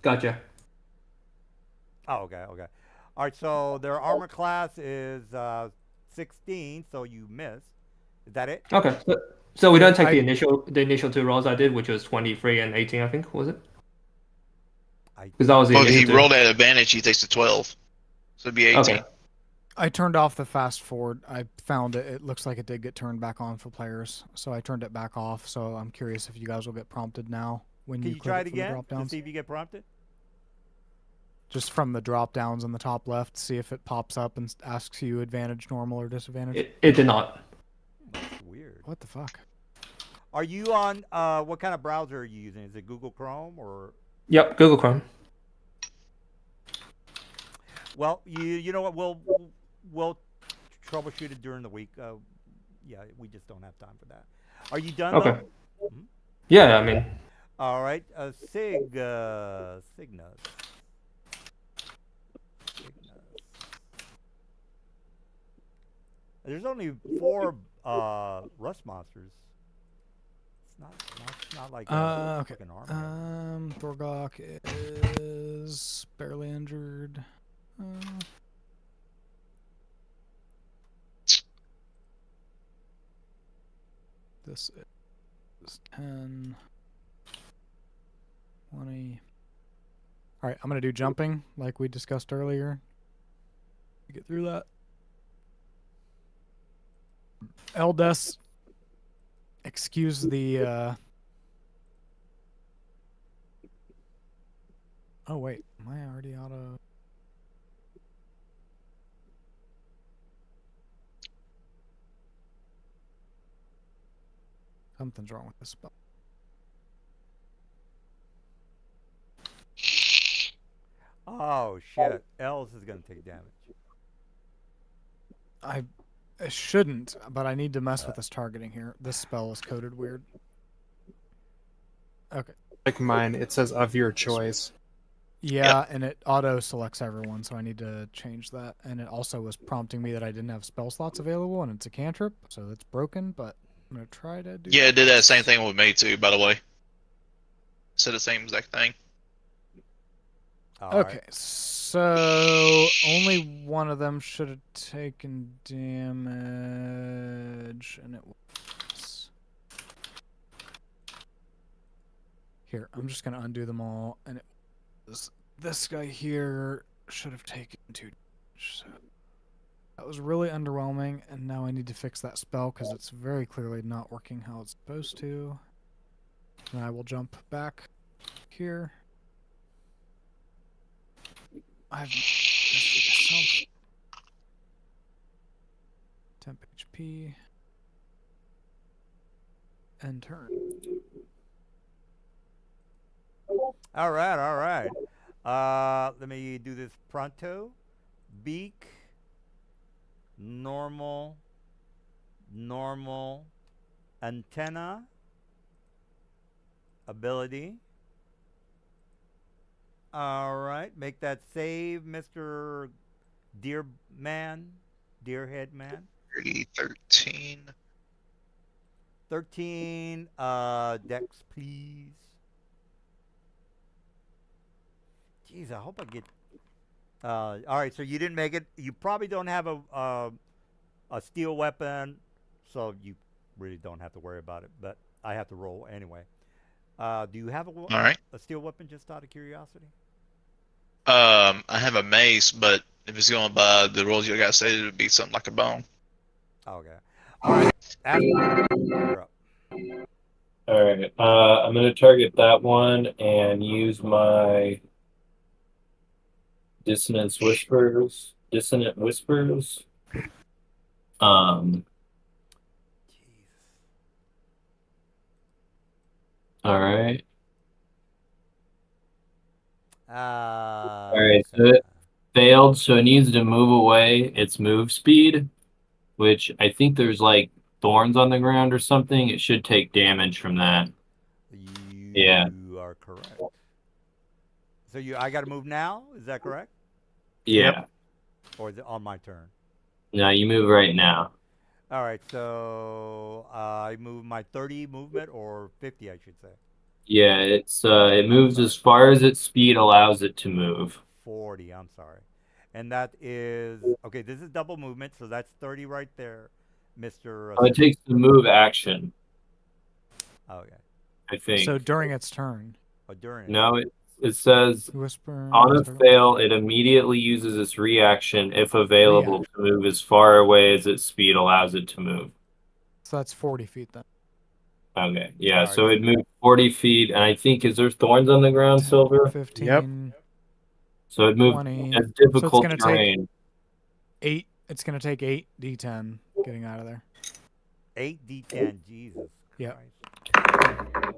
Gotcha. Oh, okay. All right. So their armor class is 16, so you miss. Is that it? Okay. So we don't take I- the initial 2 rolls I did, which was 23 and 18, I think, was it? I Because that was the Well, if initial he 2. rolled at advantage, he takes the 12. So it'd be 18. Okay. I turned off the fast forward. I found it. It looks like it did get turned back on for players, so I turned it back off. So I'm curious if you guys will get prompted now when Can you you click try it it for the again drop to downs. see if you get prompted? Just from the drop downs on the top left, see if it pops up and asks you advantage, normal, or disadvantage. It did not. That's weird. Weird. What the fuck? Are you on what kind of browser are you using? Is it Google Chrome or? Yep, Google Chrome. Well, you know what? We'll troubleshoot it during the week. Yeah, we just don't have time for that. Are you done? Okay. Though? Yeah, I mean, All right. Cygnus. There's only 4 rust monsters. It's not like Okay. fucking army. Thorgok is barely injured. This is 10, 20. All right, I'm gonna do jumping like we discussed earlier. To get through that. Eldes, excuse the. Oh wait, am I already out of? Something's wrong with this spell. Oh shit! Els is gonna take damage. I shouldn't, but I need to mess with this targeting here. This spell is coded weird. Okay. Like mine, it says of your choice. Yeah, and it auto selects everyone, so I need to change that. And it also was prompting me that I didn't have spell slots available, and it's a cantrip, so that's broken. But I'm gonna try to do. Yeah, it did that same thing with me too, by the way. Said the same exact thing. All Okay, right. so only one of them should have taken damage, and it was. Here, I'm just gonna undo them all, and it was this guy here should have taken 2 damage. So that was really underwhelming, and now I need to fix that spell because it's very clearly not working how it's supposed to. And I will jump back here. I've messed with myself. Temp HP. And turn. All right. Let me do this pronto. Beak. Normal. Antenna. Ability. All right. Make that save, Mr. Deerhead man. 13. 13. Dex, please. Jeez, I hope I get. All right, so you didn't make it. You probably don't have a steel weapon, so you really don't have to worry about it. But I have to roll anyway. Do you have All right. a steel weapon, just out of curiosity? I have a mace, but if it's going by the rules you guys said, it would be something like a bone. Okay. All right. You're up. All right. I'm going to target that one and use my Dissonant Whispers. All right. All right. So it failed, so it needs to move away its move speed, which I think there's like thorns on the ground or something. It should take damage from that. You are correct. So I got to move now? Is that correct? Yeah. Or is it on my turn? No, you move right now. All right, so I move my 30 movement, or 50, I should say. Yeah, it moves as far as its speed allows it to move. 40, I'm sorry. And that is, okay, this is double movement, so that's 30 right there, Mr. Oh, it takes the move action, Okay. I think. So during its turn. Oh, during it. No, it says Whisper. on a fail, it immediately uses its reaction if available to move as far away as its speed allows it to move. So that's 40 feet then. Okay, yeah, All so right. it moved 40 feet, and I think, is there thorns on the ground, Silver? 15. Yep. So it moved 20. as So it's difficult gonna terrain. It's going to take 8 d10 getting out of there. 8d10. Jesus Yeah. Christ.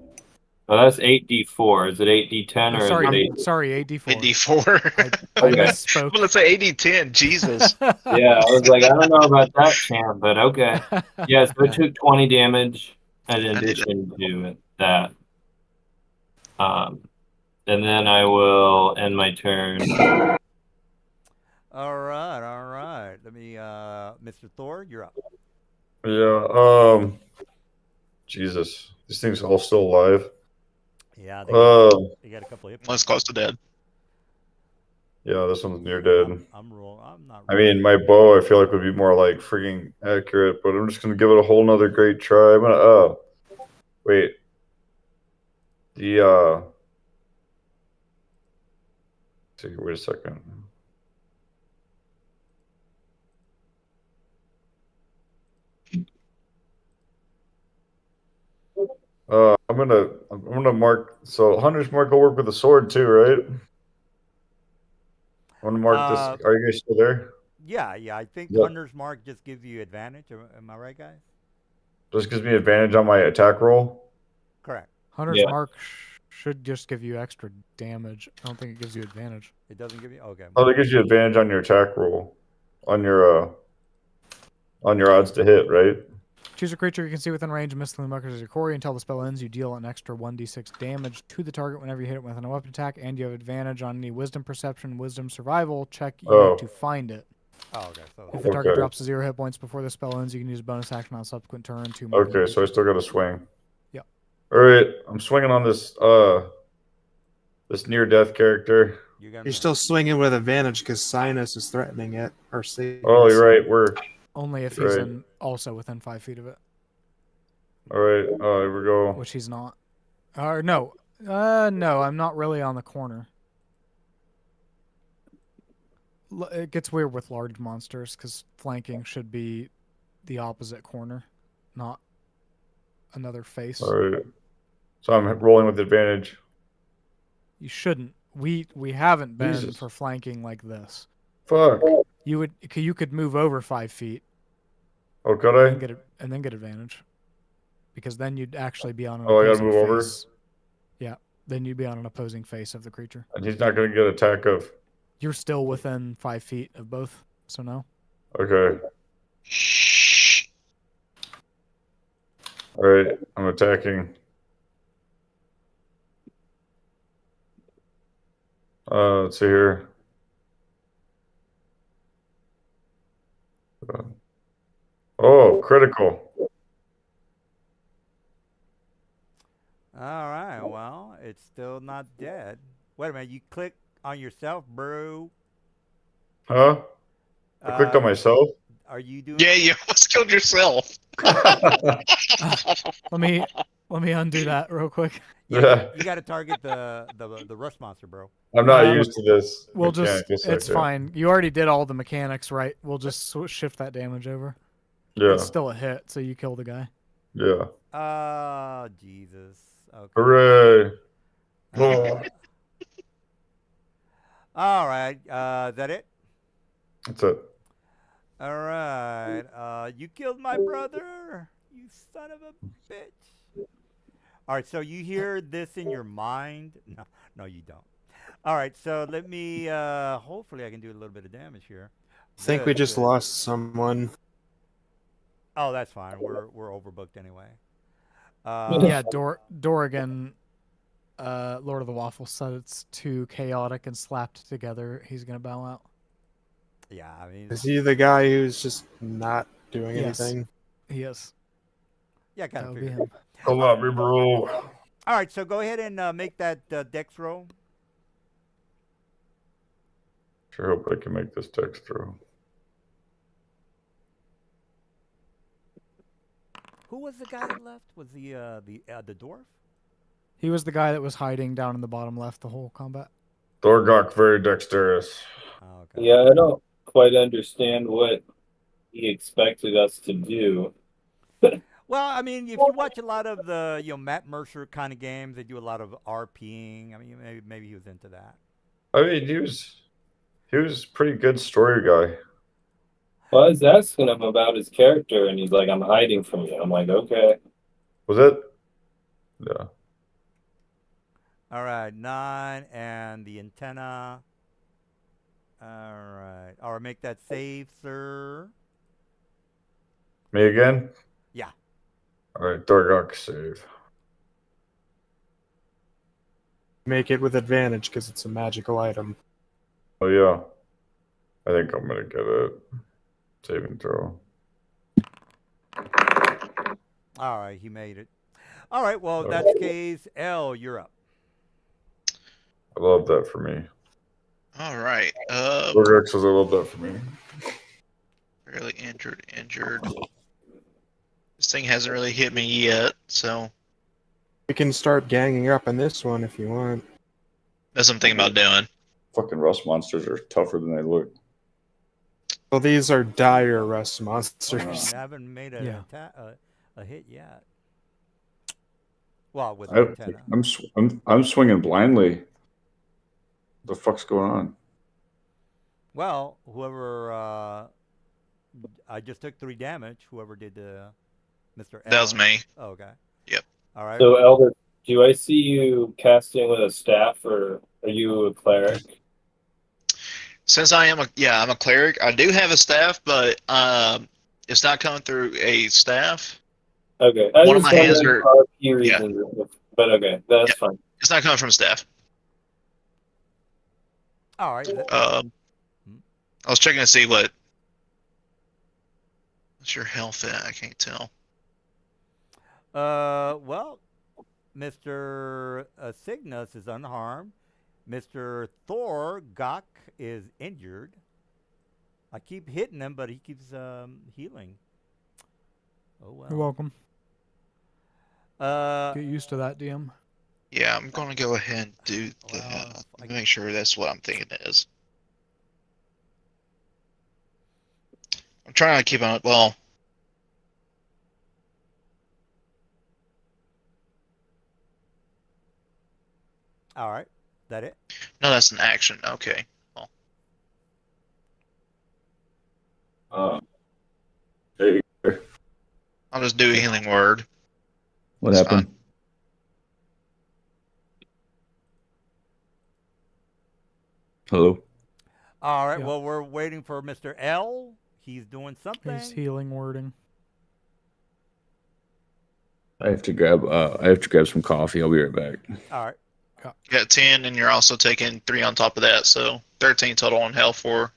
Oh, that's 8d4. Is it 8d10 Oh, or sorry, is it 8? sorry, AD4. AD4. I Okay. misspoke. Well, let's say AD10. Jesus. Yeah, I was like, I don't know about that champ, but okay. Yeah, so it took 20 damage in I did it. addition to that. And then I will end my turn. All right, all right. Let me, Mr. Thor, you're up. Yeah. Jesus, these things all still alive. Yeah, they got a couple of hit One's points. close to dead. Yeah, this one's near dead. I'm not. I mean, my bow, I feel like would be more like freaking accurate, but I'm just gonna give it a whole nother great try. I'm gonna. Wait. The wait a second. I'm gonna mark. So Hunter's mark will work with the sword too, right? I'm gonna mark this. Are you guys still there? Yeah, yeah. I think Yeah. Hunter's Mark just gives you advantage. Am I right, guys? Just gives me advantage on my attack roll. Correct. Hunter's Yeah. Mark should just give you extra damage. I don't think it gives you advantage. It doesn't give you. Okay. Oh, that gives you advantage on your attack roll, on your odds to hit, right? Choose a creature you can see within range of Mistling Muckers as your quarry. Until the spell ends, you deal an extra 1d6 damage to the target whenever you hit it with a weapon attack, and you have advantage on any Wisdom Perception, Wisdom Survival check you Oh. make to find it. Oh, okay. So If the target Okay. drops to 0 hit points before the spell ends, you can use a bonus action on a subsequent turn to mark Okay, it. so I still got to swing. Yep. All right, I'm swinging on this this near death character. You're still swinging with advantage because Sinus is threatening it. Or Satan's. Oh, you're right. We're Only if Right. he's also within 5 feet of it, all right. Here we go. which he's not. Or no, no, I'm not really on the corner. It gets weird with large monsters because flanking should be the opposite corner, not another face. All right. So I'm rolling with advantage. You shouldn't. We haven't been Jesus. for flanking like this. Fuck. You could move over 5 feet Oh, could and I? then get advantage, because then you'd actually be on an Oh, I gotta opposing move over? face. Yeah, then you'd be on an opposing face of the creature. And he's not gonna get attack of. You're still within 5 feet of both, so no. Okay. Shh. All right. I'm attacking. Let's see here. Oh, critical. All right. Well, it's still not dead. Wait a minute. You click on yourself, bro. Huh? I clicked on myself. Are you doing? Yeah, you almost killed yourself. Let me undo that real quick. Yeah. You got to target the rust monster, bro. I'm not Um, used to this. We'll mechanic. just, Yes, it's okay. fine. You already did all the mechanics, right? We'll just shift that damage over. Yeah. It's still a hit, so you kill the guy. Yeah. Jesus. Okay. Hooray. Uh, all right. Is that it? That's it. All right. You killed my brother. You son of a bitch. All right. So you hear this in your mind? No, you don't. All right. So let me. Hopefully, I can do a little bit of damage here. I think we Good, just good. lost someone. Oh, that's fine. We're overbooked anyway. Yeah, Dorrigan, Lord of the Waffle said it's too chaotic and slapped together. He's gonna bow out. Yeah. I mean. Is he the guy who's just not doing Yes. anything? He is. Yeah, kind That of would be figured. him. Come on, bro. All right. So go ahead and make that dex roll. Sure hope I can make this text through. Who was the guy that left? Was the dwarf? He was the guy that was hiding down in the bottom left the whole combat. Thorgok, very dexterous. Oh, okay. Yeah, I don't quite understand what he expected us to do. Well, I mean, if you watch a lot of the Matt Mercer kind of games, they do a lot of RPing. I mean, maybe he was into that. I mean, he was pretty good story guy. Well, I was asking him about his character, and he's like, "I'm hiding from you." I'm like, "Okay." Was it? Yeah. All right, 9 and the antenna. All right. All right, make that save, sir. Me again? Yeah. All right, Dorgok save. Make it with advantage because it's a magical item. Oh yeah. I think I'm gonna get it. Saving throw. All right, he made it. All right, well, if that's the case, L, you're up. I love that for me. All right. Dorgok says I love that for me. Fairly injured. This thing hasn't really hit me yet, so We can start ganging up on this one if you want. that's what I'm thinking about doing. Fucking rust monsters are tougher than they look. Well, these are dire rust I monsters. haven't made a, Yeah. a hit yet. Well, with I, the antenna. I'm swinging blindly. What the fuck's going on? Well, whoever I just took 3 damage. Whoever did Mr. L. That was me. Oh, okay. Yep. All right. So, Elder, do I see you casting with a staff, or are you a cleric? Since I'm a cleric. I do have a staff, but it's not coming through a staff. Okay. One of my hands wondering are- for a few reasons, but okay, that's Yeah. fine. It's not coming from staff. All right. I was checking to see what's your health at. I can't tell. Well, Mr. Cygnus is unharmed. Mr. Thor Gok is injured. I keep hitting him, but he keeps healing. Oh well. You're welcome. Uh, Get used to that, DM. Yeah, I'm gonna go ahead and do Well, that. Let me make sure that's what I'm thinking it is. I'm trying to keep on. Well, all right. That it? no, that's an action. Okay. Hey, I'll just do a healing word. what That's happened? fine. Hello. All right. Yeah. Well, we're waiting for Mr. L. He's doing something. He's healing wording. I have to grab some coffee. I'll be right back. All right. You got 10, and you're also taking 3 on top of that, so 13 total on health for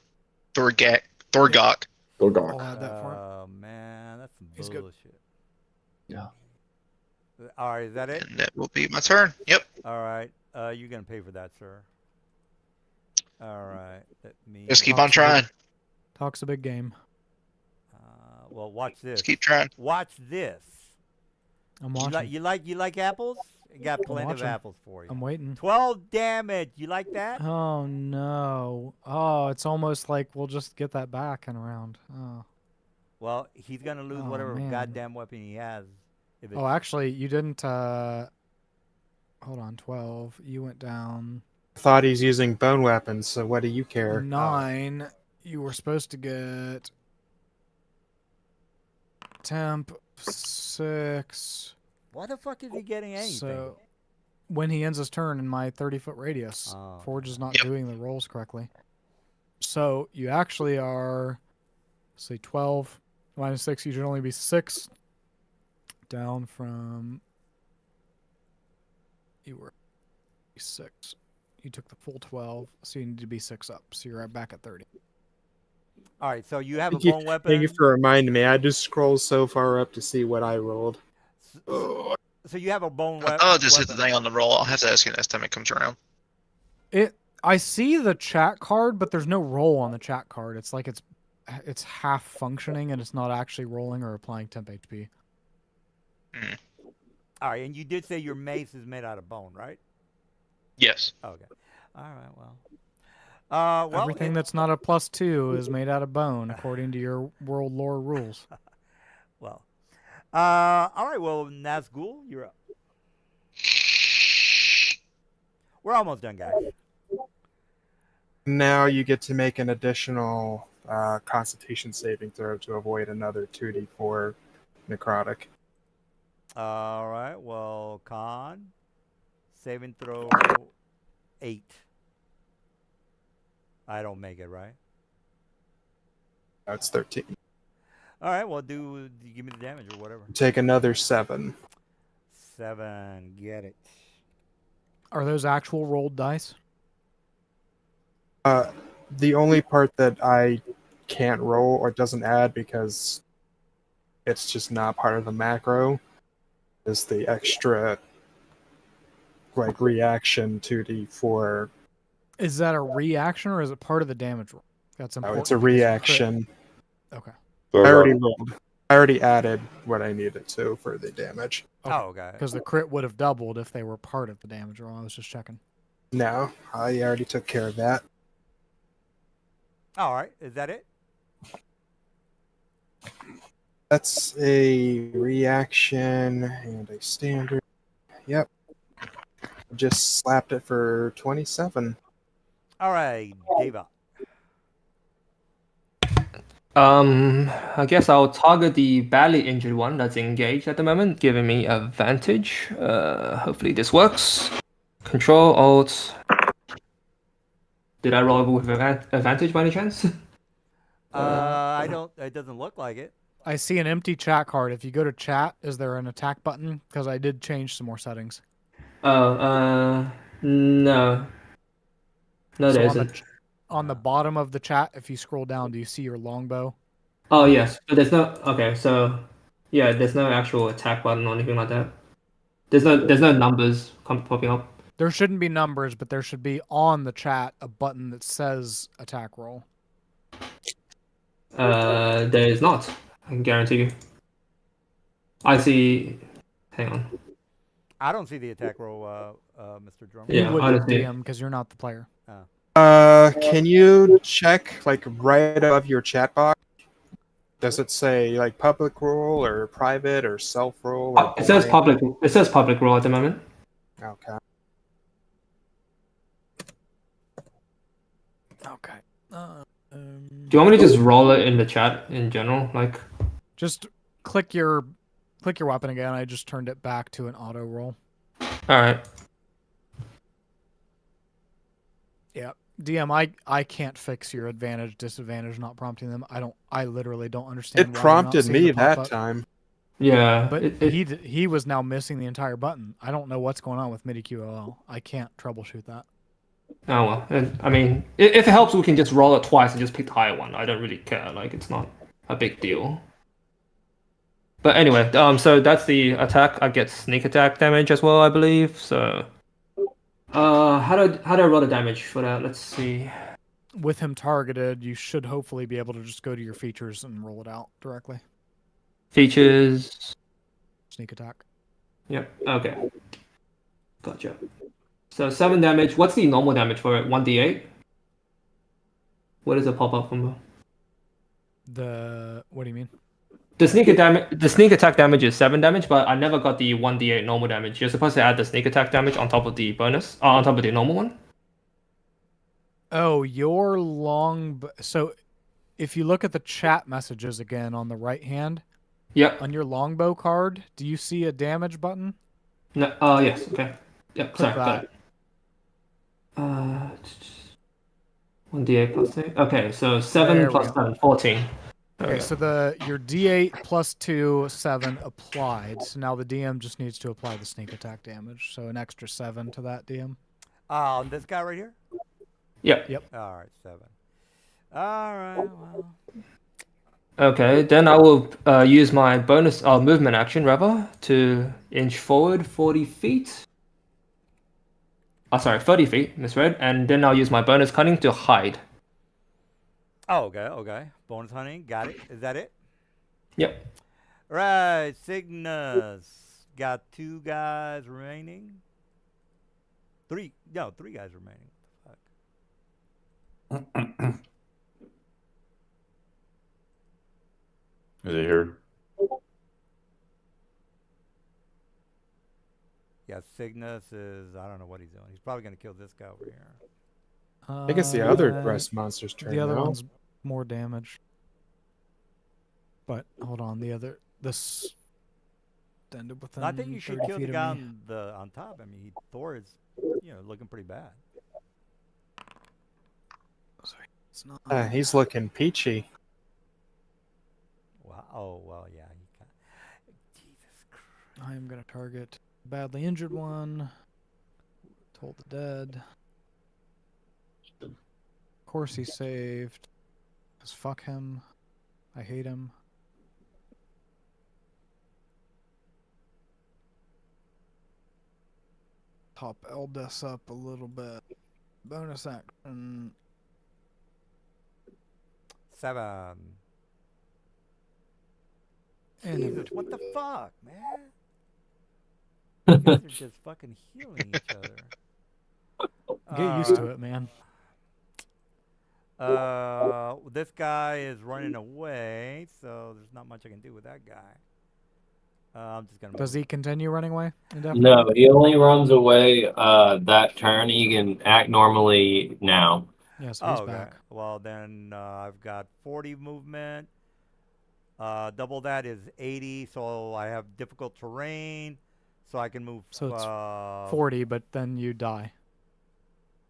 Thorgok. I'll add that for him. Oh man, that's some He's good. bullshit. Yeah. All right. Is that it? And that will be my turn. Yep. All right. You're gonna pay for that, sir. All right. Let me. Just keep on trying. Talk's a big game. Well, watch this. Just keep trying. Watch this. I'm You watching. like you like apples? I got plenty of watching. apples for you. I'm waiting. 12 damage. You like that? Oh no. Oh, it's almost like we'll just get that back in a round. Oh. Well, he's gonna lose Oh, whatever man. goddamn weapon he has. If it's, Oh, actually, you didn't. Hold on, 12. You went down Thought he's using bone weapons, so what do you care? 9. You were supposed to get temp 6. why the fuck is he getting anything? So when he ends his turn in my 30-foot radius, Oh. Forge is not Yep. doing the rolls correctly. So you actually are, say, 12 minus 6. You should only be 6 down from. You were 6. You took the full 12, so you need to be 6 up. So you're right back at 30. All right, so you have a Thank you, bone weapon. thank you for reminding me. I just scrolled so far up to see what I rolled. So you have a bone weapon. Oh, just hit the thing on the roll. I'll have to ask you next time it comes around. I see the chat card, but there's no roll on the chat card. It's like it's half functioning and it's not actually rolling or applying temp HP. All right, and you did say your mace is made out of bone, right? Yes. Okay. All right. Well. Everything that's not a +2 is made out of bone, according to your world lore rules. Well. All right. Well, Nazgul, you're up. We're almost done, guys. Now you get to make an additional Constitution saving throw to avoid another 2d4 necrotic. All right. Well, con saving throw 8. I don't make it, right? That's 13. All right. Well, give me the damage or whatever. Take another 7. 7. Get it. Are those actual rolled dice? The only part that I can't roll or doesn't add because it's just not part of the macro is the extra like reaction 2d4. Is that a reaction or is it part of the damage roll? That's Oh, important. it's a because crit- reaction. Okay. So I already rolled. I already added what I needed to for the damage. Okay. Oh, okay. Because the crit would have doubled if they were part of the damage roll. I was just checking. No, I already took care of that. All right. Is that it? That's a reaction and a standard. Yep. Just slapped it for 27. All right, Deva. I guess I'll target the badly injured one that's engaged at the moment, giving me advantage. Hopefully this works. Control Alt. Did I roll with advantage by any chance? I don't. It doesn't look like it. I see an empty chat card. If you go to chat, is there an attack button? Because I did change some more settings. No. No, So there on the, isn't. on the bottom of the chat, if you scroll down, do you see your longbow? Oh yes, but there's no. Okay, so yeah, there's no actual attack button or anything like that. There's no numbers popping up. There shouldn't be numbers, but there should be on the chat a button that says attack roll. There is not. I can guarantee you. I see. Hang on. I don't see the attack roll, Mr. Drummer. Yeah, You would honestly. DM because you're not the player. Can you check like right above your chat box? Does it say like public role or private or self role? Or It says blank? public. It says public role at the moment. Okay. Okay. Do you want me to just roll it in the chat in general? Like, Just click your weapon again. I just turned it back to an auto roll. all right. Yeah. DM, I can't fix your advantage, disadvantage, not prompting them. I literally don't understand. It why you're not prompted seeing me the that pop-up. time. Yeah. But it- he was now missing the entire button. I don't know what's going on with MIDI QOL. I can't troubleshoot that. Oh well. I mean, if it helps, we can just roll it twice and just pick the higher one. I don't really care. Like, it's not a big deal. But anyway, so that's the attack. I get sneak attack damage as well, I believe. So, how do I roll the damage for that? Let's see. With him targeted, you should hopefully be able to just go to your features and roll it out directly. Features. Sneak attack. Yep. Okay. Gotcha. So 7 damage. What's the normal damage for it? 1d8. What does it pop up from? What do you mean? The sneak attack damage is 7 damage, but I never got the 1d8 normal damage. You're supposed to add the sneak attack damage on top of the bonus, on top of the normal one. Oh, your so if you look at the chat messages again on the right hand, Yep. on your longbow card, do you see a damage button? No. Yes. Okay. Yep. Click Sorry. Got it. 1d8 plus 8. Okay, so 7 There we plus go. 7, 14. Okay, so your D8 plus 2, 7 applied. So now the DM just needs to apply the sneak attack damage. So an extra 7 to that DM. This guy right here. Yep. All right, 7. All right. Well. Okay, then I will use my bonus movement action, rather, to inch forward 40 feet. Oh, sorry, 30 feet, misread. And then I'll use my bonus cunning to hide. Oh, okay. Bonus hunting. Got it. Is that it? Yep. Right. Cygnus. Got 2 guys remaining. 3 guys remaining. Fuck. Is he here? Yeah, Cygnus is. I don't know what he's doing. He's probably gonna kill this guy over here. I think it's the other rest monster's turn. The other now. one's more damage. But hold on, this ended within I think you should 30 kill feet the of guy me. on top. I mean, Thor is, looking pretty bad. Sorry, it's not. He's looking peachy. Wow. Oh well, yeah. Jesus Christ. I am gonna target badly injured one. Told the dead. Of course he's saved. Cause fuck him. I hate him. Top Eldest up a little bit. Bonus action. 7. And Jesus, what the fuck, man? You guys are just fucking healing each other. get used to it, man. This guy is running away, so there's not much I can do with that guy. I'm just gonna. Does move. he continue running away indefinitely? No, he only runs away that turn. He can act normally now. Yeah, so he's Okay. back. Well, then I've got 40 movement. Double that is 80, so I have difficult terrain, so I can move. So it's 40, but then you die.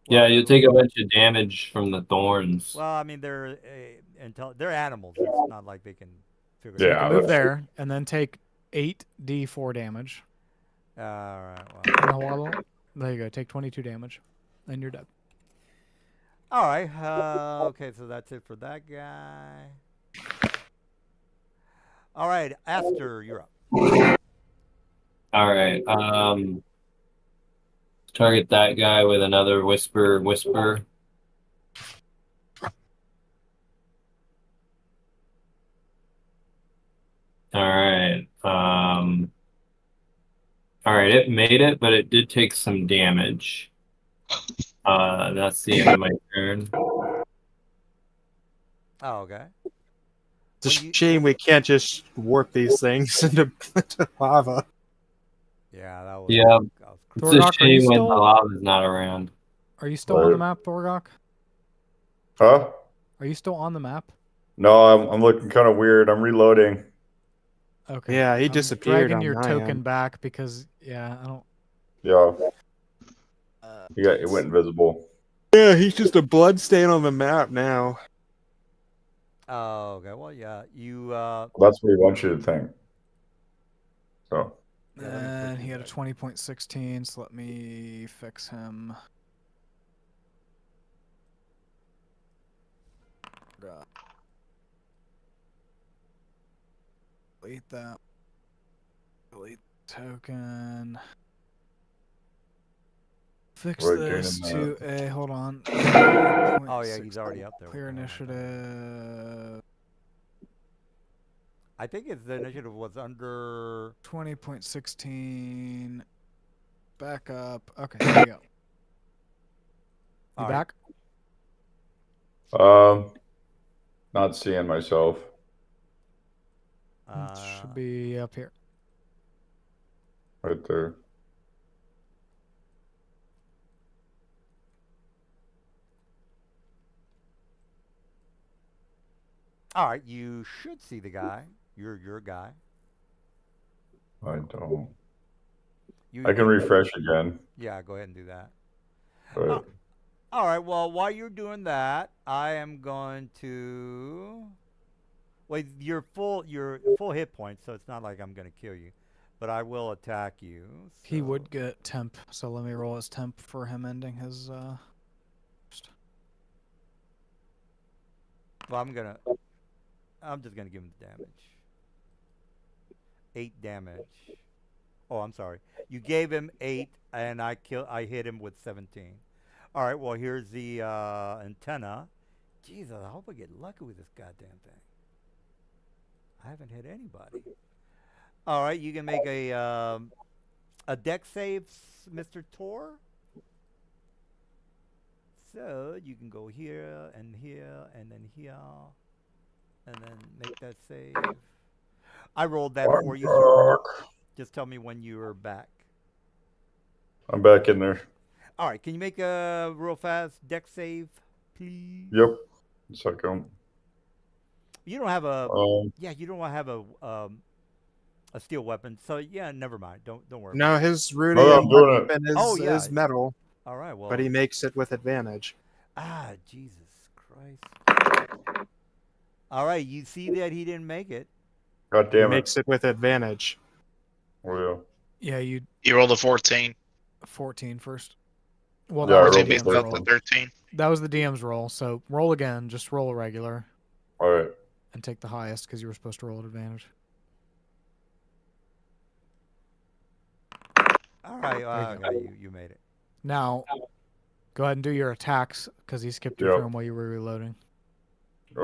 Yeah, you take a bunch of damage from the thorns. Well, I mean they're they're animals. It's not like they can figure. So you it can out. move There and then take 8d4 damage. All right. Well. No, well, there you go. Take 22 damage, and you're dead. All right. Okay, so that's it for that guy. All right, Aster, you're up. All right. Target that guy with another whisper. All right. All right. It made it, but it did take some damage. That's the end of my turn. Oh, okay. It's a Well, shame we can't just warp these things into lava. Yeah, that was. Yeah. That was It's Thorgok, a are shame you when still- the lava's not around. Are you still on the Right. map, Thorgok? Huh? Are you still on the map? No, I'm looking kind of weird. I'm reloading. Okay. Yeah, he I'm disappeared dragging on your my token end. back because I don't. Yeah. It went invisible. Yeah, he's just a blood stain on the map now. Oh, okay. Well, yeah, you. That's what he wants you to think. So. Yeah, let me put And you he had a back. 20.16, so let me fix him. God. Delete that. Delete token. Fix Right, this Jane, to a. Hold on. Oh yeah, he's already up there. Clear with that. initiative. I think the initiative was under. 20.16. Back up. Okay, there you go. You All right. back? Not seeing myself. It should be up here. Right there. All right, you should see the guy. Your guy. I don't. You, I can refresh again. Yeah, go ahead and do that. But All right. Well, while you're doing that, I am going to. Well, you're full hit points, so it's not like I'm going to kill you, but I will attack you. He so- would get temp, so let me roll his temp for him ending his. Well, I'm just gonna give him the damage. 8 damage. Oh, I'm sorry. You gave him 8, and I hit him with 17. All right. Well, here's the antenna. Jesus, I hope I get lucky with this goddamn thing. I haven't hit anybody. All right, you can make a deck save, Mr. Tor. So you can go here and here and then here, and then make that save. I rolled that for you, sir. Just tell me when you are back. I'm back in there. All right, can you make a real fast deck save, please? Yep. Second. You don't have a. Um, Yeah, you don't have a steel weapon. So yeah, never mind. Don't worry. No, about it. his no, rudium I'm doing it. weapon Oh, yeah. is metal, All right. Well. but he makes it with advantage. Ah, Jesus Christ. All right. You see that he didn't make it. God He damn it. makes it with advantage. Oh, Yeah, you You rolled a 14. 14 first. Well, Yeah, I that was the rolled a DM's 14 roll. plus the 13. That was the DM's roll. So roll again. Just roll a regular yeah. All right. and take the highest because you were supposed to roll at advantage. All right. you Okay, you made it. Now, go ahead and do your attacks because he skipped your Yep. turn while you were reloading. All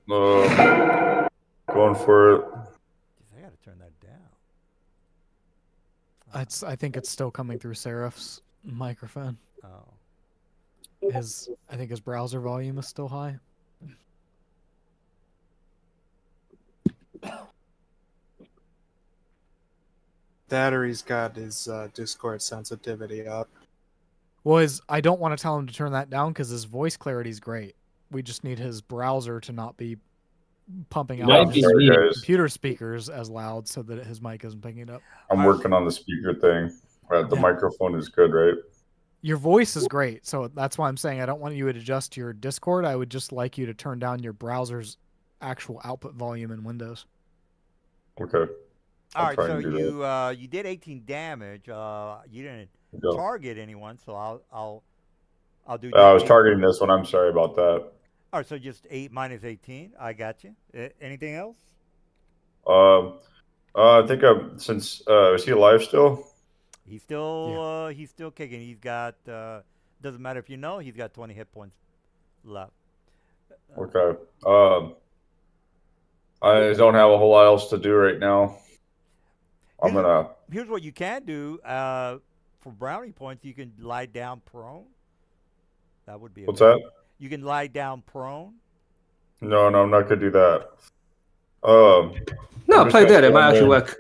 right. Going for it. Jeez, I gotta turn that down. I think it's still coming through Seraph's microphone. Oh. I think his browser volume is still high. That or he's got his Discord sensitivity up. Well, I don't want to tell him to turn that down because his voice clarity is great. We just need his browser to not be pumping out Might his be Sorry, me. guys. computer speakers as loud so that his mic isn't picking it up. I'm working on the speaker thing. The Yeah. microphone is good, right? Your voice is great, so that's why I'm saying I don't want you to adjust your Discord. I would just like you to turn down your browser's actual output volume in Windows. Okay. All right. try So and do you did 18 damage. You didn't Yeah. target anyone, so I'll do. I was eight- targeting this one. I'm sorry about that. All right. So just 8 minus 18. I got you. Anything else? I think since is he alive still? He's still kicking. He's got doesn't matter if you know, he's got 20 hit points left. Okay. I don't have a whole lot else to do right now. I'm Here's- gonna. Here's what you can do. For brownie points, you can lie down prone. That would be. What's that? You can lie down prone. No, I'm not gonna do that. No, I'm play just dead. gonna It might stand actually there- work.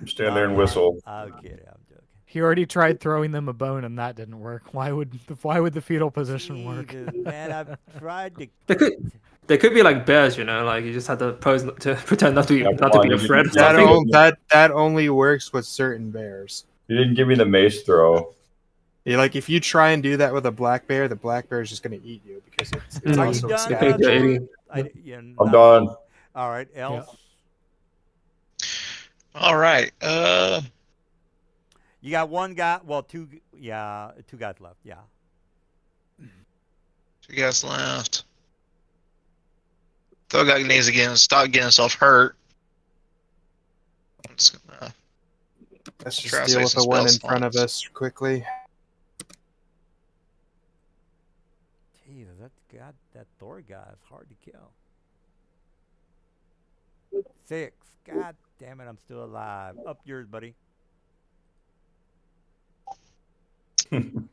Stand there and whistle. I'll get it. I'm joking. He already tried throwing them a bone and that didn't work. Why would the fetal position work? Jesus, man, I've tried to. They could be like bears, you know, like you just have to pose to pretend not to be Yeah, not come to on, be you afraid can- of that something. That only works with certain bears. You didn't give me the mace throw. Yeah, like if you try and do that with a black bear, the black bear is just going to eat you because it's Mm. Are you also a done? scavenger. Yeah, eating. I'm done. All right, else. All right. You got one guy. Well, two. Yeah, two guys left. Yeah. Two guys left. Thug guy needs to stop getting himself hurt. I'm just gonna. Let's just Try to deal say with some the one in spell front of slots. us quickly. Jesus, that Thor guy is hard to kill. 6. God damn it, I'm still alive. Up yours, buddy. And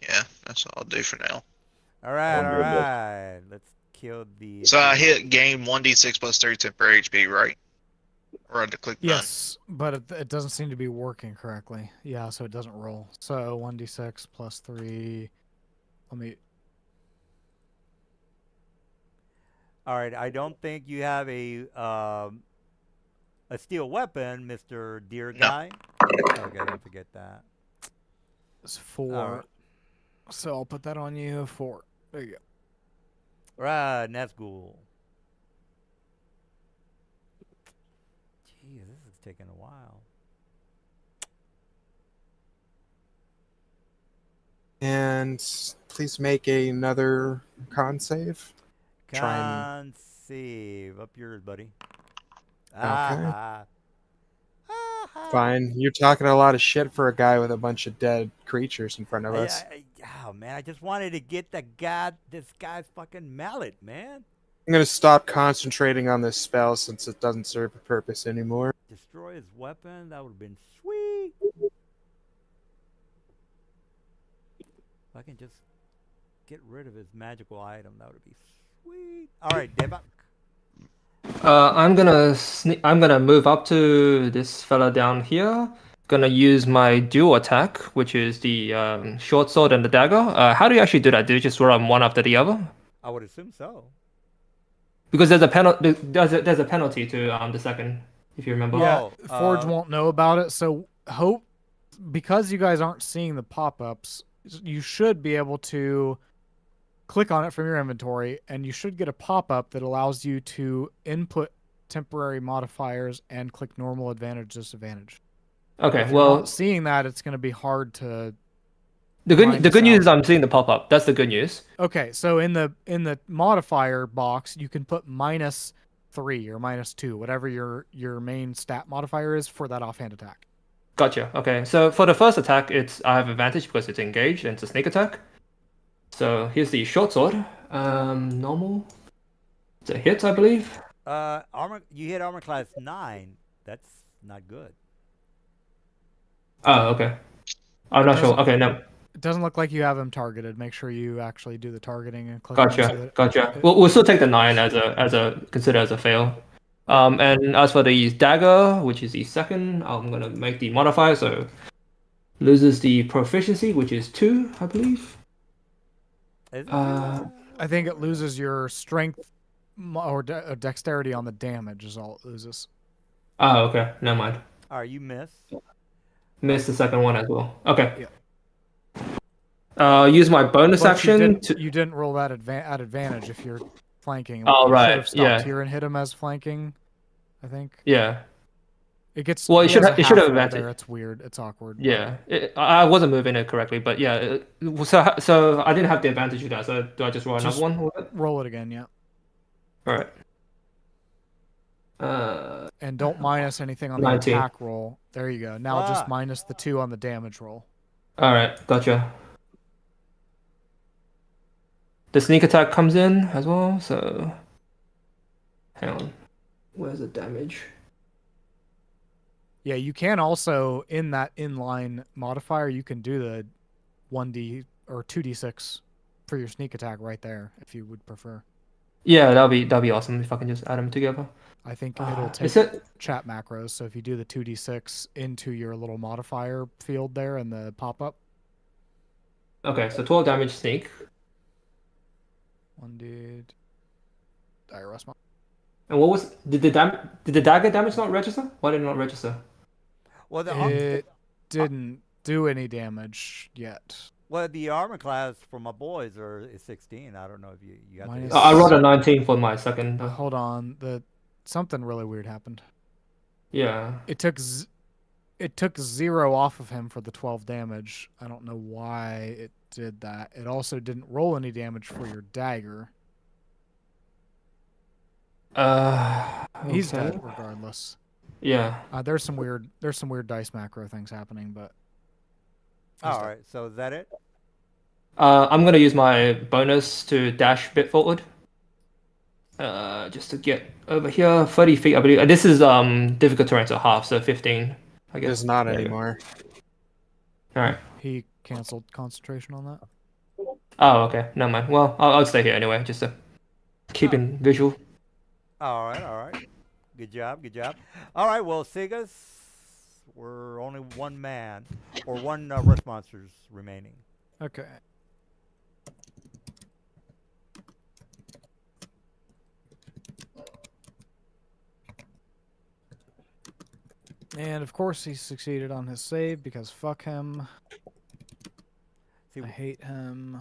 yeah, that's all I'll do for now. All right, Oh, all goodness. right. Let's kill the. So I hit gain 1d6 plus 30 per HP, right? Or I had to click none. Yes, but it doesn't seem to be working correctly. Yeah, so it doesn't roll. So 1d6 plus 3. Let me. All right, I don't think you have a steel weapon, Mr. Deer No. Guy. Okay, don't forget that. It's 4. Alright. So I'll put that on you. 4. There you go. All right, Nazgul. Jeez, this is taking a while. And please make another con save. Try and- Con save. Up yours, buddy. Okay. Ah, ah, Fine. You're talking a lot of shit for a guy with a bunch of dead creatures in front of us. Oh man, I just wanted to get this guy's fucking mallet, man. I'm going to stop concentrating on this spell since it doesn't serve a purpose anymore. Destroy his weapon. That would have been sweet. If I can just get rid of his magical item, that would be sweet. All right, Devak. I'm gonna move up to this fella down here, gonna use my dual attack, which is the short sword and the dagger. How do you actually do that? Do you just run one after the other? I would assume so. Because there's a penalty. There's a penalty to the second, if you remember. Yeah, Oh, Forge won't know about it. So hope, because you guys aren't seeing the pop-ups, you should be able to click on it from your inventory, and you should get a pop-up that allows you to input temporary modifiers and click normal, advantage, disadvantage. Okay. If you're Well, not seeing that, it's going to be hard to. the good minus news out. is I'm seeing the pop up. That's the good news. Okay, so in the modifier box, you can put -3 or -2, whatever your main stat modifier is for that offhand attack. Gotcha. Okay. So for the first attack, I have advantage because it's engaged and it's a sneak attack. So here's the short sword. Normal. It's a hit, I believe. Armor. You hit armor class 9. That's not good. Oh, okay. I'm not sure. Doesn't- Okay, no. It doesn't look like you have him targeted. Make sure you actually do the targeting and click on it so Gotcha. that- Gotcha. We'll still take the 9 as a consider as a fail. And as for the dagger, which is the second, I'm gonna make the modifier, so loses the proficiency, which is 2, I believe. Is it? I think it loses your strength or dexterity on the damage is all it loses. Oh, okay. Never mind. All right, you miss. Missed the second one as well. Okay. Yeah. Use my bonus But action you didn't roll that at advantage if you're flanking. Oh, You right, should have stopped yeah. here and hit him as flanking, I think. Yeah. It gets. Well, it he should has have- a it should have half roll advantage. there. It's weird. It's awkward. Yeah. I wasn't moving it correctly, but yeah. So I didn't have the advantage of that. So do I just roll Just- another one with it? Roll it again, yeah. All right. And don't minus anything on the 19. attack roll. There you go. Now just Fuck. minus the 2 on the damage roll. All right. Gotcha. The sneak attack comes in as well. So hang on. Where's the damage? Yeah, you can also in that inline modifier, you can do the 1d or 2d6 for your sneak attack right there if you would prefer. Yeah, that'll be awesome if I can just add them together. I think it'll take Is it? chat macros. So if you do the 2d6 into your little modifier field there in the pop-up, Okay, so 12 damage sneak. 1d dire rust mod. And what was did the dagger damage not register? Why did it not register? Well, It didn't do any damage yet. the armor class for my boys is 16. I don't know if you got Mine the- is- I rolled a 19 for my second. Hold on, something really weird happened. Yeah. It took 0 off of him for the 12 damage. I don't know why it did that. It also didn't roll any damage for your dagger. He's Okay. dead regardless. Yeah. There's some weird dice macro things happening, but he's All dead. right, so is that it? I'm gonna use my bonus to dash a bit forward. Just to get over here, 30 feet, I believe. This is difficult terrain, so half, so 15. I guess. It's not There you go. anymore. All right. He canceled concentration on that. Oh, okay. Never mind. Well, I'll stay here anyway, just to keep in visual. All right. Good job. All right, well, Sigas, we're only one man or one rust monsters remaining. Okay. And of course he succeeded on his save because fuck him. See, I hate him.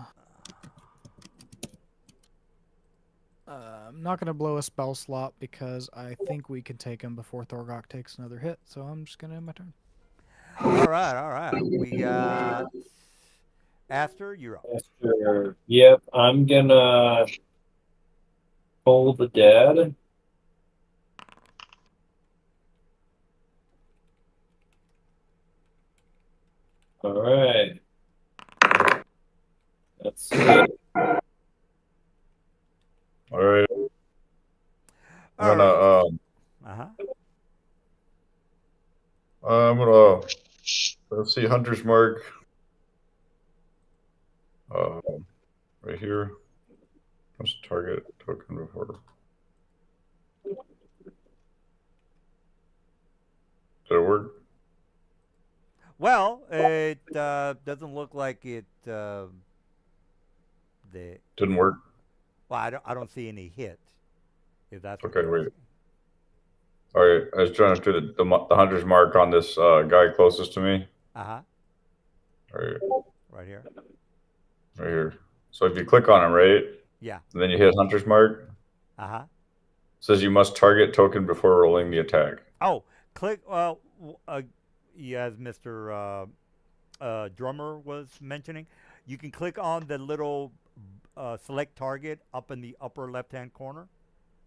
I'm not going to blow a spell slot because I think we can take him before Thorgok takes another hit, so I'm just going to end my turn. all right. We got Aster, you're up. Sure. Yep, I'm gonna pull the dead. All right. That's it. All right. All I'm gonna Uh-huh. I'm gonna let's see Hunter's Mark. Right here. What's the target token before? Did it work? Well, it doesn't look like it. Didn't work. Well, I don't see any hit. If that's what Okay, you're wait. asking. All right, I was trying to do the hunter's mark on this guy closest to me. Uh-huh. All right, Right here. right here. So if you click on him, right, Yeah. and then you hit hunter's mark, Uh-huh. it says you must target token before rolling the attack. Oh, click. Yeah, as Mr. Drummer was mentioning, you can click on the little select target up in the upper left-hand corner.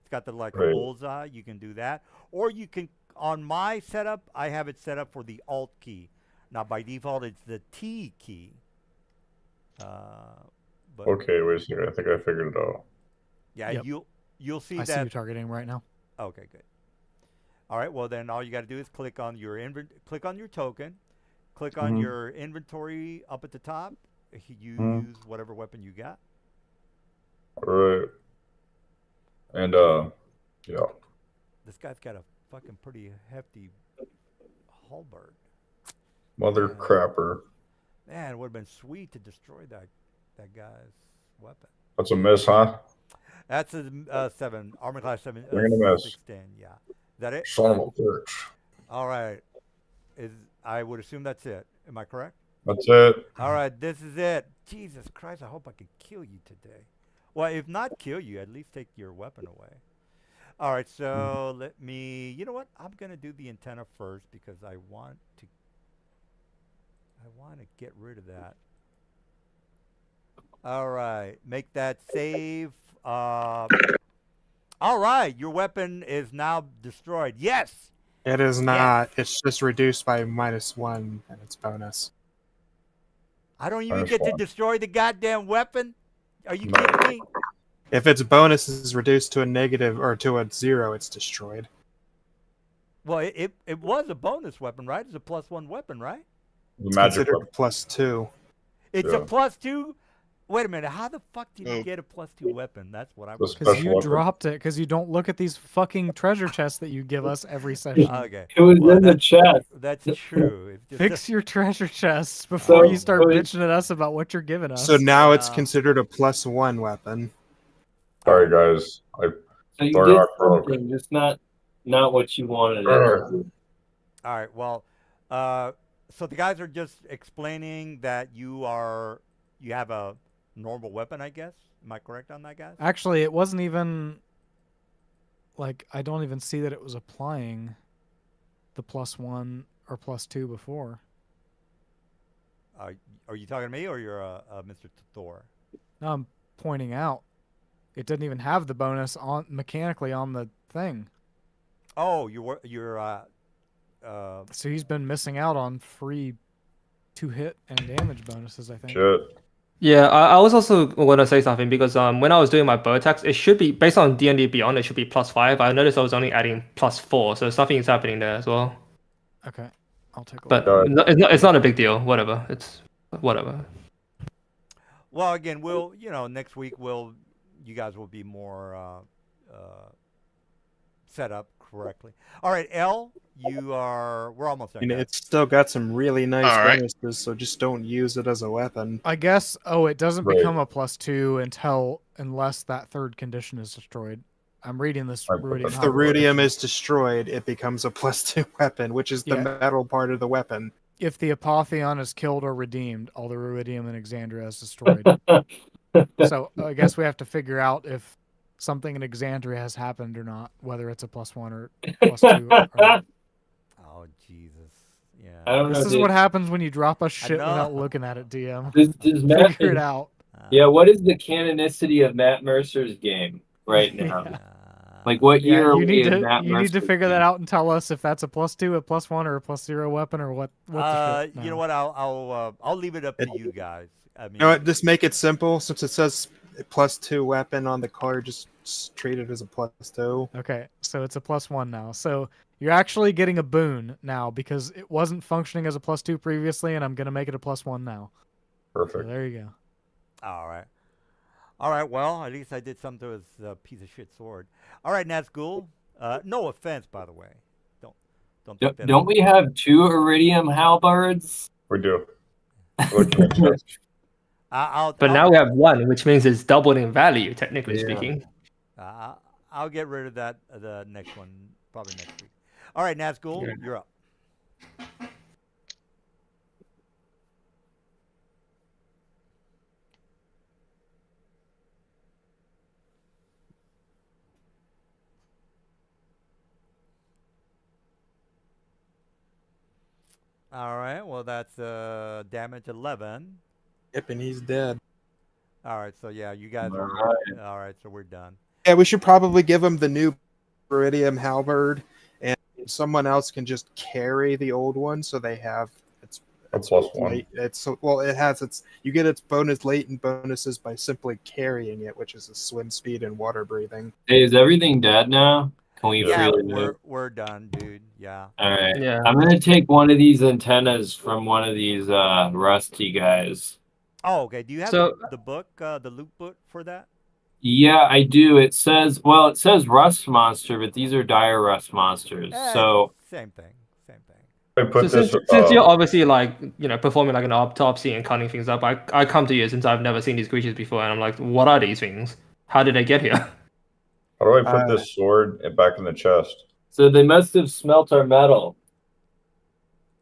It's got the like a Right. bullseye. You can do that, or you can. On my setup, I have it set up for the Alt key. Now, by default, it's the T key. But Okay, wait a second. I think I figured it out. yeah, Yep. you'll see I see that. you targeting right now. Okay, good. All right. Well, then all you got to do is click on your click on your token, click on Mhm. your inventory up at the top. You Mhm. use whatever weapon you got. All right. And yeah. This guy's got a fucking pretty hefty halberd. Mother Yeah. crapper. Man, it would have been sweet to destroy that guy's weapon. That's a miss, huh? That's a 7 armor class 7 We're gonna miss. 610. Yeah. Is that it? Son of a bitch. All right. I would assume that's it. Am I correct? That's it. All right, this is it. Jesus Christ, I hope I can kill you today. Well, if not kill you, at least take your weapon away. All right, so let me, you know what? I'm going to do the antenna first because I want to get rid of that. All right, make that save. All right, your weapon is now destroyed. Yes. It is not. It's just reduced by -1 and its bonus. I don't even Minus get to 1. destroy the goddamn weapon. Are you No. kidding me? If its bonus is reduced to a negative or to a 0, it's destroyed. Well, it was a bonus weapon, right? It's a +1 weapon, right? The It's magic considered weapon. a +2. It's a Yeah. +2. Wait a minute. How the fuck did you Oh. get a +2 weapon? That's what I The was. Because special you weapon. dropped it. Because you don't look at these fucking treasure chests that you give us every session. Okay. It was Well, in the chest. That's true. It's just Fix your treasure chests before you start So it- bitching at us about what you're giving us. So now it's Yeah. considered a +1 weapon. Sorry, guys. So you Sorry, did I broke. something, just not what you wanted. Urgh. all right. Well, so the guys are just explaining that you have a normal weapon, I guess. Am I correct on that, guys? Actually, it wasn't even like I don't even see that it was applying the +1 or +2 before. Are you talking to me or you're Mr. Thor? No, I'm pointing out it didn't even have the bonus on mechanically on the thing. Oh, So he's been missing out on free 2-hit and damage bonuses, I think. Shit. Yeah, I was also gonna say something because when I was doing my bow attacks, it should be based on D&D Beyond. It should be +5. I noticed I was only adding +4, so something is happening there as well. Okay, I'll take a But look. no, it's not a big deal. Whatever. It's whatever. Well, again, next week you guys will be more set up correctly. All right, L, we're almost done. And guys. it's still got some really nice All right. bonuses, so just don't use it as a weapon. I guess. Oh, it doesn't Right. become a +2 unless that third condition is destroyed. I'm reading this Right, but rudium. that's If how the it works. rudium is destroyed, it becomes a +2 weapon, which is the Yeah. metal part of the weapon. If the Apotheon is killed or redeemed, all the ruidium in Exandria is destroyed. So I guess we have to figure out if something in Exandria has happened or not, whether it's a +1 or +2. Or... Oh Jesus, yeah. I don't know. This is what happens when you drop us shit know. without looking at it, DM. Does Matt, Figure it out. yeah, what is the canonicity of Matt Mercer's game right now? Yeah. Like, what year Yeah, are you we need in to Matt you need to Mercer's figure that game? out and tell us if that's a +2, a +1, or a +0 weapon, or what the shit. You know No. what? I'll leave it up to you guys. I mean, You know what? Just make it simple. Since it says +2 weapon on the card, just treat it as a +2. Okay, so it's a +1 now. So you're actually getting a boon now because it wasn't functioning as a +2 previously, and I'm gonna make it a +1 now. So Perfect. there you go. all right. All right. Well, at least I did something to his piece of shit sword. All right, Nazgul. No offense, by the way. think that Don't we have 2 iridium halberds? We do. Look at the chest. But now we have one, which means it's doubled in value, technically Yeah. speaking. I'll get rid of that the next one, probably next week. All right, Nazgul, Yeah. you're up. All right, well that's damage 11. Yep, and he's dead. All right, so yeah, you guys are Alright. all right. So we're done. Yeah, we should probably give him the new Iridium halberd, and someone else can just carry the old one, so they have A +1. it has its you get its bonus latent bonuses by simply carrying it, which is a swim speed and water breathing. Hey, is everything dead now? Can we Yeah, freely move? we're done, dude. Yeah. All right. Yeah. I'm gonna take one of these antennas from one of these rusty guys. Oh, okay. Do you have So- the book, the loot book for that? Yeah, I do. It says rust monster, but these are dire rust monsters. So Same thing. Same thing. I put So this. since you're obviously like, performing like an autopsy and cutting things up, I come to you since I've never seen these creatures before, and I'm like, what are these things? How did they get here? How do I put this sword back in the chest? they must have smelt our metal.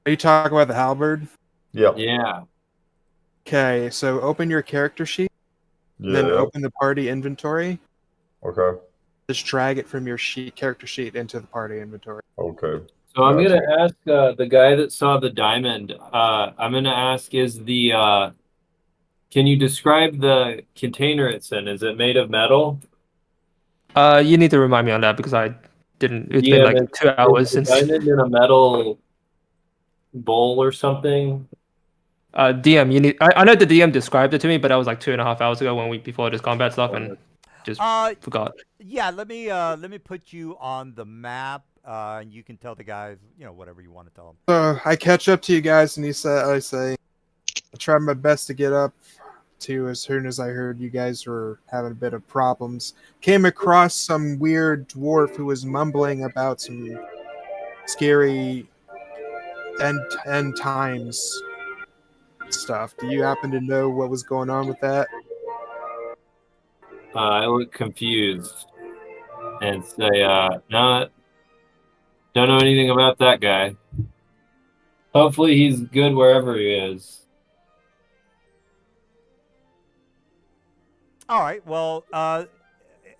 Are you talking about the halberd? Yeah. Yeah. Okay, so open your character sheet, Yeah. then open the party inventory. Okay. Just drag it from your character sheet into the party inventory. Okay. So I'm Gotcha. gonna ask the guy that saw the diamond. I'm gonna ask, can you describe the container it's in? Is it made of metal? You need to remind me on that because I didn't. It's been Yeah, like but 2 hours Is the since. diamond in a metal bowl or something? DM, you need. I know the DM described it to me, but that was like 2.5 hours ago before this combat stuff, and just forgot. Yeah. Let me put you on the map, and you can tell the guys, whatever you want to tell them. So I catch up to you guys, and I say, I try my best to get up to as soon as I heard you guys were having a bit of problems. Came across some weird dwarf who was mumbling about some scary end times stuff. Do you happen to know what was going on with that? I look confused and say, no, don't know anything about that guy. Hopefully he's good wherever he is. All right. Well,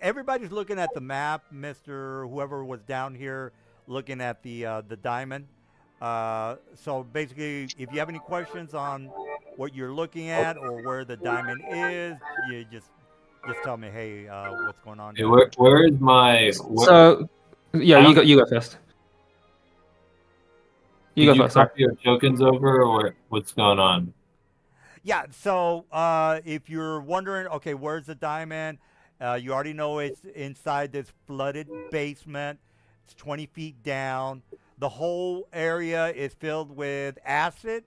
everybody's looking at the map, Mister. Whoever was down here looking at the diamond. So basically, if you have any questions on what you're looking at or where the diamond is, you just tell me, hey, what's going on? Hey, where is my? So, yeah, you go first. You Did go first. copy your tokens over, or what's going on? Yeah, so if you're wondering, okay, where's the diamond? You already know it's inside this flooded basement. It's 20 feet down. The whole area is filled with acid.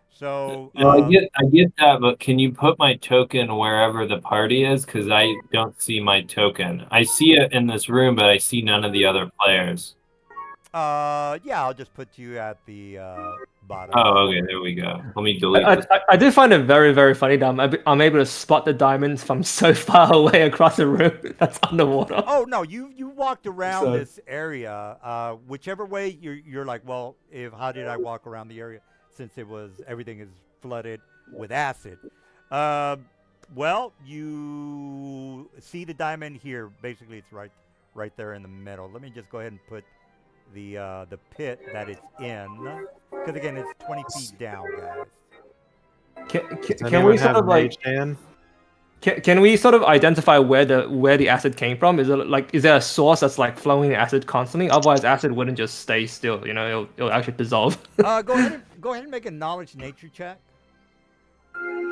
So No, I get that, but can you put my token wherever the party is? Because I don't see my token. I see it in this room, but I see none of the other players. yeah, I'll just put you at the bottom. Oh, okay, there we go. Let me delete this. I did find it very, very funny that I'm able to spot the diamonds from so far away across the room that's underwater. Oh no, you walked around So- this area. Whichever way you're like, well, how did I walk around the area since everything is flooded with acid? Well, you see the diamond here. Basically, it's right there in the middle. Let me just go ahead and put the pit that it's in, because again, it's 20 feet down, guys. Can we sort of like? Can we sort of identify where the acid came from? Is there a source that's like flowing acid constantly? Otherwise, acid wouldn't just stay still. It'll actually dissolve. Go ahead and make a knowledge nature check.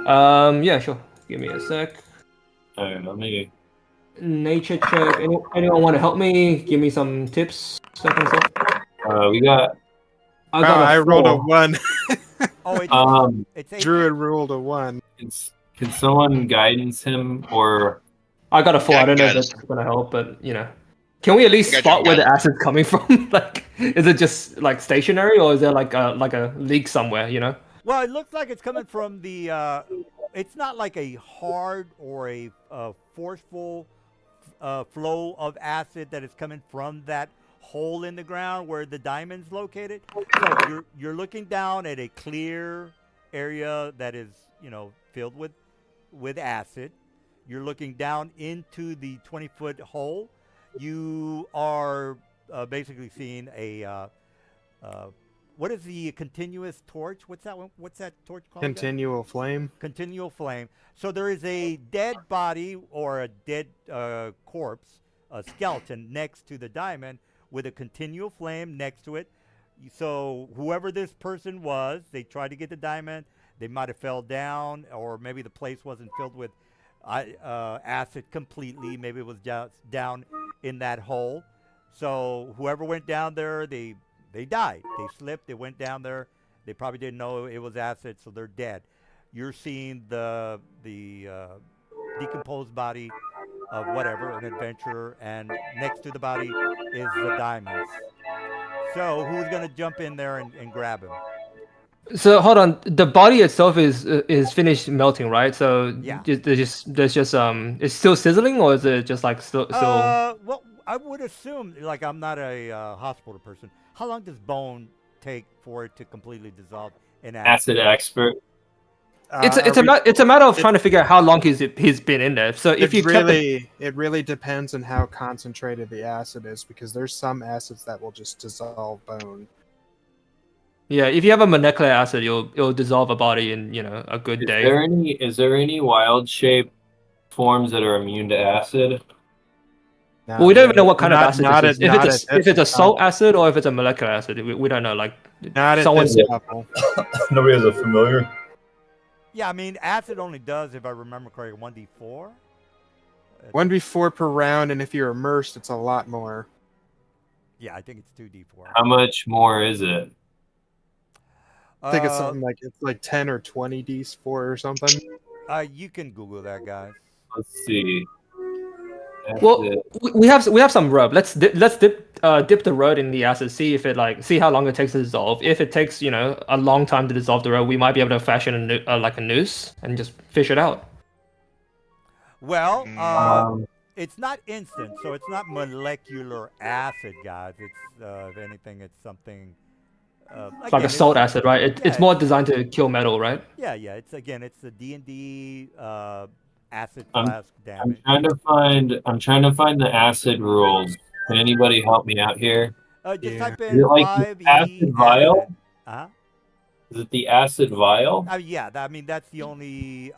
Yeah, sure. Give me a sec. All right, let me. Nature check. Anyone want to help me? Give me some tips. Stuff and stuff. We got. I rolled a 4. 1. Oh, it's Druid rolled a 1. Can someone guidance him or? I got a 4. Yeah, I don't know if guidance. that's gonna help, but Can we at least I got you, spot where got the acid's coming from? Like, is it just like stationary, or is there like a leak somewhere? You know? Well, it looks like it's coming from the. It's not like a hard or a forceful flow of acid that is coming from that hole in the ground where the diamond's located. So you're looking down at a clear area that is, you know, filled with acid. You're looking down into the 20-foot hole. You are basically seeing a what is the continuous torch? What's that one? What's that torch called? again? Continual flame. Continual flame. So there is a dead body or a dead corpse, a skeleton next to the diamond with a continual flame next to it. So whoever this person was, they tried to get the diamond. They might have fell down, or maybe the place wasn't filled with acid completely. Maybe it was down in that hole. So whoever went down there, they died. They slipped. They went down there. They probably didn't know it was acid, so they're dead. You're seeing the decomposed body of whatever, an adventurer, and next to the body is the diamonds. So who's gonna jump in there and grab him? So hold on, the body itself is finished melting, right? So Yeah. there's just it's still sizzling, or is it just like still? Well, I would assume, like, I'm not a hospital person. How long does bone take for it to completely dissolve in acid? Acid expert. It's a matter of trying to figure out how long he's been in there. So if you kept it really depends on how concentrated the acid is, because there's some acids that will just dissolve bone. yeah, if you have a molecular acid, it'll dissolve a body in, you know, a good day. Is there any wild shape forms that are immune to acid? Well, we don't even know what kind of acid not this is. If it's a salt acid or if it's a molecular acid, we don't know. Like, Not at someone- this level. Nobody has a familiar. Yeah, I mean, acid only does, if I remember correctly, 1d4. 1v4 per round, and if you're immersed, it's a lot more. Yeah, I think it's 2d4. How much more is it? I think it's something like 10 or 20 d4 or something. You can Google that, guys. Let's see. well, Acid. we have some rub. Let's dip the rub in the acid. See how long it takes to dissolve. If it takes, you know, a long time to dissolve the rub, we might be able to fashion like a noose and just fish it out. Well, Um, it's not instant, so it's not molecular acid, guys. It's, if anything, it's something... It's like a salt acid, right? It's yeah, more designed to kill metal, right? Yeah, it's the D&D acid I'm- flask damage. I'm trying to find the acid rules. Can anybody help me out here? Just Yeah. type Is in it like 5e acid vial? Uh-huh. Is it the acid vial? Yeah, I mean, that's the only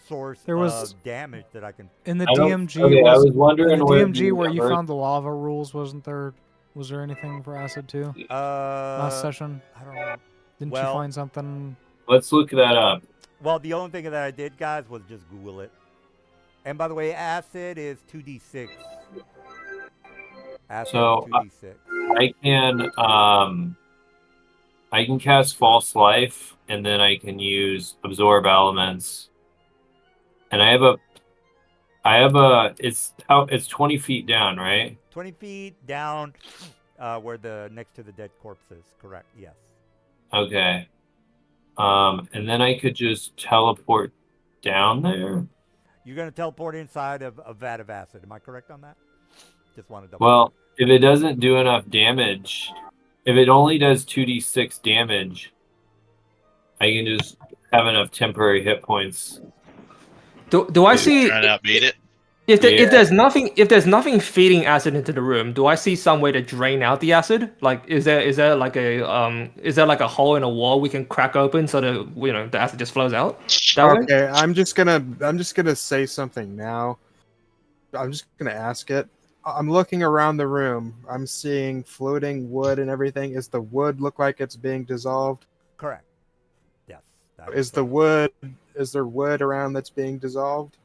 source There was- of damage that I can... In the I don't- DMG, okay, I was in wondering the where DMG where you number- found the lava rules, wasn't there? Was there anything for acid too? Last session, I don't know. didn't well- you find something? Let's look that up. Well, the only thing that I did, guys, was just Google it. And by the way, acid is 2d6. Acid So, is 2d6. I can cast false life, and then I can use absorb elements. And I have a it's 20 feet down, right? 20 feet down where the next to the dead corpse is. Correct, yes. Okay. And then I could just teleport down there. You're going to teleport inside of a vat of acid. Am I correct on that? Just want to double Well, if it doesn't do enough damage, if it only does 2d6 damage, I can just have enough temporary hit points. Do I see Trying to outbeat it. if Yeah. there's nothing feeding acid into the room? Do I see some way to drain out the acid? Like, is there like a hole in a wall we can crack open so that, you know, the acid just flows out? That way? Okay, I'm just gonna say something now. I'm just gonna ask it. I'm looking around the room. I'm seeing floating wood and everything. Is the wood look like it's being dissolved? Correct. Yes. that Is there wood around that's being dissolved?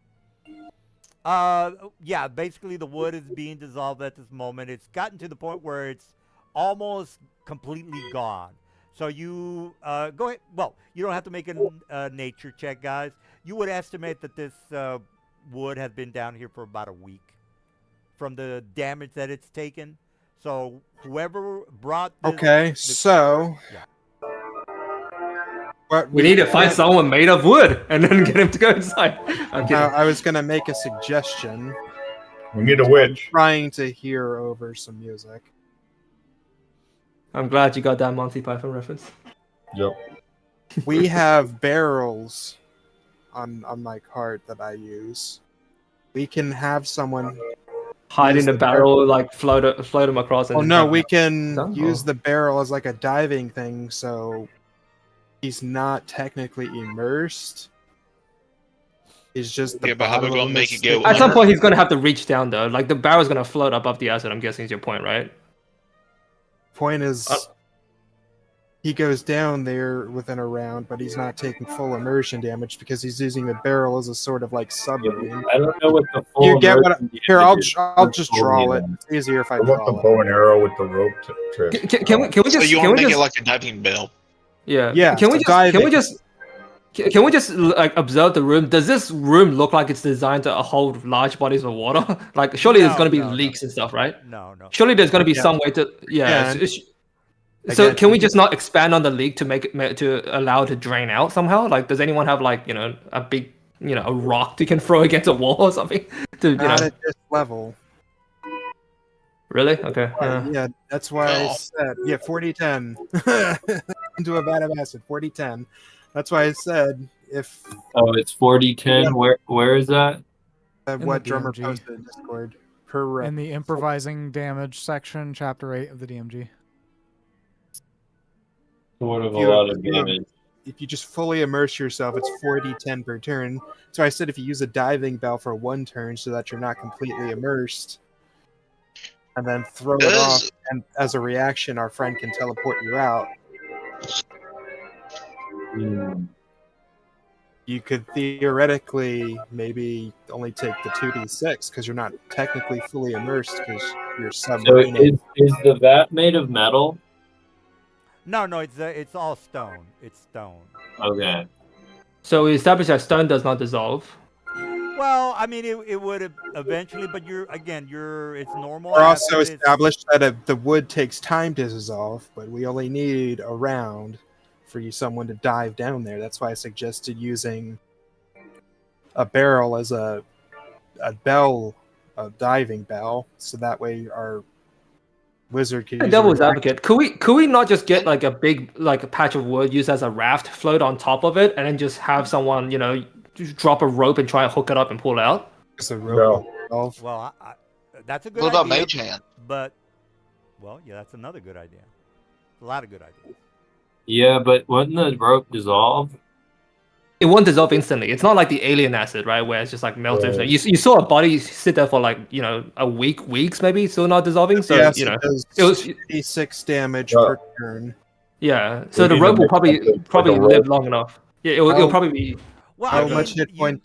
Yeah, basically the wood is being dissolved at this moment. It's gotten to the point where it's almost completely gone. So you go ahead. Well, you don't have to make a nature check, guys. You would estimate that this wood has been down here for about a week from the damage that it's taken. So whoever brought this, Okay, so Yeah. what We need to find someone made of wood and then get him to go inside. I'm kidding. I was gonna make a suggestion. We need a witch. Trying to hear over some music. I'm glad you got that Monty Python reference. Yep. We have barrels on my cart that I use. We can have someone. Hide Use in the the barrel, like float him across. And Oh then no, have- we can Oh. use the barrel as like a diving thing, so he's not technically immersed. He's just the Yeah, but how we bottom of gonna him make is it go sticking At some out. point, he's gonna have to reach down though. Like the barrel's gonna float above the acid. I'm guessing is your point, right? Point is, he goes down there within a round, but he's not taking full immersion damage because he's using the barrel as a sort of like submarine. I don't know what the full. You get what? immersion Here, damage I'll is. just draw it. It's easier if I What about the draw it. bow and arrow with the rope trip? Can we So just you can want we to make just it like a diving bell? yeah Yeah, Can we so just can we diving. just can we just like observe the room? Does this room look like it's designed to hold large bodies of water? Like surely there's No, gonna be no, no. leaks and stuff, right? no. Surely there's gonna be Yeah. some way to Yeah. So Again, can we just not expand on the leak to make it to allow it to drain out somehow? Like, does anyone have like a big a rock you can throw against a wall or something? To Not at this level. really? Okay. Yeah, that's why I No. said 40-10 into a vat of acid. 40-10. That's why I said if Oh, it's 40-10. Where is that? In what the drummer DMG. posted in Discord. Correct. In the improvising damage section, chapter 8 of the DMG. Sort of a You- lot of you- damage. If you just fully immerse yourself, it's 40-10 per turn. So I said if you use a diving bell for one turn so that you're not completely immersed, and then throw it off, Does and as a reaction, our friend can teleport you out. Hmm. You could theoretically maybe only take the 2d6 because you're not technically fully immersed because you're So submarine. is the vat made of metal? No, it's all stone. It's stone. Okay. So we established that stone does not dissolve. Well, I mean, it would eventually, but it's normal. We're also acid, it's- established that the wood takes time to dissolve, but we only need a round for someone to dive down there. That's why I suggested using a barrel as a bell, a diving bell, so that way our wizard can. A use devil's a reaction. advocate. Could we not just get like a big like a patch of wood used as a raft, float on top of it, and then just have someone just drop a rope and try and hook it up and pull it out? As a rope dissolve. Well, that's a good what about idea. Mage Hand? But, well, yeah, that's another good idea. A lot of good ideas. Yeah, but wouldn't the rope dissolve? It won't dissolve instantly. It's not like the alien acid, right? Where it's just like melted. Right. You saw a body sit there for like a weeks maybe, still not dissolving. So yes, it does it was 6 damage Yeah. per turn. yeah. So We the need rope to will make probably something like a probably rope. live long enough. Yeah, it'll Oh. probably be. Well, How I mean, much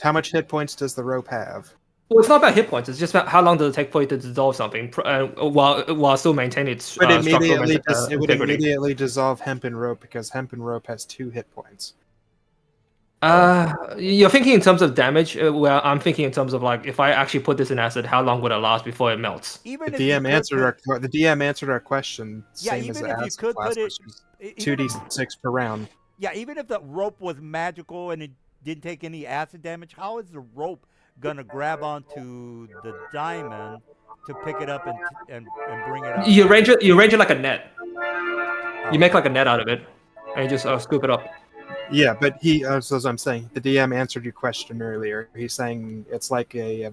How much hit points does the rope have? Well, it's not about hit points. It's just about how long does it take for it to dissolve something, while still maintaining its But structural it would integrity. immediately dissolve hempen rope because hempen rope has 2 hit points. You're thinking in terms of damage, where I'm thinking in terms of like if I actually put this in acid, how long would it last before it melts? even The if you DM could answered put- the DM answered our question Yeah, same as even the if you acid could class, put it- which is even if- 2d6 per round. Yeah, even if the rope was magical and it didn't take any acid damage, how is the rope gonna grab onto the diamond to pick it up and bring it up? You arrange it like a net. You make like a net out of it, and you just scoop it up. Yeah, but so as I'm saying, the DM answered your question earlier. He's saying it's like a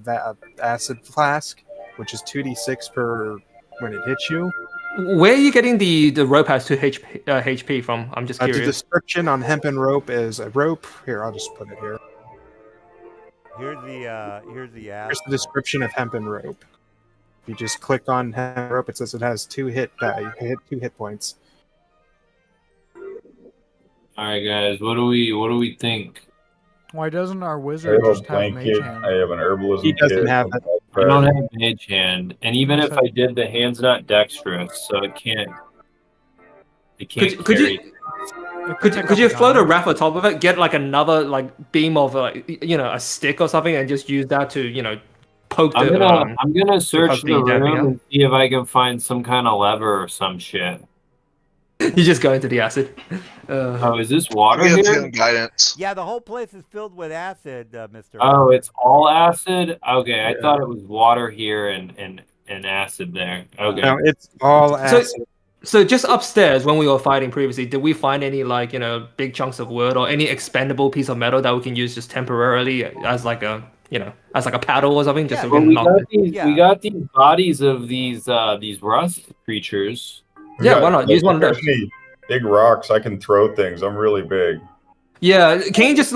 acid flask, which is 2d6 per when it hits you. Where are you getting the rope has 2 HP from? I'm just The curious. description on hempen rope is a rope. Here, I'll just put it here. Here's the acid. Here's the description of hempen rope. If you just click on hempen rope, it says it has 2 hit points. All right, guys. What do we think? Why doesn't our I wizard have a just have Mage blanket. Hand? I have an herbalism He doesn't kit, have a it. I don't have mage hand, and even if I did, the hand's not dexterous, so it can't. It can't Could you- carry. It Could take you up float a diamond. raft on top of it? Get like another like beam of a stick or something, and just use that to poked I'm it gonna around. I'm gonna search cause the the damage, room yeah. and see if I can find some kind of lever or some shit. You just go into the acid. Oh, is this I'm water gonna here? give him guidance. Yeah, the whole place is filled with acid, Mister. Oh, it's all acid. Okay, I Yeah. thought it was water here and acid there. Okay. No, it's all So- acid. So just upstairs when we were fighting previously, did we find any like big chunks of wood or any expendable piece of metal that we can use just temporarily as like a as like a paddle or something, just Yeah, so Well, we we can got knock it? these. Yeah. We got these bodies of these rust creatures. We Yeah, got, why not? like, Use one of if there's those. any big rocks, I can throw things. I'm really big. Yeah, can you just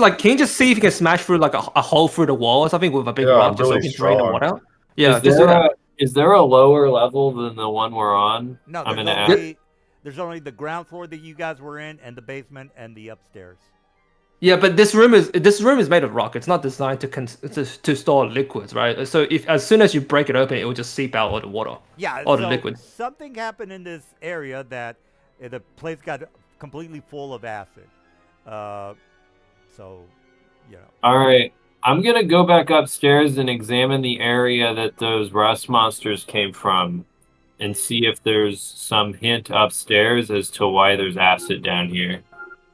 see if you can smash through like a hole through the wall or something with a big Yeah, rock I'm just so we really can drain the strong. water out? Yeah, Is just do there that. is there a lower level than the one we're on? No, I'm there's gonna only, there's only the ground floor that you guys were in, and the basement, and the upstairs. Yeah, but this room is made of rock. It's not designed to store liquids, right? So if as soon as you break it open, it will just seep out all the water. Yeah, All the so liquid. something happened in this area that the place got completely full of acid. So, All right. I'm gonna go back upstairs and examine the area that those rust monsters came from, and see if there's some hint upstairs as to why there's acid down here.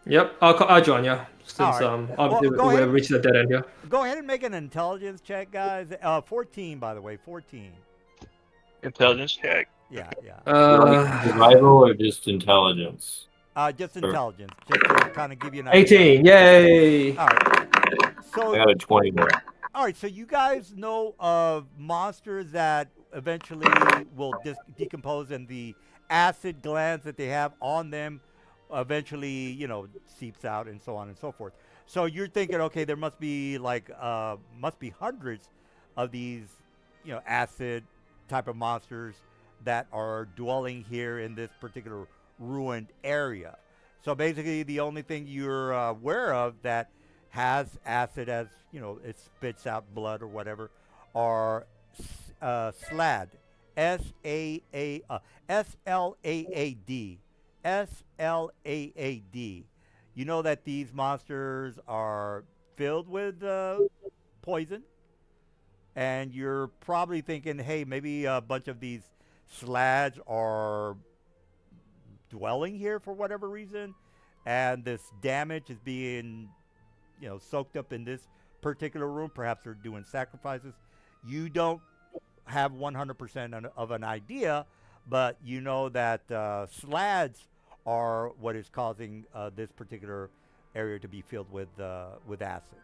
Yep, I'll join you since Alright. obviously Well, go we ahead. have reached the dead end here. go ahead and make an intelligence check, guys. 14, by the way, 14. Intelligence check. Yeah. Survival or just intelligence? Just Sure. intelligence, just to kind of give you an idea. 18, yay! All right. So I got a 20 there. All right, so you guys know of monsters that eventually will decompose, and the acid glands that they have on them eventually, seeps out, and so on and so forth. So you're thinking, okay, there must be must be hundreds of these, acid type of monsters that are dwelling here in this particular ruined area. So basically, the only thing you're aware of that has acid, as it spits out blood or whatever, are SLAD, SLAAD, SLAAD. You know that these monsters are filled with poison, and you're probably thinking, hey, maybe a bunch of these SLADs are dwelling here for whatever reason, and this damage is being soaked up in this particular room. Perhaps they're doing sacrifices. You don't have 100% of an idea, but you know that SLADs are what is causing this particular area to be filled with acid.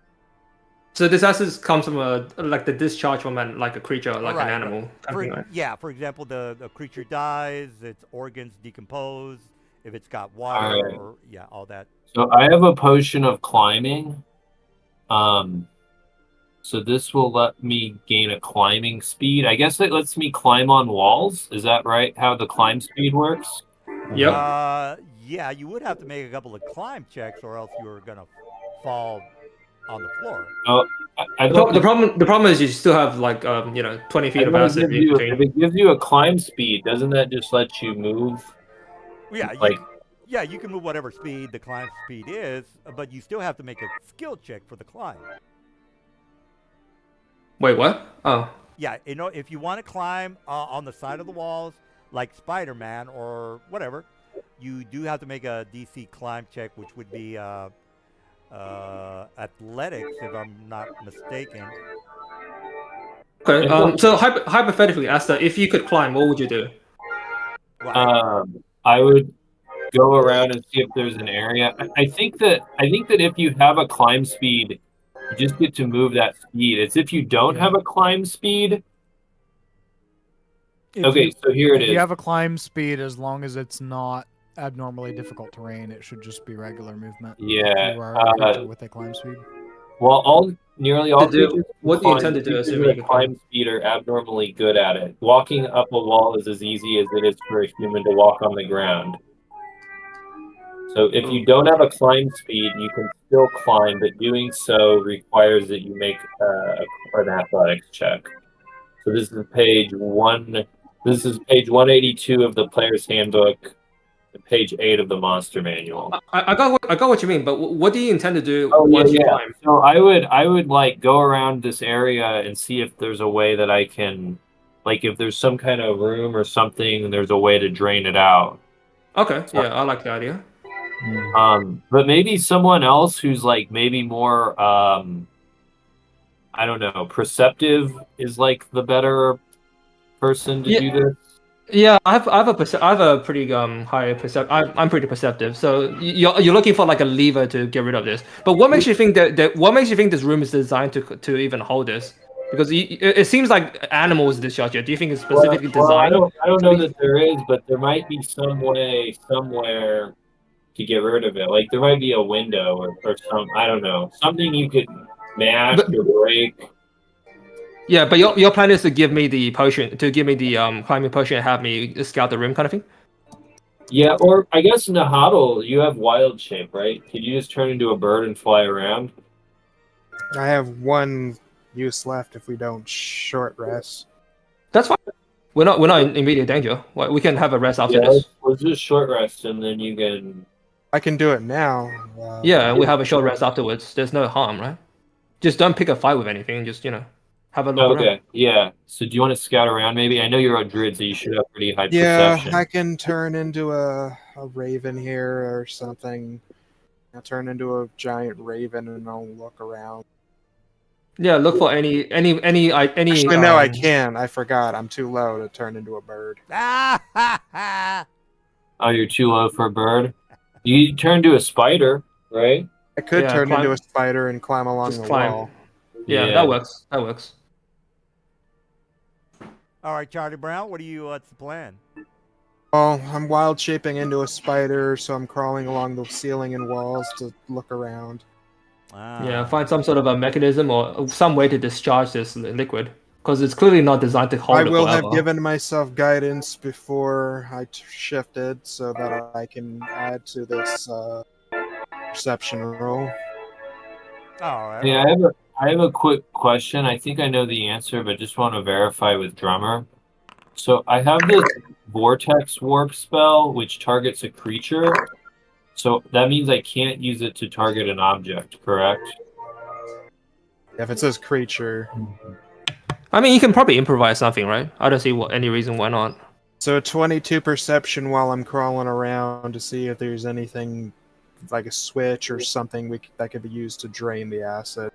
So this acid comes from like the discharge from a creature, like Right, an animal. right. kind of thing, right? Yeah, for example, the creature dies, its organs decompose, if it's got water, Alright. or all that. So I have a potion of climbing. So this will let me gain a climbing speed. I guess it lets me climb on walls. Is that right? How the climb speed works? Yep. Yeah, you would have to make a couple of climb checks, or else you were gonna fall on the floor. Oh, I The, thought the problem is you still have like 20 feet of acid in if between. it gives you a climb speed, doesn't that just let you move? Yeah, Like- you can move whatever speed the climb speed is, but you still have to make a skill check for the climb. Wait, what? Oh, Yeah, if you want to climb on the side of the walls like Spider-Man or whatever, you do have to make a DC climb check, which would be athletics, if I'm not mistaken. okay. So hypothetically, Asta, if you could climb, what would you do? Well, I would go around and see if there's an area. I think that if you have a climb speed, you just get to move that speed. It's if you don't have a climb speed. Okay, so here it If you is. have a climb speed, as long as it's not abnormally difficult terrain, it should just be regular movement. Yeah, If you are a creature with a climb speed. Well, nearly all To do- creatures what do you climb- intend to do, creatures assuming with you can climb speed are abnormally good at it. Walking up a wall is as easy as it is for a human to walk on the ground. So if you don't have a climb speed, you can still climb, but doing so requires that you make an athletics check. So this is page 182 of the player's handbook. page 8 of the monster manual. I got what you mean, but what do you intend to do Oh once you yeah. climb? So I would like go around this area and see if there's a way that I can, like, if there's some kind of room or something, and there's a way to drain it out. Okay, yeah, I like the idea. But maybe someone else who's like maybe more I don't know, perceptive is like the better person to Yeah. do this. Yeah, I have a pretty high I'm pretty perceptive. So you're looking for like a lever to get rid of this. But what makes you think that what makes you think this room is designed to even hold this? Because it seems like animals discharge it. Do you think it's specifically designed? I don't know that there is, but there might be some way somewhere to get rid of it. Like there might be a window or some, I don't know, something you could mash or break. Yeah, but your plan is to give me the potion, to give me the climbing potion, and have me scout the room, kind of thing. Yeah, or I guess in the huddle you have wild shape, right? Could you just turn into a bird and fly around? I have one use left if we don't short rest. That's fine. We're not in immediate danger. We can have a rest after Yeah, this. let's just short rest and then you can. I can do it now. Yeah, and we have a short rest afterwards. There's no harm, right? Just don't pick a fight with anything. Just have a look around. Okay, yeah. So do you want to scout around maybe? I know you're a druid, so you should have pretty high Yeah, perception. I can turn into a raven here or something. I'll turn into a giant raven and I'll look around. Yeah, look for any. Actually, no, I can't. I forgot. I'm too low to turn into a bird. Oh, you're too low for a bird? You turn to a spider, right? I could Yeah, turn climb- into a spider and climb along Just the climb. wall. Yeah, Yeah. that works. That works. All right, Charlie Brown, what's the plan? Well, I'm wild shaping into a spider, so I'm crawling along the ceiling and walls to look around. Yeah, find some sort of a mechanism or some way to discharge this liquid, because it's clearly not designed to hold I it will forever. have given myself guidance before I shifted so that I can add to this perception roll. All right. Yeah, I have a quick question. I think I know the answer, but just want to verify with Drummer. So I have this vortex warp spell which targets a creature. So that means I can't use it to target an object, correct? If it says creature. I mean, you can probably improvise something, right? I don't see any reason why not. So 22 perception while I'm crawling around to see if there's anything like a switch or something that could be used to drain the acid.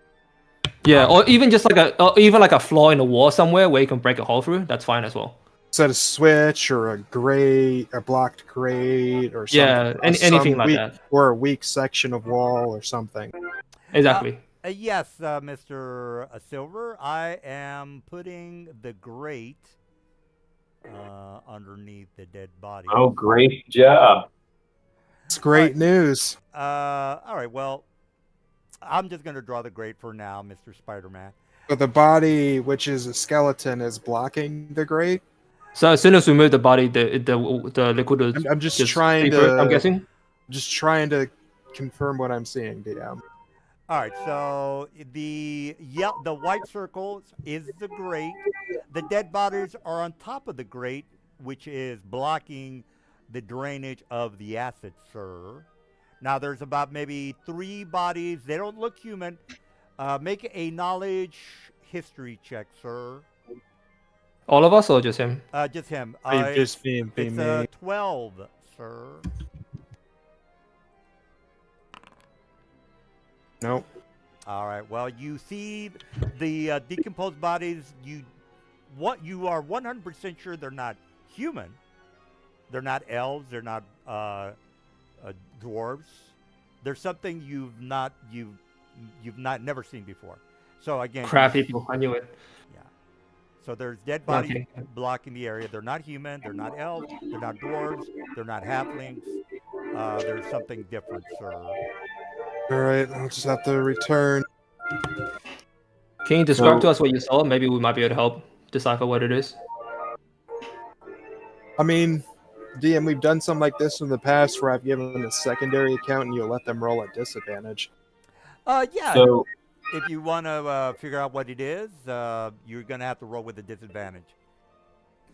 Yeah, or even just like a flaw in the wall somewhere where you can break a hole through. That's fine as well. Set a switch or a grate, a blocked grate, or something. Yeah, anything like weak, that. or a weak section of wall or something. Exactly. Yes, Mr. Silver, I am putting the grate underneath the dead body. Oh, great job. It's great news. All right, well, I'm just going to draw the grate for now, Mr. Spider-Man. So the body, which is a skeleton, is blocking the grate. So as soon as we move the body, the liquid will I'm just just trying seep through, to. I'm guessing. Just trying to confirm what I'm seeing, DM. All right, so the white circle is the grate. The dead bodies are on top of the grate, which is blocking the drainage of the acid, sir. Now there's about maybe 3 bodies. They don't look human. Make a knowledge history check, sir. All of us or just him? Just him. Just be It's me. 12, sir. Nope. All right. Well, you see the decomposed bodies. You are 100% sure they're not human. They're not elves. They're not dwarves. There's something you've never seen before. So again, Crap people. I knew it. yeah. So there's dead bodies Okay. blocking the area. They're not human. They're not elves. They're not dwarves. They're not halflings. There's something different, sir. All right, I'll just have to return. Can you describe So- to us what you saw? Maybe we might be able to help decipher what it is. I mean, DM, we've done something like this in the past where I've given a secondary account and you let them roll at disadvantage. Yeah. So If you want to figure out what it is, you're going to have to roll with a disadvantage.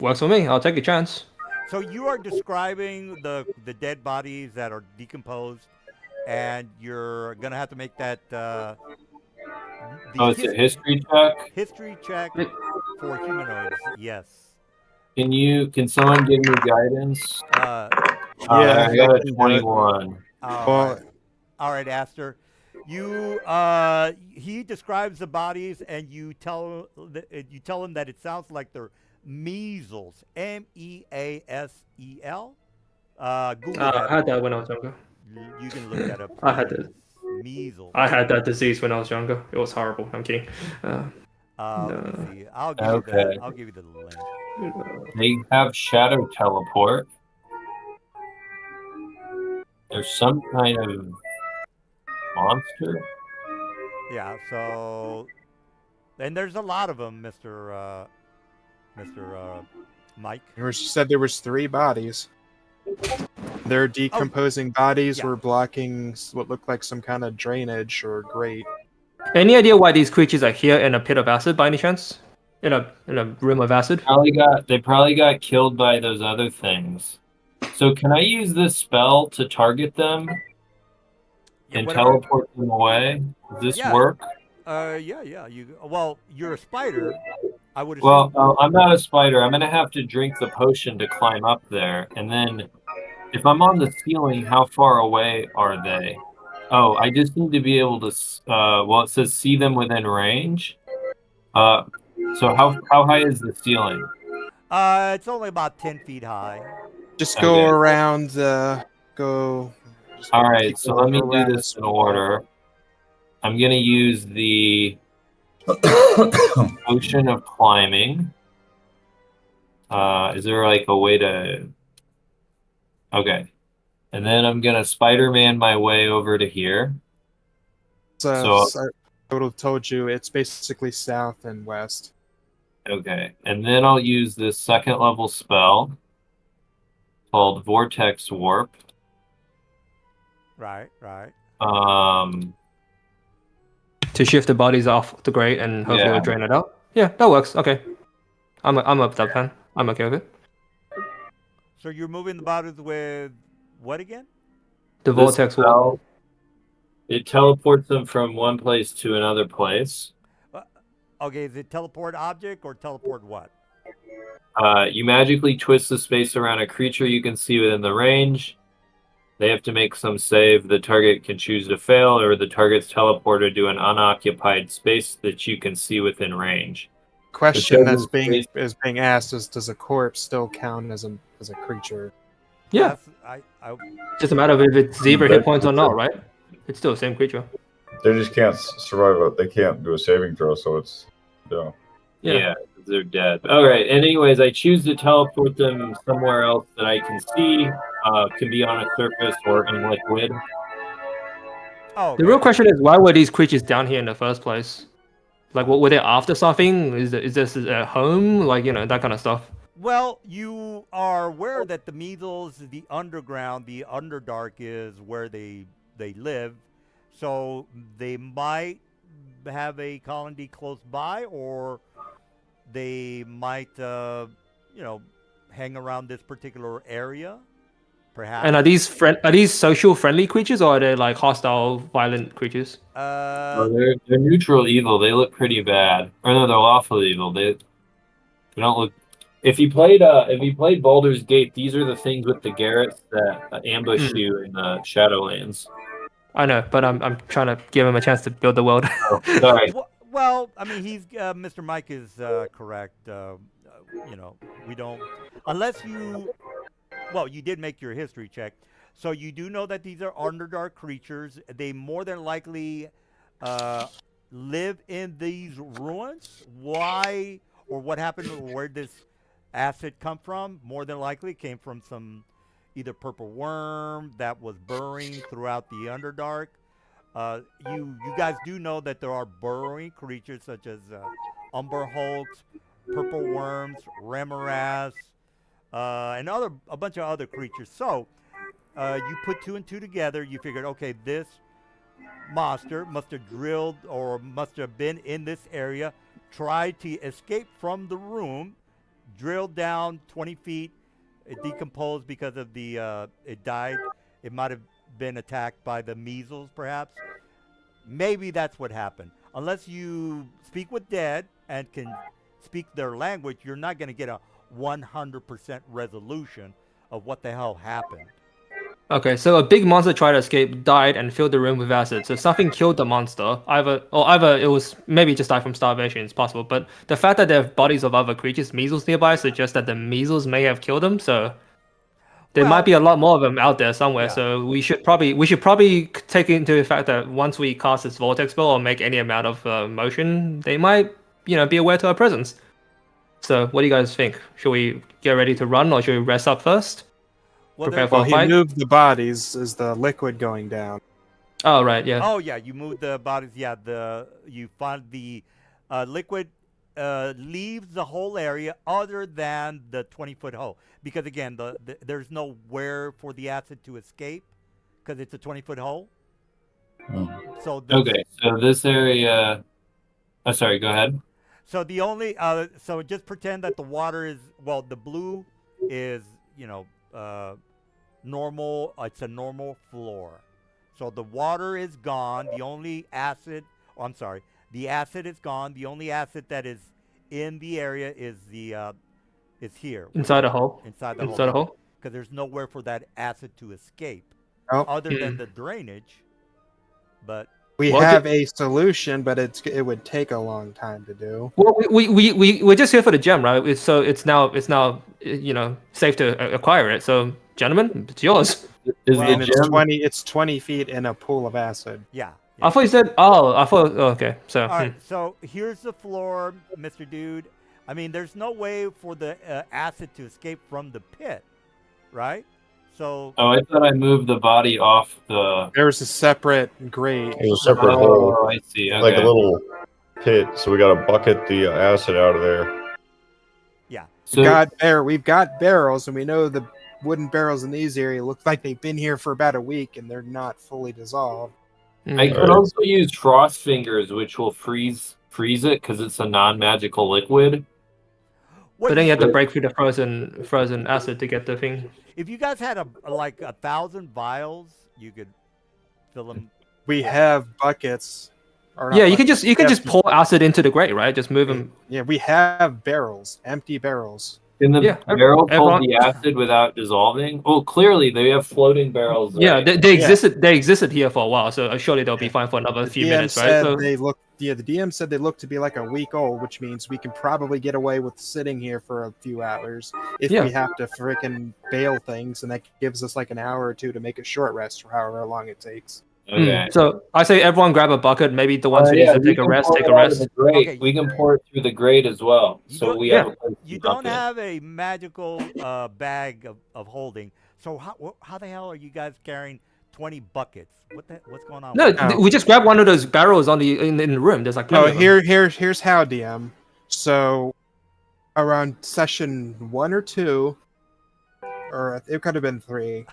Works for me. I'll take a chance. So you are describing the dead bodies that are decomposed, and you're gonna have to make that the Oh, it's a history check. history check for humanoids. Yes. Can someone give me guidance? Uh, Yeah, I got I a can do it. 21. Well, all right, Aster. You he describes the bodies, and you tell him that it sounds like they're measles. MEASEL. Google I that. had that when I was younger. You can look that up. I had that. Measles. I had that disease when I was younger. It was horrible. I'm kidding. Let me No. see. I'll give you Okay. I'll give you the link. They have shadow teleport. There's some kind of monster. Yeah. So, and there's a lot of them, Mr. Mike. you said there was 3 bodies. Their decomposing bodies yeah. were blocking what looked like some kind of drainage or grate. Any idea why these creatures are here in a pit of acid by any chance? In a room of acid? They probably got killed by those other things. So can I use this spell to target them and whatever- teleport them away? Does this Yeah. work? Yeah. You're a spider. I would assume. Well, I'm not a spider. I'm gonna have to drink the potion to climb up there, and then if I'm on the ceiling, how far away are they? Oh, I just need to be able to. Well, it says see them within range. So how high is the ceiling? It's only about 10 feet high. Just go Okay. around. Go. just All right, keep so going let me do around this in the order. I'm gonna use the potion of climbing. Is there like a way to? Okay, and then I'm gonna Spider-Man my way over to here. So So- I would have told you it's basically south and west. Okay, and then I'll use this second level spell called Vortex Warp. Right. To shift the bodies off the grate and hopefully Yeah. it'll drain it out? Yeah, that works. Okay. I'm up that plan. I'm okay with it. So you're moving the bodies with what again? The This vortex will. spell, it teleports them from one place to another place. Okay, is it teleport object or teleport what? You magically twist the space around a creature you can see within the range. They have to make some save. The target can choose to fail, or the target's teleported to an unoccupied space that you can see within range. Question chosen that's being asked is, does a corpse still count as a creature? Yeah, I just a matter of if it's 0 hit points or not, right? It's still the same creature. They just can't survive it. They can't do a saving throw, so it's Yeah, they're dead. All right. Anyways, I choose to teleport them somewhere else that I can see. Can be on a surface or in liquid. Oh, The real question is, why were these creatures down here in the first place? Like, what were they after something? Is this a home? Like, that kind of stuff. well, you are aware that the measles, the underground, the Underdark is where they live, so they might have a colony close by, or they might, hang around this particular area, perhaps. And are these social friendly creatures, or are they like hostile, violent creatures? They're neutral evil. They look pretty bad. Or no, they're lawful evil. They don't look. If you played Baldur's Gate, these are the things with the Garrets that ambush you in the Shadowlands. I know, but I'm trying to give him a chance to build the world. Oh, sorry. Well, I mean, Mr. Mike is correct. We don't, unless you, well, you did make your history check, so you do know that these are Underdark creatures. They more than likely live in these ruins. Why or what happened, or where this acid come from? More than likely, it came from some either purple worm that was burrowing throughout the Underdark. You guys do know that there are burrowing creatures such as umber hulks, purple worms, remoras, and a bunch of other creatures. So you put 2 and 2 together. You figured, okay, this monster must have drilled or must have been in this area, tried to escape from the room, drilled down 20 feet it decomposed because of the it died. It might have been attacked by the measles, perhaps. Maybe that's what happened. Unless you speak with dead and can speak their language, you're not going to get a 100% resolution of what the hell happened. Okay, so a big monster tried to escape, died, and filled the room with acid. So something killed the monster. Either it was maybe just died from starvation. It's possible. But the fact that there are bodies of other creatures, measles nearby, suggests that the measles may have killed them. So there Well- might be a lot more of them out there somewhere. Yeah. So we should probably take into the fact that once we cast this vortex spell or make any amount of motion, they might be aware to our presence. So what do you guys think? Should we get ready to run or should we rest up first? Well, Prepare there- for Well, a he fight? moved the bodies. Is the liquid going down? Oh right, yeah. Oh yeah, you move the bodies. Yeah, you find the liquid leaves the whole area other than the 20-foot hole, because again, there's nowhere for the acid to escape because it's a 20-foot hole. So Okay, so this area. Oh, sorry. Go ahead. So the only so just pretend that the water is, well, the blue is normal. It's a normal floor. So the water is gone. The only acid, the acid is gone. The only acid that is in the area is is here. Inside a hole. Inside the Inside a hole. Because there's nowhere for that acid to escape Oh. other than Hmm. the drainage. But We Well, have a solution, but it would take a long time to do. Well, we're just here for the gem, right? So it's now safe to acquire it. So, gentlemen, it's yours. Is Well, the And it's gem? 20 feet in a pool of acid. yeah. I thought you said. Oh, I thought. Oh, okay. So. All right, so here's the floor, Mr. Dude. I mean, there's no way for the acid to escape from the pit, right? So, Oh, I thought I moved the body off the. There's a separate grate. There's a separate hole, Oh, I see. Okay. like a little pit. So we got to bucket the acid out of there. yeah. So, We've got barrels, and we know the wooden barrels in these areas look like they've been here for about a week, and they're not fully dissolved. I could also use frost fingers, which will freeze it because it's a non-magical liquid. What But then you have to But- break through the frozen acid to get the thing. if you guys had like 1,000 vials, you could fill them. We have buckets. Or not Yeah, you buckets, can just we pour acid into the grate, right? Just move them. Yeah, we have barrels, empty barrels. Can the Yeah, barrel hold everyone- the acid without dissolving? Oh, clearly they have floating barrels. Yeah, right? they existed. They existed here for a while, so surely they'll be fine for another The few DM minutes, right? said So, they look. Yeah, the DM said they look to be like a week old, which means we can probably get away with sitting here for a few hours if Yeah. we have to frickin' bail things, and that gives us like an hour or two to make a short rest for however long it takes. Okay. so I say everyone grab a bucket. Maybe the ones who need Yeah, to we take a can rest, pour take it a out of rest. the grate. Okay, We can pour it through the grate as well. You So don't- we yeah. have a place You to don't dump it. have a magical bag of holding. So how the hell are you guys carrying 20 buckets? What's going on? No, with that? we just grab one of those barrels in the room. There's like plenty No, of them. here's how, DM. So around session 1 or 2, or it could have been 3,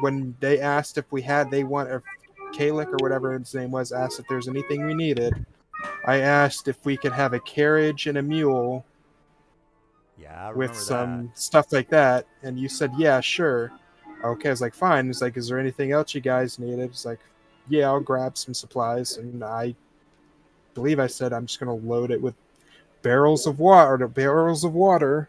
when they asked if Kalik or whatever his name was asked if there's anything we needed. I asked if we could have a carriage and a mule Yeah, I remember with that. some stuff like that, and you said, yeah, sure. Okay, I was like, fine. It's like, is there anything else you guys needed? It's like, yeah, I'll grab some supplies, and I believe I said I'm just gonna load it with barrels of water.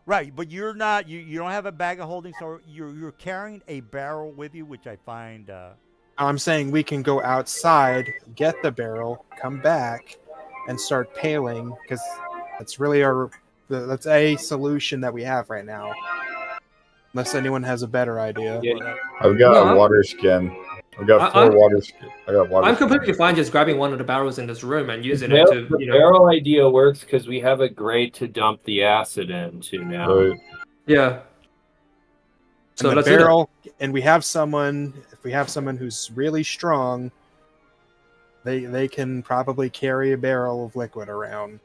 Right, but you're not. You don't have a bag of holding, so you're carrying a barrel with you, which I find. I'm saying we can go outside, get the barrel, come back, and start paling, because that's really that's a solution that we have right now. Unless anyone has a better idea. Yeah. I've got No, a I'm- water skin. I've got I'm- 4 water skin. I got water I'm skin. completely fine just grabbing one of the barrels in this room and using The it to, the barrel idea works because we have a grate to dump the acid into now. Right. yeah. So And the let's do that. barrel, and we have someone. If we have someone who's really strong, they can probably carry a barrel of liquid around.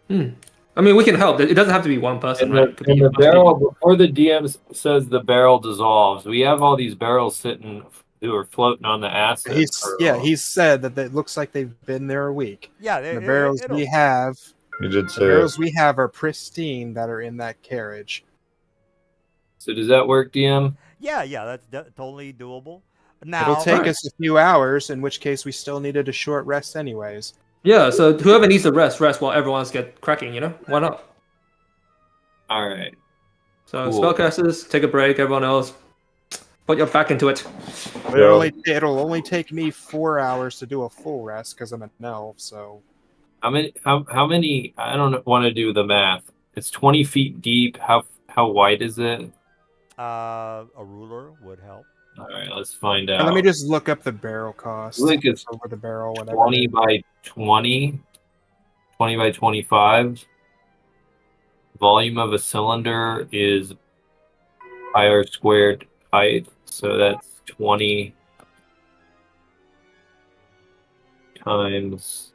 I mean, we can help. It doesn't have to be one person, And right? It could the, be and a the bunch of barrel, people. before the DM says the barrel dissolves, we have all these barrels sitting who are floating on the acid. He said that it looks like they've been there a week. Yeah, And the barrels we have, You did the say barrels we have are pristine that are in that carriage. So does that work, DM? Yeah, that's totally doable. Now, It'll take Alright. us a few hours, in which case we still needed a short rest anyways. Yeah, so whoever needs to rest while everyone else get cracking, you know? Why not? All right. So Cool. spellcasters, take a break, everyone else. Put your back into it. But it'll only take me 4 hours to do a full rest because I'm an elf, so How many? I don't want to do the math. It's 20 feet deep. How wide is it? a ruler would help. All right, let's find And out. let me just look up the barrel cost. I think it's Over the barrel, whatever. 20 by 20, 20 by 25. Volume of a cylinder is higher squared height, so that's 20 times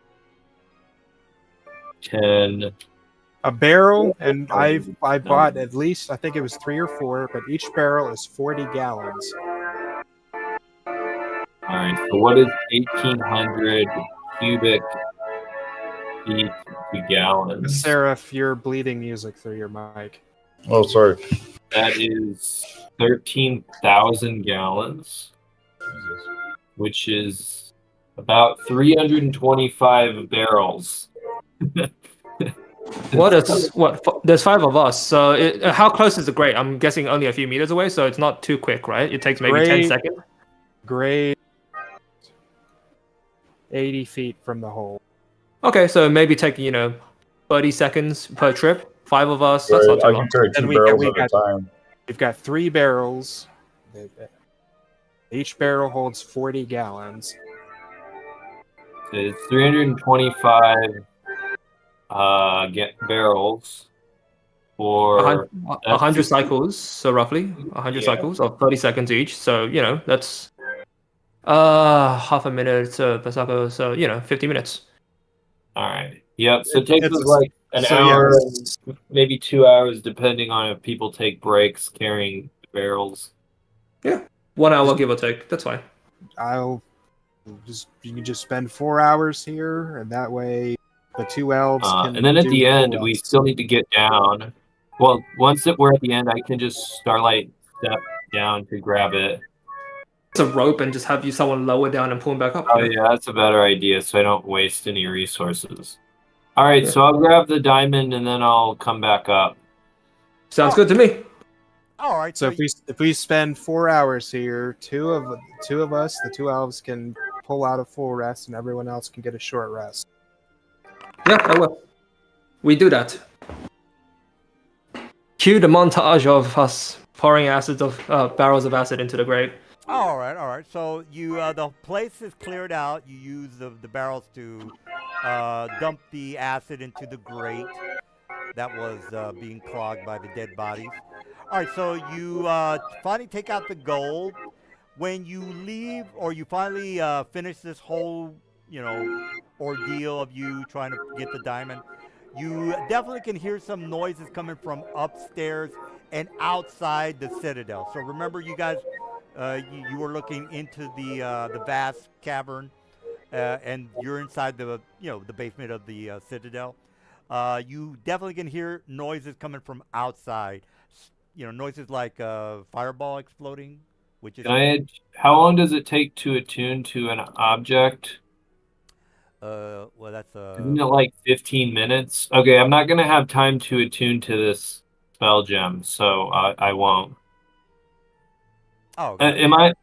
10. A barrel, and I bought at least, I think it was 3 or 4, but each barrel is 40 gallons. All right, so what is 1,800 cubic feet to gallons? Seraph, you're bleeding music through your mic. Oh, sorry. That is 13,000 gallons, which is about 325 barrels. There's 5 of us, so how close is the grate? I'm guessing only a few meters away, so it's not too quick, right? It takes maybe 10 Grate- seconds. Grade 80 feet from the hole. Okay, so maybe take 30 seconds per trip. 5 of us, that's Right, not too I long. can carry Then 2 we barrels got- at a time. We've got 3 barrels. Each barrel holds 40 gallons. It's 325 barrels for 100 cycles, so roughly 100 Yeah. cycles of 30 seconds each. So that's half a minute per cycle, so 50 minutes. all right. Yep. So it takes It's- us like an so, hour, yes. and maybe 2 hours, depending on if people take breaks carrying barrels. 1 hour, give or take. That's fine. You can just spend 4 hours here, and that way the 2 elves can. And then at do the end, full we rest. still need to get down. Well, once we're at the end, I can just Starlight step down to grab it. It's a rope and just have someone lower down and pull him back up. Oh yeah, that's a better idea, so I don't waste any resources. All right, Yeah. so I'll grab the diamond and then I'll come back up. Sounds good to me. All right. So if we spend 4 hours here, two of us, the 2 elves, can pull out a full rest, and everyone else can get a short rest. Yeah, I will. We do that. Cue the montage of us pouring barrels of acid into the grate. All right. So the place is cleared out. You use the barrels to dump the acid into the grate that was being clogged by the dead bodies. All right. So you finally take out the gold. When you leave, or you finally finish this whole ordeal of you trying to get the diamond, you definitely can hear some noises coming from upstairs and outside the citadel. So remember, you guys. You were looking into the vast cavern, and you're inside the basement of the citadel. You definitely can hear noises coming from outside. Noises like fireball exploding, which is. How long does it take to attune to an object? Well, that's Isn't it like 15 minutes? Okay, I'm not gonna have time to attune to this spell gem, so I won't. Oh. Am I?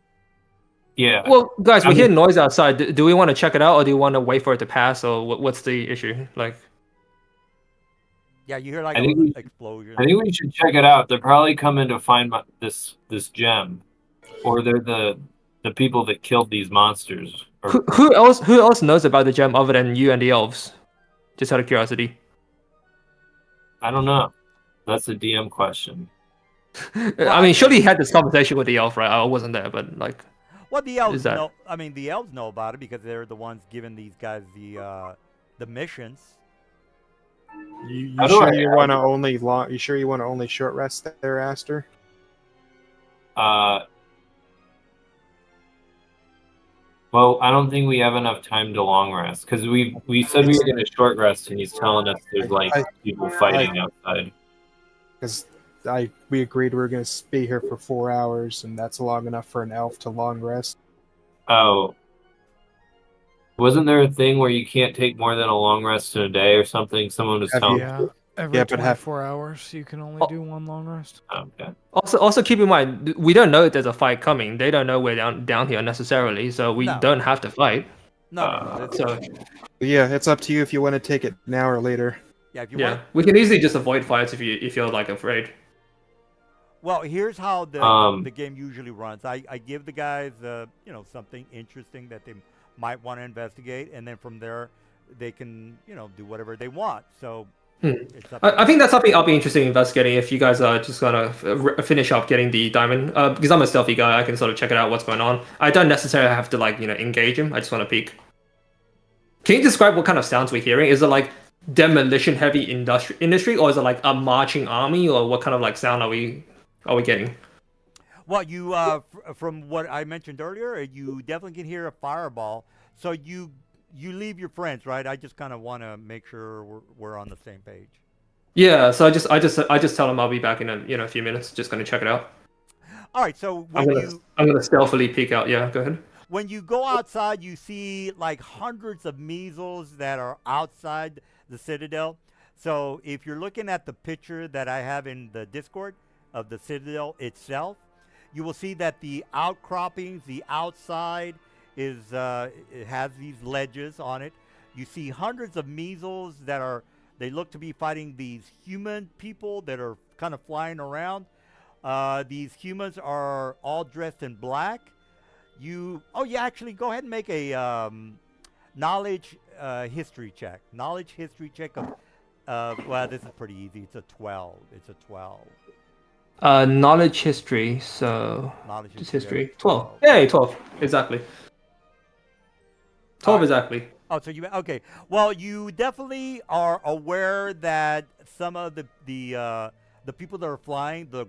Yeah. Well, guys, we I hear mean- noise outside. Do we want to check it out, or do you want to wait for it to pass, or what's the issue? Like, Yeah, you hear like I think an we- explosion. I think we should check it out. They're probably coming to find this gem, or they're the people that killed these monsters. Or, who else knows about the gem other than you and the elves? Just out of curiosity. I don't know. That's a DM question. I mean, surely he had this conversation with the elf, right? I wasn't there, but like, Well, the elves is that- know. I mean, the elves know about it because they're the ones giving these guys the missions. You How do sure I- you want to only You sure you want to only short rest there, Aster? Well, I don't think we have enough time to long rest because we said we were going to short rest, and he's telling us there's like people fighting outside. Because we agreed we were going to be here for 4 hours, and that's long enough for an elf to long rest. Oh, wasn't there a thing where you can't take more than a long rest in a day or something? Someone was Have telling you- me. Yeah, every Yeah, but have- 24 hours you can only Oh. do one long rest. Okay. Also keep in mind we don't know if there's a fight coming. They don't know we're down here necessarily, so we No. don't have to fight. No, Uh, So Yeah, it's up to you if you want to take it now or later. yeah, if you yeah, want. we can easily just avoid fights if you're like afraid. Well, here's how the Um, game usually runs. I give the guys something interesting that they might want to investigate, and then from there they can do whatever they want. So it's up. I think that's something I'll be interested in investigating if you guys are just gonna finish up getting the diamond. Because I'm a stealthy guy, I can sort of check it out what's going on. I don't necessarily have to engage him. I just want to peek. Can you describe what kind of sounds we're hearing? Is it like demolition heavy industry, or is it like a marching army, or what kind of sound are we getting? Well, you from what I mentioned earlier, you definitely can hear a fireball. So you leave your friends, right? I just kind of want to make sure we're on the same page. Yeah, so I just tell him I'll be back in a few minutes. Just gonna check it out. All right. So I'm gonna stealthily peek out. Yeah, go ahead. when you go outside, you see like hundreds of measles that are outside the Citadel. So if you're looking at the picture that I have in the Discord of the Citadel itself, you will see that the outcroppings, the outside it has these ledges on it. You see hundreds of measles they look to be fighting these human people that are kind of flying around. These humans are all dressed in black. Actually go ahead and make a knowledge history check. Knowledge history check of well, this is pretty easy. It's a 12. It's a 12. Knowledge history. So Knowledge just history. history. 12. Yeah, 12 exactly. 12 Alright. exactly. Oh, so you okay? Well, you definitely are aware that some of the people that are flying, the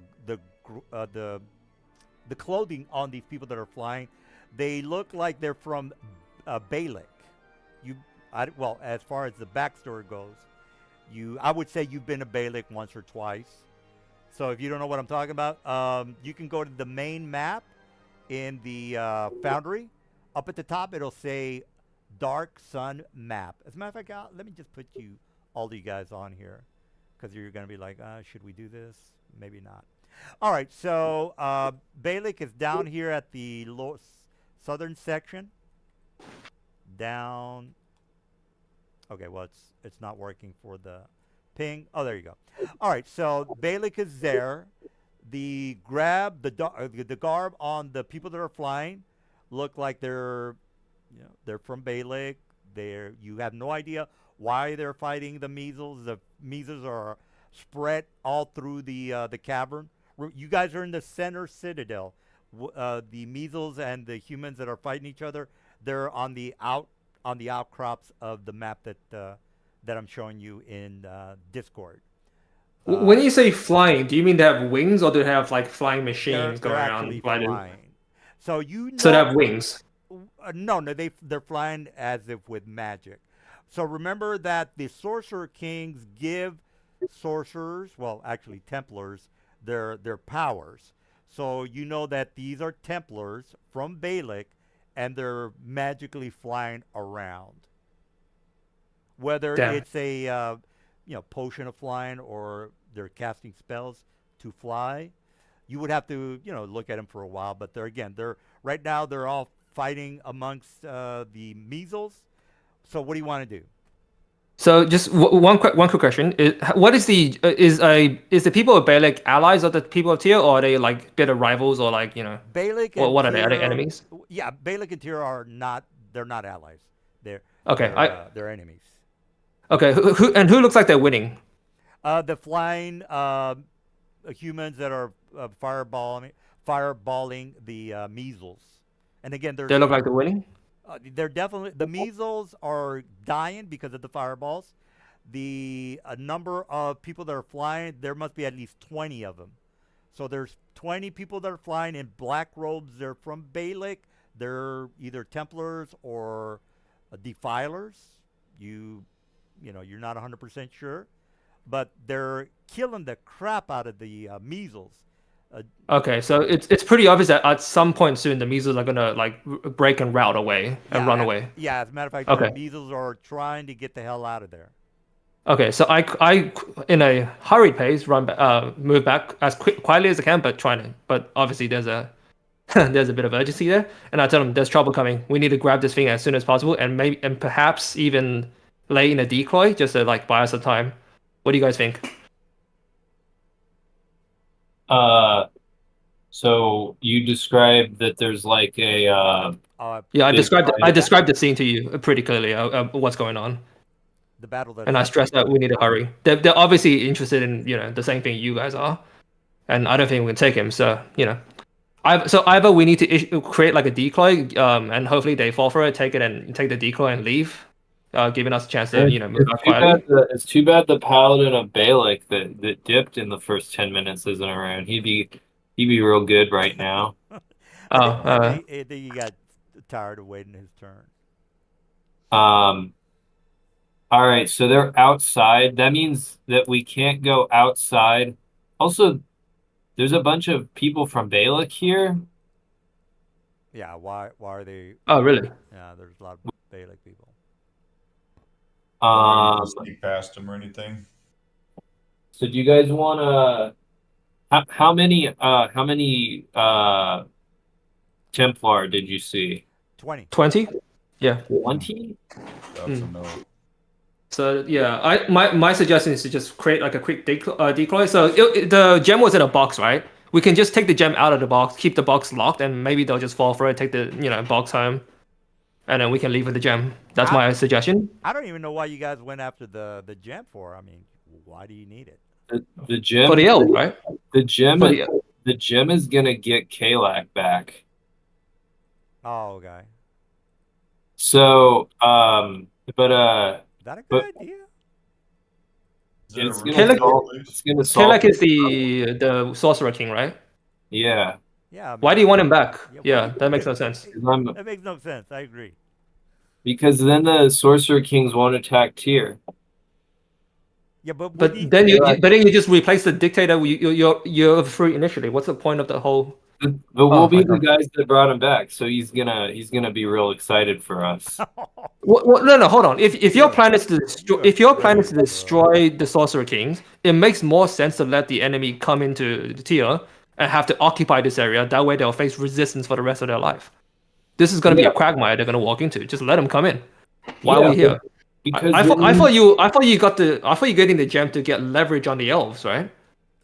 clothing on these people that are flying, they look like they're from Balik. Well, as far as the backstory goes, I would say you've been to Balik once or twice. So if you don't know what I'm talking about, you can go to the main map in the Foundry. Up at the top, it'll say Dark Sun Map. As a matter of fact, let me just put all you guys on here, because you're going to be like, should we do this? Maybe not. All right, so Balik is down here at the southern section. Down. Okay, well, it's not working for the ping. Oh, there you go. All right, so Balik is there. The garb on the people that are flying look like they're from Balik. You have no idea why they're fighting the measles. The measles are spread all through the cavern. You guys are in the center citadel. The measles and the humans that are fighting each other, they're on the outcrops of the map that I'm showing you in Discord. When you say flying, do you mean they have wings, or do they have flying They're machines going actually around flying? flying. So So they have wings. No, they're flying as if with magic. So remember that the Sorcerer Kings give sorcerers, well, actually Templars, their powers. So you know that these are Templars from Balik, and they're magically flying around. Whether Damn. it's a potion of flying, or they're casting spells to fly, you would have to look at them for a while. But they're right now they're all fighting amongst the measles. So what do you want to do? So just one quick question: what is the is the people of Balik allies of the people of Tyr, or are they like bitter rivals, or Balik? Well, and what are they? Are they Tyr- enemies? Yeah, Balik and Tyr are not. They're not allies. They're Okay, they're enemies. Okay, who looks like they're winning? The flying humans that are fireballing the measles. And again, They look like they're winning. they're definitely, the measles are dying because of the fireballs. The number of people that are flying, there must be at least 20 of them. So there's 20 people that are flying in black robes. They're from Balik. They're either Templars or Defilers. You're not 100% sure. but they're killing the crap out of the measles. Okay, so it's pretty obvious that at some point soon the measles are gonna like break and route away and run away. Yeah, as a matter of fact, Okay. the measles are trying to get the hell out of there. Okay, so I in a hurried pace move back as quietly as I can, but obviously there's a there's a bit of urgency there, and I tell them there's trouble coming. We need to grab this thing as soon as possible, and perhaps even lay in a decoy just to like buy us some time. What do you guys think? So you described that there's like a Yeah, I Big described fight. I described the scene to you pretty clearly. What's going on, The battle that. and I stressed that we need to hurry. They're obviously interested in the same thing you guys are, and I don't think we can take him. So so either we need to create like a decoy, and hopefully they fall for it, take the decoy and leave, giving us a chance to move out quietly. It's too bad the paladin of Balak that dipped in the first 10 minutes isn't around. He'd be real good right now. I think he got tired of waiting his turn. All right, so they're outside. That means that we can't go outside. Also, there's a bunch of people from Balak here. Yeah, why are they? Oh, really? Yeah, there's a lot of Balak people. Sneak past him or anything. So do you guys want to? How many Templar did you see? 20. 20? Yeah. 20? That's a no. So yeah, my suggestion is to just create like a quick decoy. So the gem was in a box, right? We can just take the gem out of the box, keep the box locked, and maybe they'll just fall for it, take the box home, and then we can leave with the gem. That's my suggestion. I don't even know why you guys went after the gem for. I mean, why do you need it? The gem For the elf, right? The gem For the gem is gonna get Kalak back. Oh, okay. So Is that a good idea? it's Kalak- gonna solve Kalak is the sorcerer king, right? yeah. Yeah. I mean, Why do you want him back? Yeah, Yeah, why- that makes no sense. That makes no sense. I agree. Because then the sorcerer kings won't attack Tyr. Yeah, but But then you just replace the dictator you're free initially. What's the point of the whole? But we'll be my the God. guys that brought him back, so he's gonna be real excited for us. No, hold on. If your plan is to destroy the sorcerer kings, it makes more sense to let the enemy come into the tier and have to occupy this area. That way they'll face resistance for the rest of their life. This is going to be a quagmire they're going to walk into. Just let them come in. Why are we here? Because I thought you're getting the gem to get leverage on the elves, right?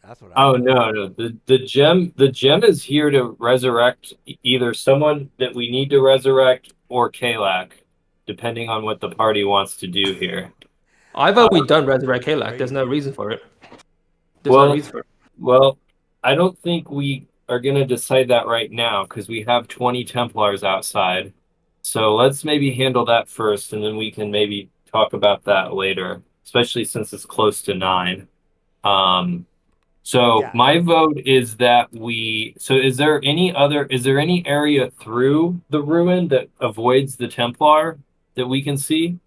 That's what I Oh no. The gem is here to resurrect either someone that we need to resurrect or Kalak, depending on what the party wants to do here. Either we don't resurrect Kalak. There's no reason for it. There's Well- no reason for it. Well, I don't think we are gonna decide that right now because we have 20 Templars outside. So let's maybe handle that first, and then we can maybe talk about that later, especially since it's close to 9. So Yeah. my vote is that is there any area through the ruin that avoids the Templar that we can see?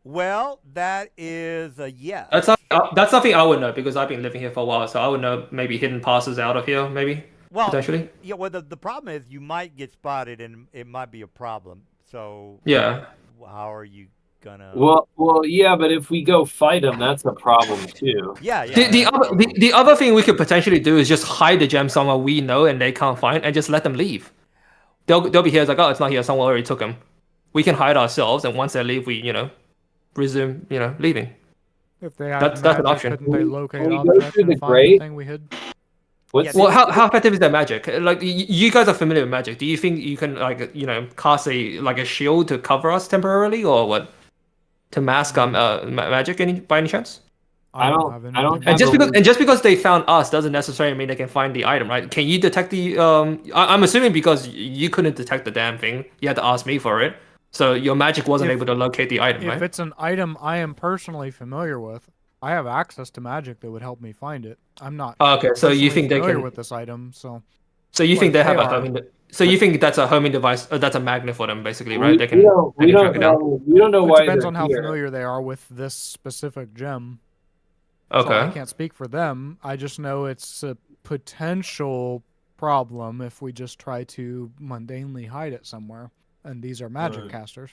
Well, that is a yes. That's something I would know because I've been living here for a while, so I would know maybe hidden passes out of here, maybe well, potentially. yeah. Well, the problem is you might get spotted, and it might be a problem. So Yeah. how are you gonna? Well, yeah, but if we go fight them, that's a problem too. Yeah. The other thing we could potentially do is just hide the gem somewhere we know and they can't find, and just let them leave. They'll be here. It's like, oh, it's not here. Someone already took them. We can hide ourselves, and once they leave, we resume leaving. If they have That's an magic, option. couldn't they locate Can we go objects through and the find grate? the thing we hid? What's Yeah, Well, how effective is that magic? Like, you guys are familiar with magic. Do you think you can cast a shield to cover us temporarily, or what? To mask magic by any chance? I don't have have anything. And just because they found us doesn't necessarily mean they can find the item, right? Can you detect the? I'm assuming because you couldn't detect the damn thing, you had to ask me for it. So your magic wasn't If- able to locate the item, If right? it's an item I am personally familiar with, I have access to magic that would help me find it. I'm not. Oh, okay, so you personally think they familiar can? with this item? So So you think like they have they a are. homing? So you think that's a homing device? That's a magnet for them, basically, right? We They can. don't they can track it down. know. We don't know it why depends they're on how here. familiar they are with this specific gem. So I Okay. can't speak for them. I just know it's a potential problem if we just try to mundanely hide it somewhere. And these are magic Right. casters.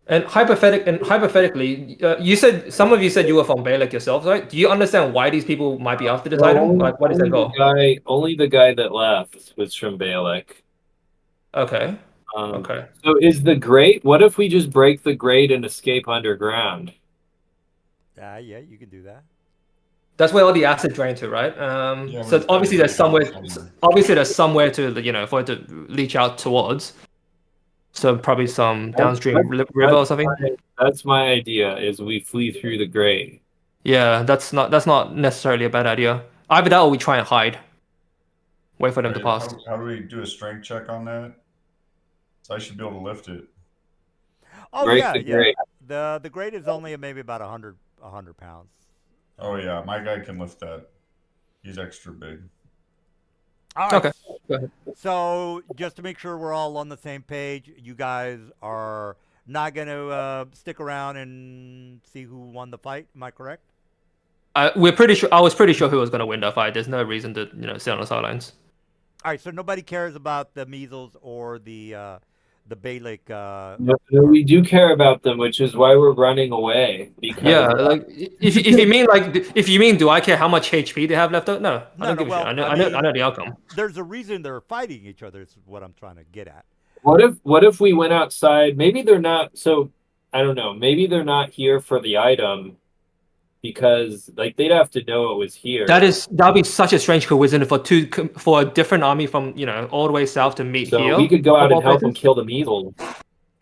And hypothetically, you said some of you said you were from Balak yourselves, right? Do you understand why these people might be after this No, item? Like, what is their goal? only the guy that left was from Balak. Okay. Um, Okay. So is the grate? What if we just break the grate and escape underground? Yeah, you can do that. That's where all the acid drain to, right? Yeah, So we've obviously gotta there's get somewhere, somewhere. obviously there's somewhere to, you know, for it to leach out towards. So probably some downstream river or something. That's my idea. Is we flee through the grate. Yeah, that's not necessarily a bad idea. Either that or we try and hide. Wait for them to Right, pass. how do we do a strength check on that? So I should be able to lift it. Oh Break yeah, the yeah. grate. The grade is only maybe about 100 pounds. Oh yeah, my guy can lift that. He's extra big. All right. Okay. Go ahead. So just to make sure we're all on the same page, you guys are not going to stick around and see who won the fight. Am I correct? We're pretty sure. I was pretty sure who was going to win that fight. There's no reason to, you know, sit on the sidelines. All right. So nobody cares about the measles or the Balak. No, we do care about them, which is why we're running away. Because Yeah, like if you mean do I care how much HP they have left out? No, I don't give a shit. I know the outcome. There's a reason they're fighting each other. Is what I'm trying to get at. what if we went outside? Maybe they're not. So I don't know. Maybe they're not here for the item because like they'd have to know it was here. That'd be such a strange coincidence for a different army from, you know, all the way south to meet So here. we could go out of all and help them places. kill the measles.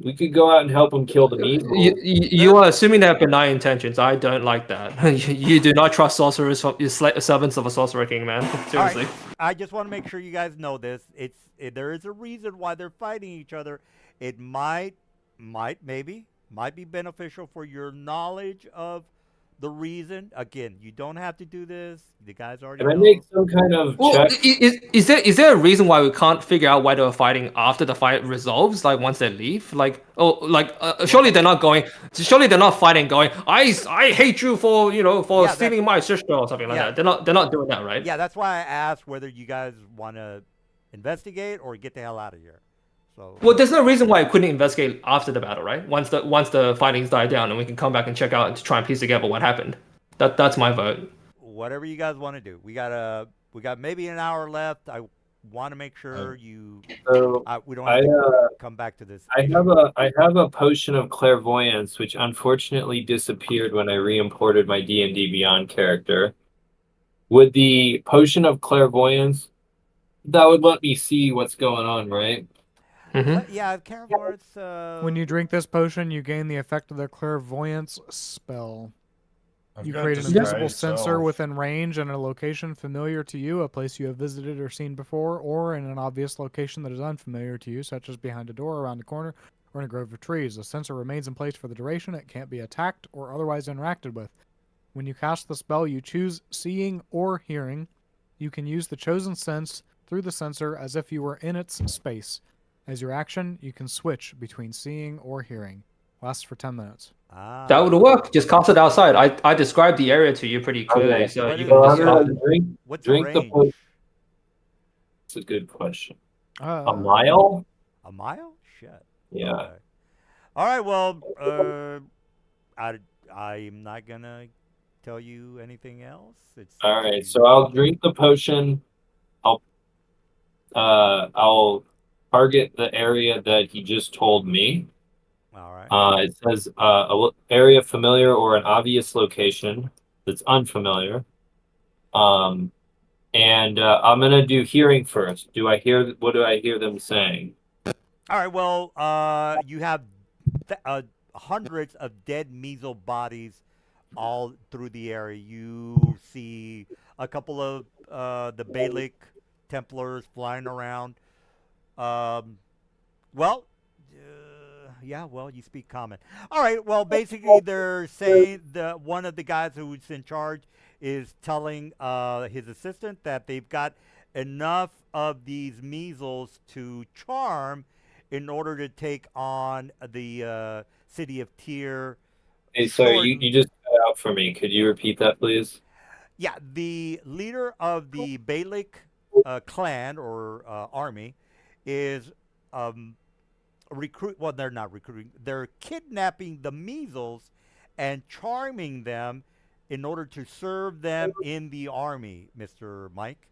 We could go out and help them kill the measles. You are assuming they have benign intentions. I don't like that. You do not trust sorcerers from servants of a sorcerer king, man. Seriously. All right. I just want to make sure you guys know this. There is a reason why they're fighting each other. It might be beneficial for your knowledge of the reason. Again, you don't have to do this. The guys already Can I know. make some kind of Well, check? is there a reason why we can't figure out why they were fighting after the fight resolves? Like once they leave, surely they're not going. Surely they're not fighting. Going, I hate you for Yeah, stealing my sister or something like yeah. that. They're not doing that, right? Yeah, that's why I asked whether you guys want to investigate or get the hell out of here. So Well, there's no reason why I couldn't investigate after the battle, right? Once the fightings die down, and we can come back and check out and try and piece together what happened. That's my vote. whatever you guys want to do. We got maybe an hour left. I want to make sure So we don't have to come back to this. I have a potion of clairvoyance, which unfortunately disappeared when I re-imported my D&D Beyond character. Would the potion of clairvoyance that would let me see what's going on, right? Mm-hmm. Yeah, clairvoyance. When you drink this potion, you gain the effect of the clairvoyance spell. You create an invisible sensor within range and a location familiar to you, a place you have visited or seen before, or in an obvious location that is unfamiliar to you, such as behind a door, around a corner, or in a grove of trees. The sensor remains in place for the duration. It can't be attacked or otherwise interacted with. When you cast the spell, you choose seeing or hearing. You can use the chosen sense through the sensor as if you were in its space. As your action, you can switch between seeing or hearing. Lasts for 10 minutes. That would work. Just cast it outside. I described the area to you pretty clearly, Okay. so What you is can it? just cast it. What's drink the the range? potion. It's a good question. A Uh, mile? A mile? Shit. Yeah. Okay. All right. Well, I'm not gonna tell you anything else. It's All right. So I'll drink the potion. I'll target the area that he just told me. all right. It says area familiar or an obvious location that's unfamiliar. And I'm gonna do hearing first. What do I hear them saying? All right. Well, you have hundreds of dead measle bodies all through the area. You see a couple of the Balak Templars flying around. You speak common. All right. Well, basically, they're saying one of the guys who's in charge is telling his assistant that they've got enough of these measles to charm in order to take on the city of Tyr. Hey, sorry, you just cut out for me. Could you repeat that, please? Yeah, the leader of the Balik clan or army is recruit. Well, they're not recruiting. They're kidnapping the measles and charming them in order to serve them in the army, Mr. Mike.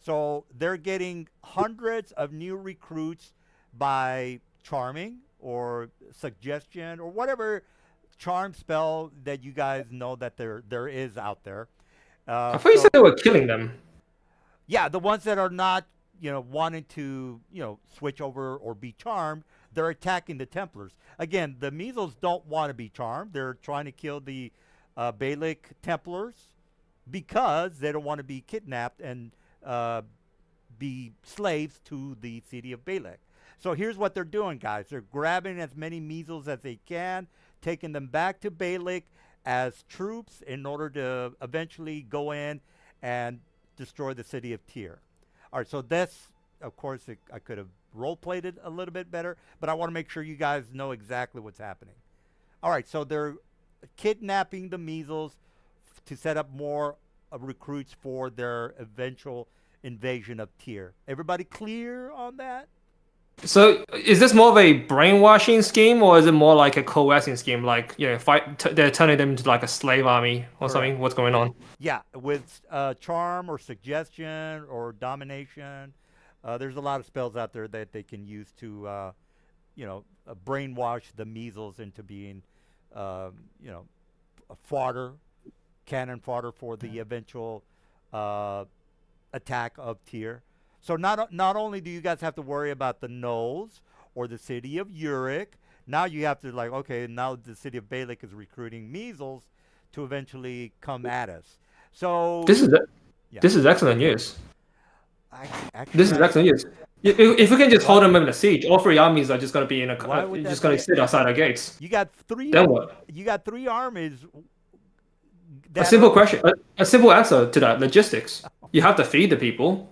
So they're getting hundreds of new recruits by charming or suggestion or whatever charm spell that you guys know that there is out there. I thought you So said they were killing them. yeah, the ones that are not, wanting to, switch over or be charmed, they're attacking the Templars. Again, the measles don't want to be charmed. They're trying to kill the Balik Templars because they don't want to be kidnapped and be slaves to the city of Balik. So here's what they're doing, guys. They're grabbing as many measles as they can, taking them back to Balik as troops in order to eventually go in and destroy the city of Tyr. All right, so that's, of course, I could have role-played it a little bit better, but I want to make sure you guys know exactly what's happening. All right, so they're kidnapping the measles to set up more recruits for their eventual invasion of Tyr. Everybody clear on that? So is this more of a brainwashing scheme, or is it more like a coercing scheme? Like, they're turning them into like a slave army or something. What's going on? Yeah, with charm or suggestion or domination. There's a lot of spells out there that they can use to, brainwash the measles into being, a fodder, cannon fodder for the eventual attack of Tyr. So not only do you guys have to worry about the Knolls or the city of Uric, now you have to now the city of Balik is recruiting measles to eventually come at us. So This is yeah. this is excellent news. Actually, This is excellent news. If we can just hold them in a siege, all three armies are just going to be in Why would that just going be- to sit outside our gates. You got three. Then what? You got three armies. A simple question, a simple answer to that: logistics. You have to feed the people.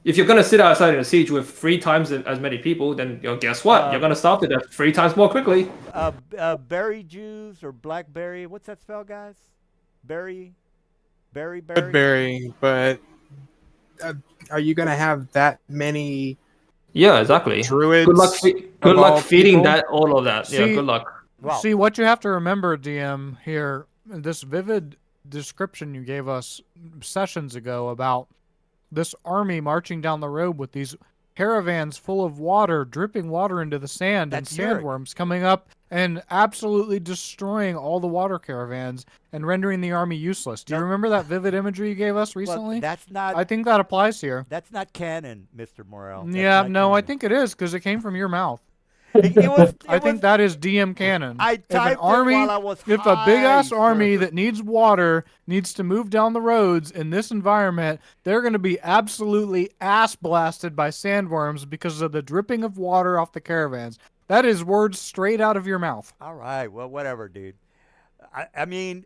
If you're going to sit outside in a siege with 3 times as many people, then guess what? You're going to starve to death 3 times more quickly. Berry Jews or blackberry. What's that spell, guys? Berry. Berry, but are you gonna have that many Yeah, exactly. druids? Good luck. Good of luck all feeding people? that all of that. Yeah, See- good luck. Wow. See, what you have to remember, DM, here, this vivid description you gave us sessions ago about this army marching down the road with these caravans full of water, dripping water into the sand, That's and Uric. sandworms coming up and absolutely destroying all the water caravans and rendering the army useless. Do you No. remember that vivid imagery you gave us Well, recently? that's not. I think that applies here. That's not canon, Mr. Morel. That's Yeah, not no, I canon. think it is because it came from your mouth. It was. I think that is DM canon. I If an typed it army, while I was if a big ass high, army sir. that needs water needs to move down the roads in this environment, they're going to be absolutely ass blasted by sandworms because of the dripping of water off the caravans. That is words straight out of your mouth. All right. Well, whatever, dude. I mean,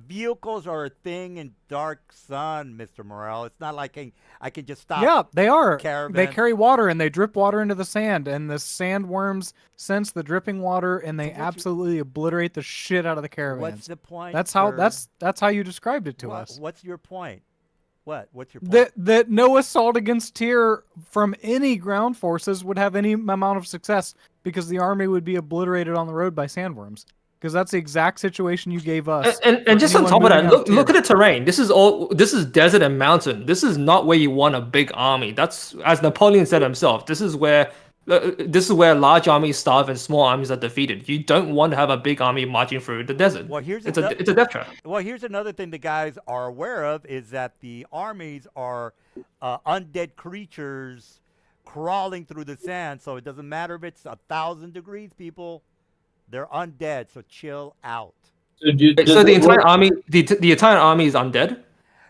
vehicles are a thing in Dark Sun, Mr. Morel. It's not like I can just stop. Yeah, they are. They Caravan. carry water and they drip water into the sand, and the sandworms sense the dripping water and they So what's your- absolutely obliterate the shit out of the What's caravans. the point? That's how sir? that's how you described it to What- us. What's your point? What's your point? That no assault against Tyr from any ground forces would have any amount of success because the army would be obliterated on the road by sandworms. Because that's the exact situation you gave us. And just on anyone top of that, moving out look Tyr. at the terrain. This is desert and mountain. This is not where you want a big army. That's, as Napoleon said himself, this is where large armies starve and small armies are defeated. You don't want to have a big army marching through the desert. Well, here's It's ano- a death trap. Well, here's another thing the guys are aware of is that the armies are undead creatures crawling through the sand. So it doesn't matter if it's 1,000 degrees, people. They're undead. So chill out. So, So the entire army, the entire army is undead.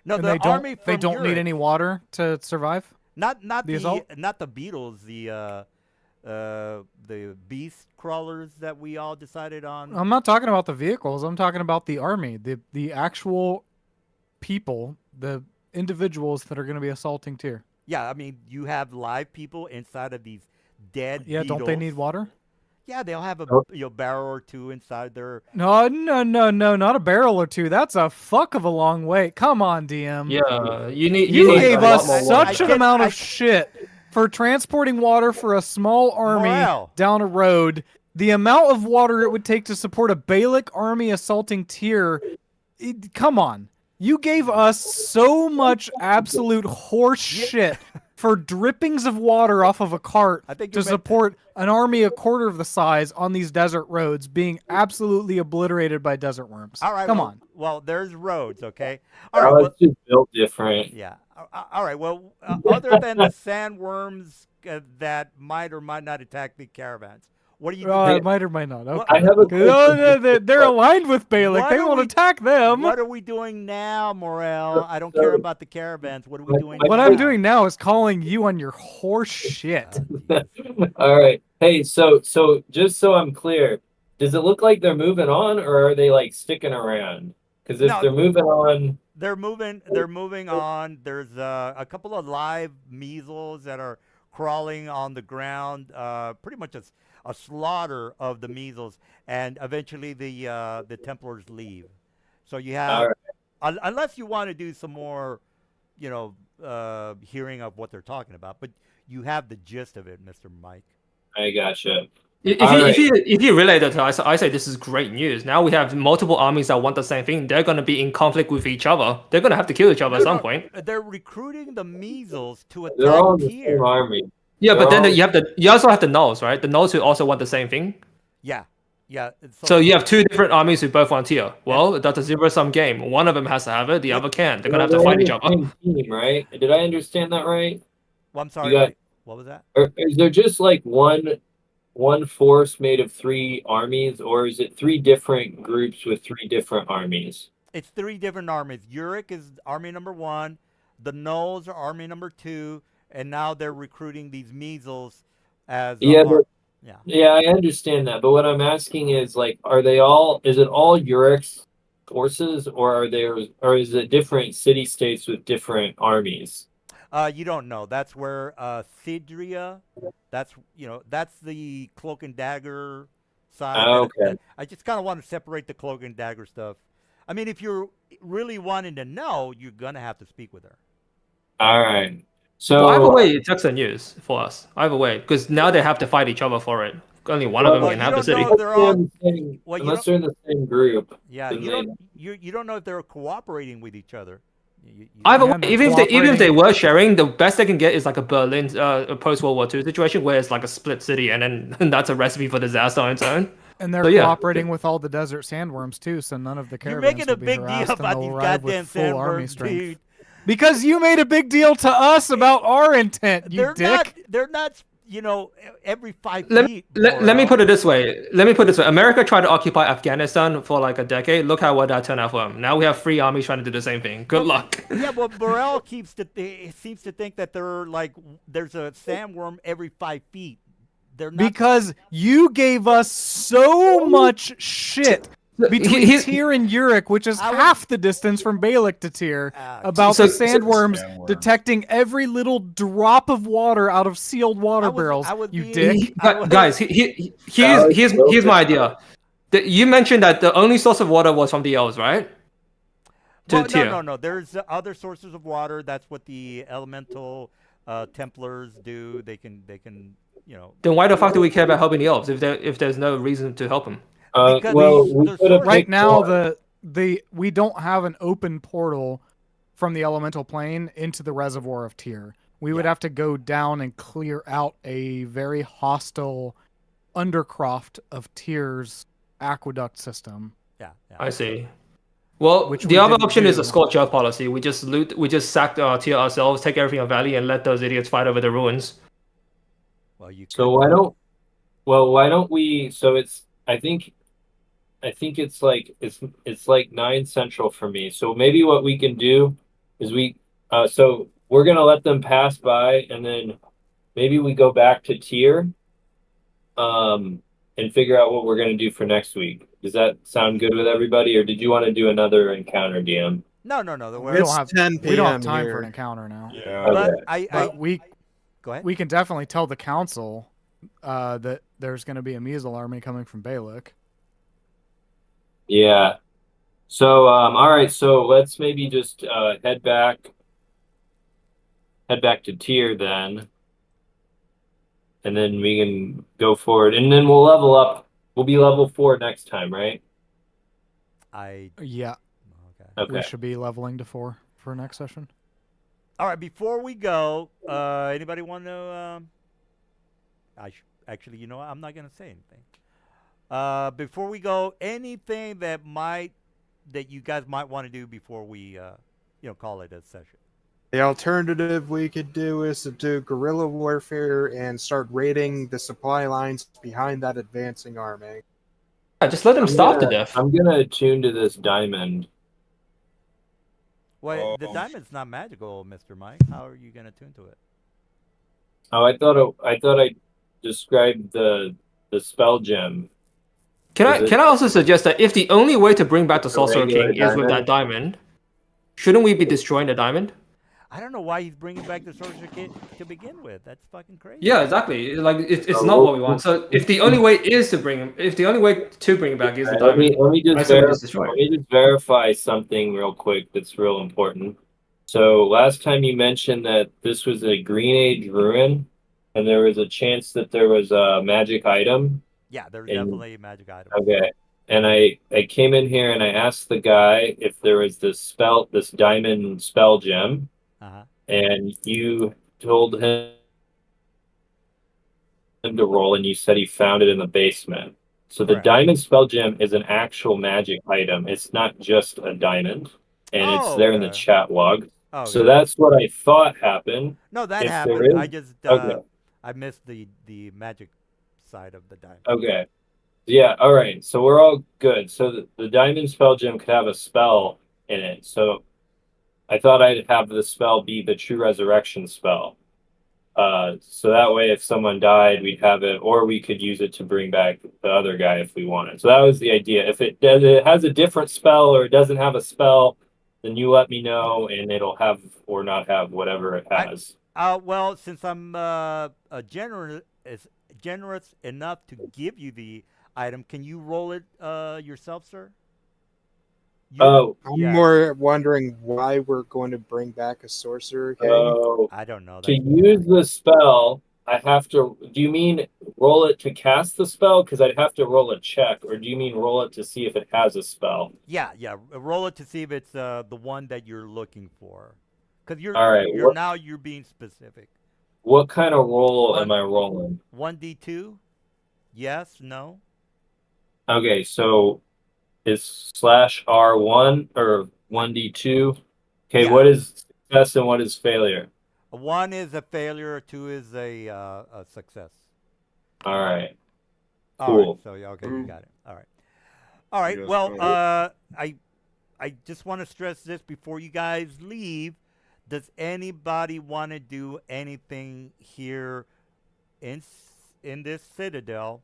No, And the they army don't from need Europe. any water to survive. Not the the assault? not the beetles. The beast crawlers that we all decided on. I'm not talking about the vehicles. I'm talking about the army, the actual people, the individuals that are going to be assaulting Tyr. Yeah, I mean you have live people inside of these dead. Yeah, don't they need beetles. water? Yeah, they'll have a Oh. barrel or two inside their. No, not a barrel or two. That's a fuck of a long wait. Come on, DM. Yeah, you need You need gave a lot us more such water. an amount I- of shit for transporting water for a small army Morale. down a road. The amount of water it would take to support a Balik army assaulting Tyr. Come on. You gave us so much absolute horse shit for drippings of water off of a cart I think to you meant- support an army a quarter of the size on these desert roads being absolutely obliterated by desert worms. All right. Come well, on. Well, there's roads. Okay. All right. Oh, Well, it's just built different. yeah. All right. Well, other than the sandworms that might or might not attack the caravans, what are you? It might or might not. Okay. I have a They're aligned with Balik. What They are won't we- attack them. What are we doing now, Morel? I don't care about the caravans. What are we doing? What now? I'm doing now is calling you on your horse shit. All right. Hey, so just so I'm clear, does it look like they're moving on, or are they like sticking around? Because if No. they're moving on, They're moving. They're moving on. There's a couple of live measles that are crawling on the ground. Pretty much a slaughter of the measles, and eventually the Templars leave. So you have, all unless you want to do some more, hearing of what they're talking about, but you have the gist of it, Mr. Mike. I gotcha. If you relay that to us, I say this is great news. Now we have multiple armies that want the same thing. They're going to be in conflict with each other. They're going to have to kill each other at some point. They're recruiting the measles to They're all in attack the Tyr. same army. Yeah, but They're then all- you also have the Gnolls, right? The Gnolls who also want the same thing. Yeah. So you have two different armies who both want Tyr. Well, that's a zero-sum game. One of them has to have it, the other can't. They're going to have to fight each other. Same team, right? Did I understand that right? Well, I'm sorry. You got- Mike. What was that? Or is there just like one force made of three armies, or is it three different groups with three different armies? It's three different armies. Uruk is army number 1. The Gnolls are army number 2, and now they're recruiting these measles as Yeah, but- yeah. Yeah, I understand that, but what I'm asking is like, is it all Uruk's forces, or is it different city states with different armies? You don't know. That's where Thidria. That's the cloak and dagger side. Okay. I just kind of want to separate the cloak and dagger stuff. I mean, if you're really wanting to know, you're gonna have to speak with her. All right. So Well, either way, it sucks the news for us. Either way, because now they have to fight each other for it. Only one of them Well, can you have the don't city. know- they're all- well, you unless they're in the same group. Yeah, then you they- don't you don't know if they're cooperating with each other. Either Yeah, way, they're even if they cooperating. were sharing, the best they can get is like a Berlin post World War II situation where it's like a split city, and then that's a recipe for disaster on its own. And they're So, yeah. cooperating with all the desert sandworms too, so none of the You're caravans making a will be big deal harassed, and about they'll these arrive with goddamn full army sandworms, strength. dude. Because you made a big deal to us about our intent, you They're dick. They're not. Every 5 Let feet. me put it this way. America tried to occupy Afghanistan for like a decade. Look how well that turned out for them. Now we have 3 armies trying to do the same thing. Good luck. Yeah, well, Burrell seems to think that they're like there's a sandworm every 5 feet. They're not. Because you gave us so much shit between He's- Tyr and Uruk, which is I was- half the distance from Balik to Tyr, Ah, about so- the so- sandworms Sandworm. detecting every little drop of water out of sealed water barrels. I was You being- dick. Guys, here's my idea. You mentioned that the only source of water was from the elves, right? To Well, Tyr. no. There's other sources of water. That's what the elemental Templars do. They can. Then why the fuck do we care about helping the elves if there's no reason to help them? Because Well, these- we they're could have sort of- Right picked now, one. we don't have an open portal from the elemental plane into the reservoir of Tyr. We would have to go down and clear out a very hostile undercroft of Tyr's aqueduct system. Yeah. I see. Well, Which the we other didn't option is a do. scorch earth policy. We just sack Tyr ourselves, take everything of value, and let those idiots fight over the ruins. Well, you. So could- why don't we? So I think it's like 9 central for me. So maybe what we can do is so we're gonna let them pass by, and then maybe we go back to Tyr, and figure out what we're gonna do for next week. Does that sound good with everybody, or did you want to do another encounter, DM? No. We don't have 10 we don't have p.m. time here. for an encounter now. Yeah. But Okay. I. But we Go ahead. we can definitely tell the council that there's going to be a Measle army coming from Balak. Yeah. So, all right. So let's maybe just head back to tier then, and then we can go forward, and then we'll level up. We'll be level 4 next time, right? Yeah, Okay. Okay. we should be leveling to 4 for next session. All right. Before we go, anybody want to? Actually, you know what? I'm not gonna say anything. Before we go, anything that you guys might want to do before we, call it a session. The alternative we could do is to do guerrilla warfare and start raiding the supply lines behind that advancing army. Yeah, just let them starve to death. I'm gonna attune to this diamond. Well, the diamond's not magical, Mr. Mike. How are you gonna tune to it? Oh, I thought I described the spell gem. Can Is it- I also suggest that if the only way to bring back the A Sorcerer regular King is with that diamond, shouldn't we be destroying the diamond? I don't know why he's bringing back the Sorcerer Kit to begin with. That's fucking crazy. Yeah, exactly. Like it's So not we'll- what we want. So if the only way to bring him back is the Let me diamond, I just say we just destroy let it. me just verify something real quick that's real important. So last time you mentioned that this was a Green Age ruin, and there was a chance that there was a magic item. Yeah, there's And- definitely a magic item. Okay. And I came in here and I asked the guy if there was this diamond spell gem, Uh-huh. and you told him to roll, and you said he found it in the basement. So the Correct. diamond spell gem is an actual magic item. It's not just a diamond, and it's Oh, there in the okay. chat log. Oh, So okay. that's what I thought happened. No, that if there happened. I is- just Okay. I missed the magic side of the diamond. Okay. Yeah, all right. So we're all good. So the diamond spell gem could have a spell in it. So I thought I'd have the spell be the true resurrection spell. So that way if someone died, we'd have it, or we could use it to bring back the other guy if we wanted. So that was the idea. If it has a different spell or it doesn't have a spell, then you let me know and it'll have or not have whatever it has. Well, since I'm generous enough to give you the item, can you roll it yourself, sir? Oh, I'm Yeah. more wondering why we're going to bring back a sorcerer king. oh. I don't know. To That's use the spell, I have to. Do you mean roll it to cast the spell? Because I'd have to roll a check, or do you mean roll it to see if it has a spell? yeah. Roll it to see if it's the one that you're looking for. Because All right, you're being specific. What kind of roll am I rolling? 1d2? Yes, no. Okay, so it's /R1 or 1d2. Okay, Yeah. what is success and what is failure? 1 is a failure, 2 is a success. All right. All right, Cool. so yeah, okay, you got it. All right. All right. Yes, Well, sir. I just want to stress this before you guys leave. Does anybody want to do anything here in this citadel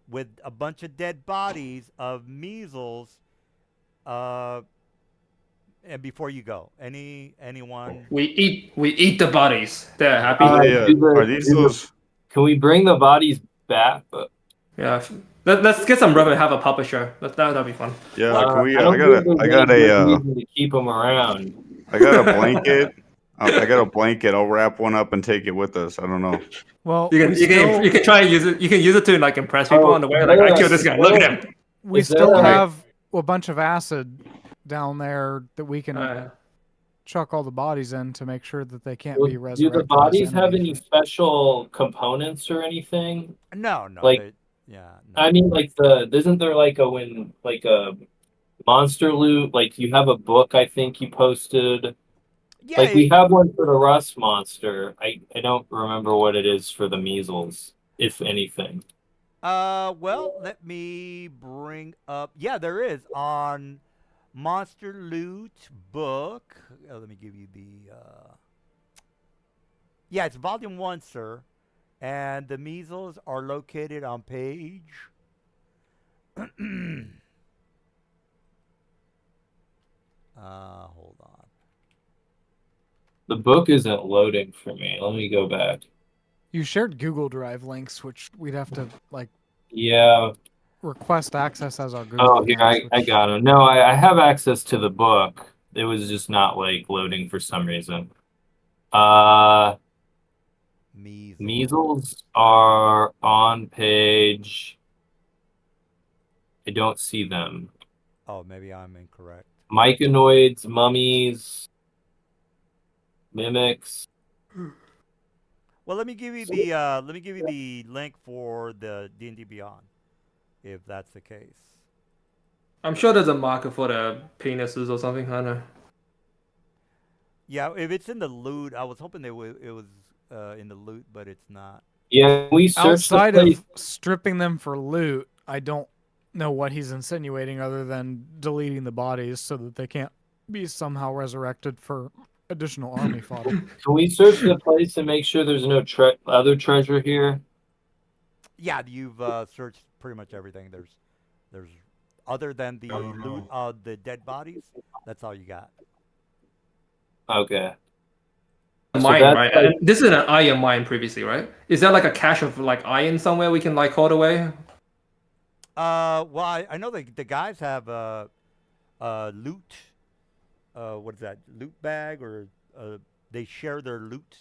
with a bunch of dead bodies of measles? And before you go, anyone? We eat the bodies. They're happy. Are these those? Can we bring the bodies back? Yeah. Let's get some revenue. Have a puppet show. That'd be fun. Yeah, can we? I don't think I there's got any a reason to keep them around. I got a blanket. I got a blanket. I'll wrap one up and take it with us. I don't know. Well, You can try and use it. You can use it to like impress people on the way. Like I killed this guy. Look at him. we Is there still a- have a bunch of acid down there that we can chuck all the bodies in to make sure that they can't Well, be do resurrected. the bodies as have enemies. any special components or anything? No. Like- yeah. No. I mean, like isn't there like a monster loot? Like you have a book I think you posted. Yeah. Like we have one for the rust monster. I don't remember what it is for the measles, if anything. Well, let me bring up. Yeah, there is on Monster Loot book. Let me give you the. Yeah, it's volume 1, sir, and the measles are located on page. Hold on. The book isn't loading for me. Let me go back. You shared Google Drive links, which we'd have to like Yeah. request access as our Google. Oh, here I accounts, which- got them. No, I have access to the book. It was just not like loading for some reason. Measles are on page. I don't see them. Oh, maybe I'm incorrect. Myconoids, mummies, mimics. Well, let me give you the link for the D&D Beyond, if that's the case. I'm sure there's a marker for the penises or something. I don't know. Yeah, if it's in the loot, I was hoping it was in the loot, but it's not. Yeah, we searched the Outside place. of stripping them for loot, I don't know what he's insinuating other than deleting the bodies so that they can't be somehow resurrected for additional army fodder. Can we search the place and make sure there's no other treasure here? Yeah, you've searched pretty much everything. There's other than the loot of the dead bodies. That's all you got. Okay. Mine, that's right? like- This is an iron mine previously, right? Is there like a cache of like iron somewhere we can like hold away? Well, I know the guys have loot. What is that? Loot bag, or they share their loot.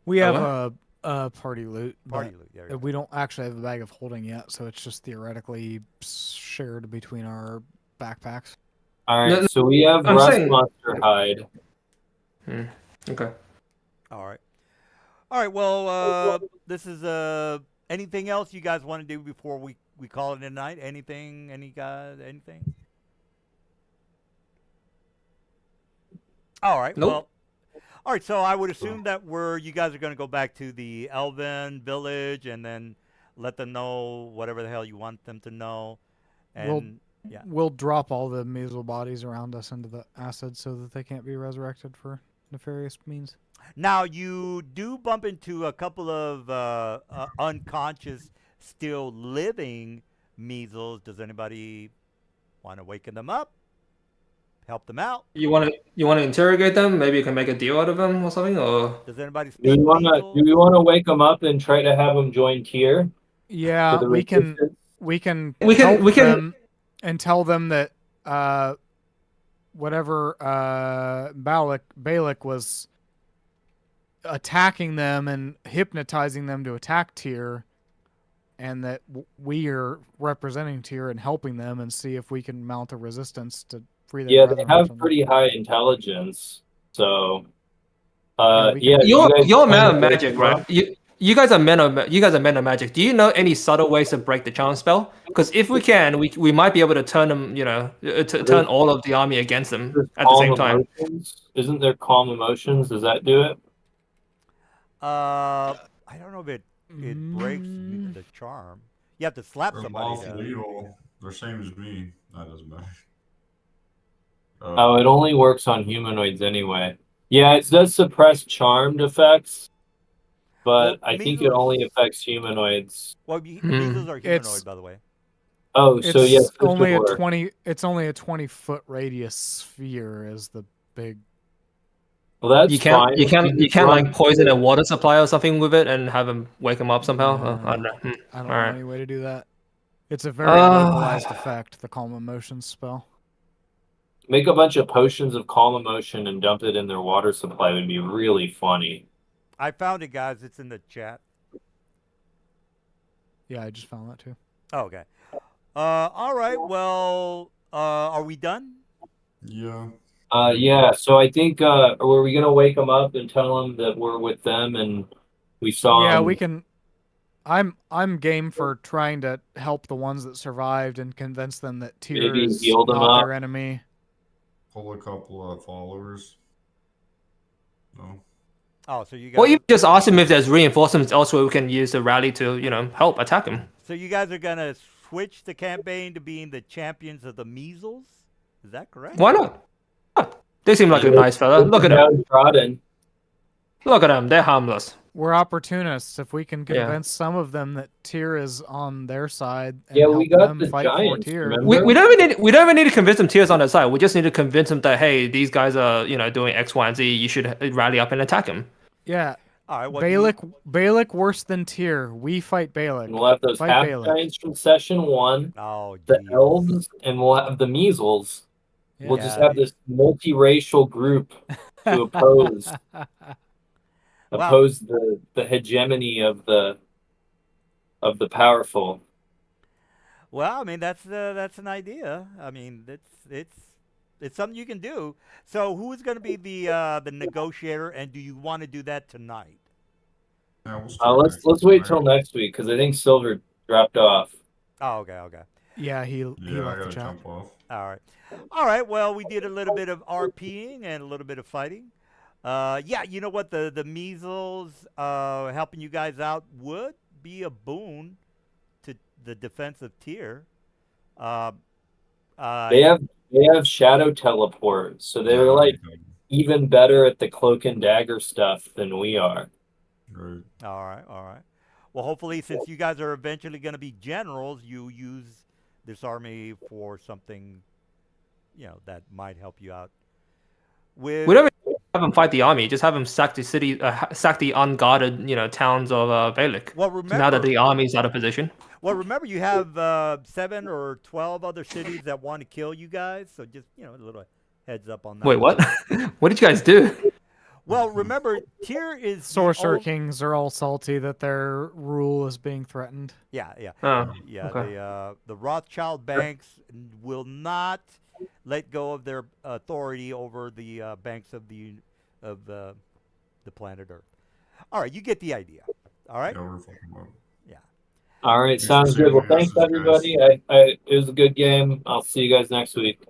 We have what? a party loot. Party but loot. There you go. we don't actually have a bag of holding yet, so it's just theoretically shared between our backpacks. All right. No, So we have I'm rust saying- monster hide. Okay. All right. All right. Well, this is anything else you guys want to do before we call it a night? Anything? Any guys? Anything? All right. Nope. Well. All right. So I would assume that you guys are going to go back to the Elven village and then let them know whatever the hell you want them to know. And yeah. We'll drop all the measle bodies around us into the acid so that they can't be resurrected for nefarious means. Now you do bump into a couple of unconscious, still living measles. Does anybody want to waken them up? Help them out? You want to interrogate them? Maybe you can make a deal out of them or something. Or Does anybody Do speak we want measles? to wake them up and try to have them join Tier? Yeah, for the we can resistance? we can We can- help we can- them and tell them that whatever Balak was attacking them and hypnotizing them to attack Tyr, and that we are representing Tyr and helping them and see if we can mount a resistance to free their Yeah, they brethren have from them. pretty high intelligence. So, Yeah, we can- yeah. you guys you're a man plan of to wake magic, them right? up? You guys are men of magic. Do you know any subtle ways to break the charm spell? Because if we can, we might be able to turn them, to turn all of the army against them There's at the calm same time. emotions. Isn't there calm emotions? Does that do it? I don't know if it breaks Mm. the charm. You have to slap They're somebody. lawful evil. They're same as me. That doesn't matter. Oh, it only works on humanoids anyway. Yeah, it does suppress charmed effects, but Well, I think it measles- only affects humanoids. Well, Hmm. measles are humanoid, It's- by the way. Oh, It's so yes, this only would a work. 20. It's only a 20-foot radius sphere is the big. Well, that's You can't fine. you can't can you can't run- like poison a water supply or something with it and have them wake them up somehow. I don't know. I don't know Alright. any way to do that. It's a very Uh, localized effect, the calm emotions spell. make a bunch of potions of calm emotion and dump it in their water supply would be really funny. I found it, guys. It's in the chat. Yeah, I just found that too. Oh, okay. All right. Well, are we done? Yeah. Yeah. So I think were we gonna wake them up and tell them that we're with them and we saw? Yeah, 'em? we can. I'm game for trying to help the ones that survived and convince them that Tyr Maybe is heal them not up. their enemy. Pull a couple of followers. No. Oh, so you guys. Or you just ask them if there's reinforcements elsewhere we can use the rally to, help attack them. So you guys are gonna switch the campaign to being the champions of the measles? Is that correct? Why not? Yeah, they seem like a nice fella. Look at them. Downtrodden. Look at them. They're harmless. We're opportunists. If we can Yeah. convince some of them that Tyr is on their side and Yeah, help we got them the fight giants, for Tyr, remember? We don't even need to convince them Tears on their side. We just need to convince them that hey, these guys are doing X, Y, and Z. You should rally up and attack them. yeah, All right. What do you- Balak worse than Tyr. We fight Balak. And we'll have those Fight half Balak. giants from session 1, Oh, the geez. elves, and we'll have the measles. We'll just Yeah. have this multiracial group to oppose Wow. the hegemony of the powerful. Well, I mean that's an idea. I mean it's something you can do. So who is going to be the negotiator, and do you want to do that tonight? Yeah, we'll start Let's next wait week, till right? next week because I think Silver dropped off. Oh, okay. Yeah, he Yeah, I left the gotta chat. jump off. All right. Well, we did a little bit of RPing and a little bit of fighting. Yeah, you know what? The measles helping you guys out would be a boon to the defensive tier. They have shadow teleport, so they're Yeah, like okay. even better at the cloak and dagger stuff than we are. Right. All right. Well, hopefully, since you guys are eventually going to be generals, you use this army for something, that might help you out. With We don't really have them fight the army. Just have them sack the city, sack the unguarded, towns of Balak. well, So remember now that the army's out of position. Well, remember, you have 7 or 12 other cities that want to kill you guys. So just a little heads up on that. Wait, what? What did you guys do? Well, remember, Tyr is the Sorcerer ol- Kings are all salty that their rule is being threatened. Yeah. Oh, Yeah, okay. the Rothschild banks will not let go of their authority over the banks of the planet Earth. All right, you get the idea. All right. Yeah, we're fucking up. All right, Thanks for sounds good. Well, saving thanks us, guys. everybody. It was a good game. I'll see you guys next week.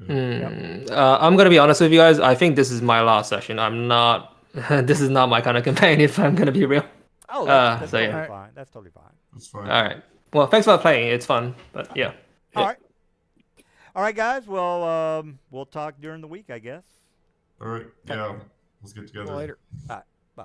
I'm gonna be honest with you guys. I think this is my last session. I'm not. This is not my kind of campaign. If I'm gonna be real. Oh, that's so totally yeah. fine. That's totally fine. That's fine. All right. Well, thanks for playing. It's fun. But yeah. All right, guys. Well, we'll talk during the week, I guess. All right. Yeah. Let's get together. Later. All right, bye.